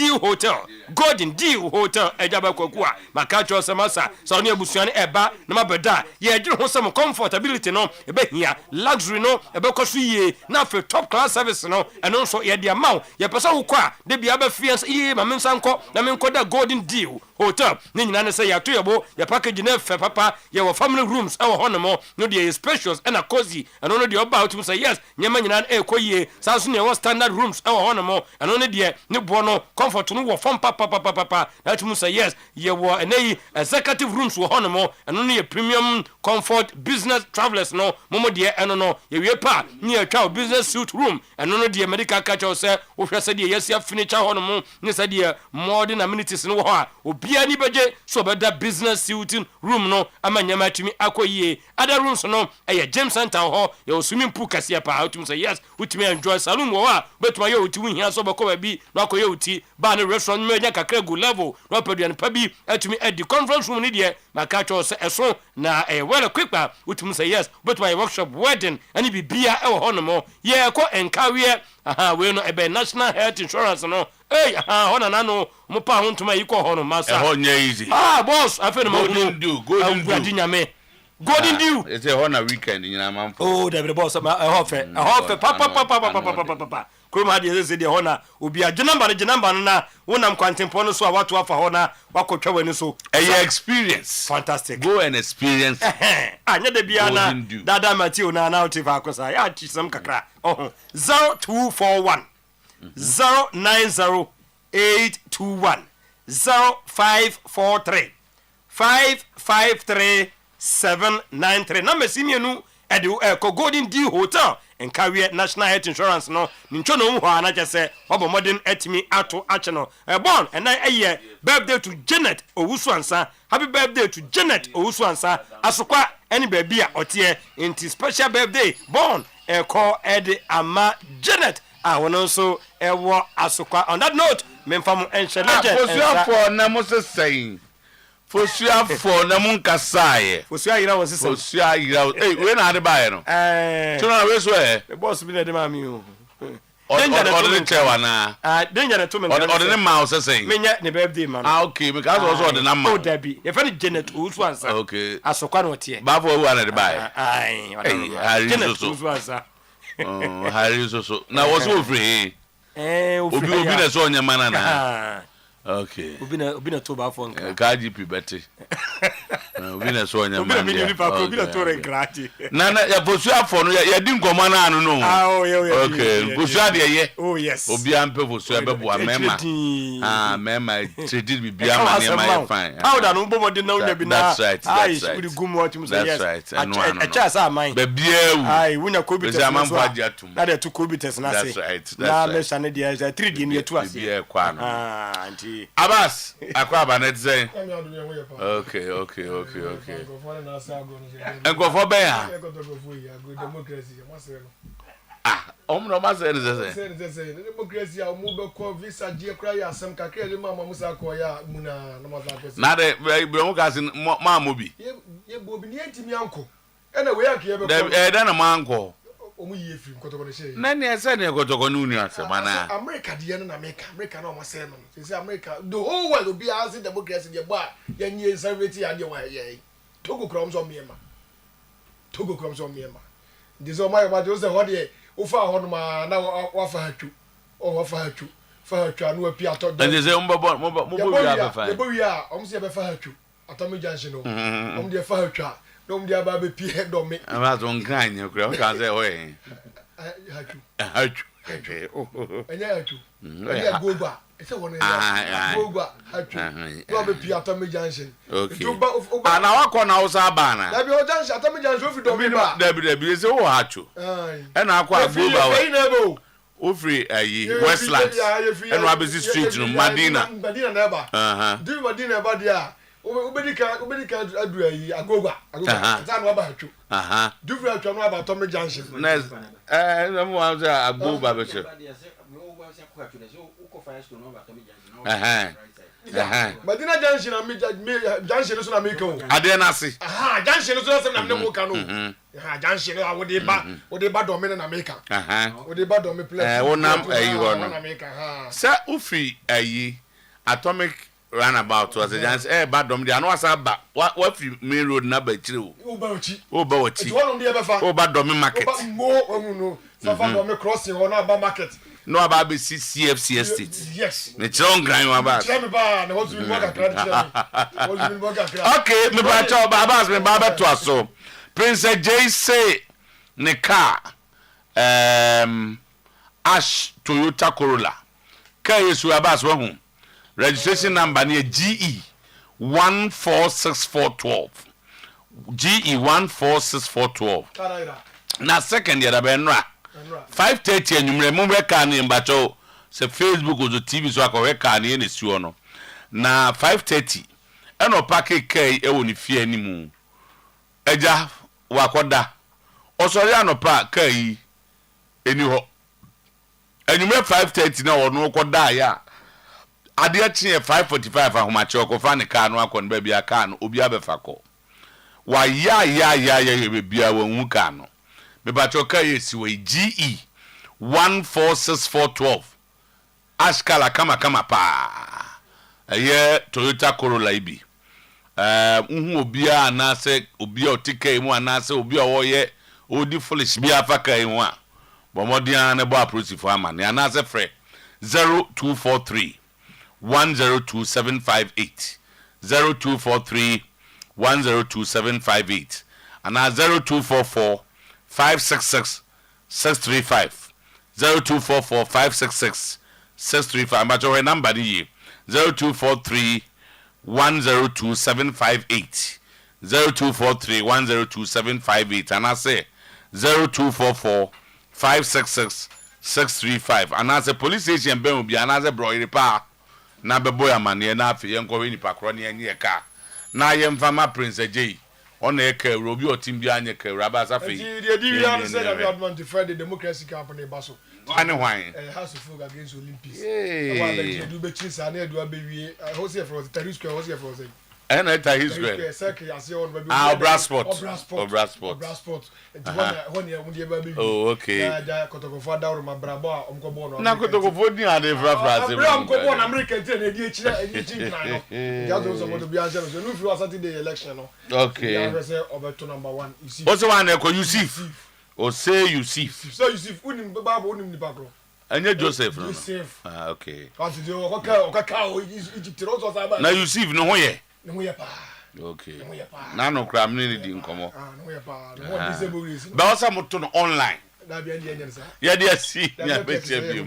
Deal Hotel ejaba kokua makacho semasa so ne abusuane eba na mabeda ye adwene ho sem comfortability no ebe hia luxury no ebe koso yie na fe top class service no eno so ye dia maw ye pesa wo kwa de bia ba fiance ye ma mensanko na menkoda Golden Deal Hotel ni nyina ne se ya to yebo ye package na fe papa ye wo family rooms e wo hono no de spacious and a cozy eno no de oba utum say yes nyama nyina e koyie sanso ne wo standard rooms e wo hono eno ne de ne bo no comfort no wo fam papa that you say yes ye wo enei executive rooms wo hono eno ne premium comfort business travelers no momo de eno no ye wie pa ne atwa business suite room eno no de medical catcher say wo hwese de yes ya furniture hono ne say de modern amenities no wo ha obia ni beje so beda business suite room no amanyama tumi akoyie other rooms no eye gym center ho ye swimming pool kase pa utum say yes utumi enjoy saloon wo ha betuma ye utumi hia so bako ba bi no akoye uti ba ne restaurant meja kakra go level no peduan pa bi atumi at the conference room ni de makacho se eso na well quick utum say yes betuma ye workshop wedding ani bibia e wo ho no mo ye ko enkawe we no ebe national health insurance no hona nano mo pa ho ntuma yi ko ho no masa ho nya easy boss afi no mo golden deal golden deal it's a hona weekend nyina mamfo the boss hofe papa kuma de ze de hona obi agenamba na wonam kwantempo no so a watu afa hona wakotwa wani so experience fantastic go and experience anya de bia na dada Matthew na otifa akosa ya chisam kakra 0241 090821 0543 553793 number simienu edu ko Golden Deal Hotel en Career National Health Insurance no ncho no ho ana chese obo modern etimi ato ache no born and na birthday to Janet Owusuansa happy birthday to Janet Owusuansa asokwa any baby a otie into special birthday born call ed ama Janet wono so ewo asokwa on that note memfam ensheleje for na mo se saying Fosua for na mun kasaye. Fosua yira won sese. Fosua yira. We na ade bae no. Tuna we so the boss bi na de ma mi o. Order chewa na. Danger na to me. Order ne ma o sese. Menya ne birthday man. Okay, because also order na ma. O dabi. E fa ni Janet Owusuansa. Okay. Asokwa no tie. Ba for we na de bae. Janet Owusuansa. Harry so. Na was so free. Obi na so nyama na. Okay. Obina to ba phone. KGP beti. Obina so nya man. Obina to renkrati. Na ya posua for no ya di nkoma na anu no. Okay. Posua de ye. Oh yes. Obi ampe posua bebo amema. Mema treated bi bia ma ne ma fine. Powder no bo modin na unya bi na. That's right. That's right. We gum what you say yes. That's right. A chance am mine. Be bia wu. Ai wunya COVID test. Be amampo adi atum. Na de to COVID test na say. That's right. Na me shane de 3D ni etu ase. Bia kwa no. Auntie Abbas, akwa banet say. Okay. Enko for be ya. No ma say say. Democracy a mu be ko visa je kra ya asem kakra de mama musa ko ya muna no ma za ko. Na de be mu ka sin ma mo bi. Ye bo bi ni entimi anko. E na we ake ye be ko. Da na ma anko. Omu ye free kotoko ne shey. Na ne ese ne kotoko no unu ase mana. America de no na America na o ma say no. Say America the whole world obi as democracy de bo a ye nye celebrity ya de wa ye. Togo krom so miema. This o my about say what dey o fa ho no ma na wa fa hatu. O wa fa hatu. Fa hatu anu api ato. And they say mo bi ya fa. Ye bo wi a o mo say be fa hatu. Atomi junction no. O mo dey fa hatu. No mo dey aba be pie do me. Ama so nkan nya kura o ka say oye. Hatu. Enya hatu. Enya goba. Ese wona ya. Goba hatu. No be pie Atomi junction. Okay. Ana wakọ na usa ba na. Da bi o junction Atomi junction fi do me ba. Da bi say o hatu. E na akọ agoba wa. Ofri Westlands. E no abesi street no Madina. Madina na ba. Do Madina ba dia. Ubedika adu ayi agoba. Za no ba hatu. Do fi hatu no aba Atomi junction. Next. No mo say agoba be se. Madina junction na me junction so na me kan. Ade na se. Junction so na me mo kan no. ha junction wo de ba domin na America wo de ba domin play wonam ayi ho no na America ha sa ufi ayi atomic runabout was a chance ba dom de ano asa ba wa fi main road na ba kire o ba ochi e won de be fa o ba dom market o ba no so fa dom crossing ho na ba market no aba be CFC estate yes me chon gran wa ba chira me ba na wo zumi mo kakra chira wo zumi mo kakra okay me ba cha ba ba me ba to aso Prince J say ne car Ash Toyota Corolla car yesu abas wa hu registration number near GE 146412 GE 146412 na second year da benra 5:30 anwumre mo be ka na mbacho se Facebook ozo TV so akọ we ka na ne suo no na 5:30 eno pack kai e woni fie animu eja wakoda osori anopa kai eni ho anwumre 5:30 na wono koda ya ade achi 5:45 ahomache okofa ne ka no akọ ba bia ka no obi abefa ko wa ya bia wanwu ka no me ba choka yesi we GE 146412 askala kama pa Toyota Corolla ibi uhu obi a na se obi otike mu anase obi oye odi foolish bia afaka ihu a bomodian ne bo approach for ama ne anase frɛ 0243 102758 0243 102758 and 0244 566 635 0244 566 635 but your number ni 0243 102758 0243 102758 and I say 0244 566 635 and I say police station ben obi and I say bro Oyerepa na bebo ya mane na afi yenko we nipa kro ne enye ka na yemfama Prince J on e ka robi otim bi anye ka raba safi the DVR said that we are going to defend the democracy company baso ane hwan House of Folk against Olympics we do be chinsa na edu abewie how say for the Terry Square how say for say and enter his square Obrasport oh okay ja kotokofo dawo ma brabo a omko no na kotokofo din ade fra omko na America ten e di chinna no ja do so mo bi answer so no fi Saturday election no okay ya say obeto number 1 you see also one e ko Yusuf o say Yusuf so Yusuf unim baba unim ni bakro anye Joseph no ah okay what do you o Egypt rozo sa na Yusuf no ho ye no ye pa okay na no kra mne di nkomo no ye pa no disable reason ba osa moto no online da bia ndi enye nsa ya dia si ya beche bi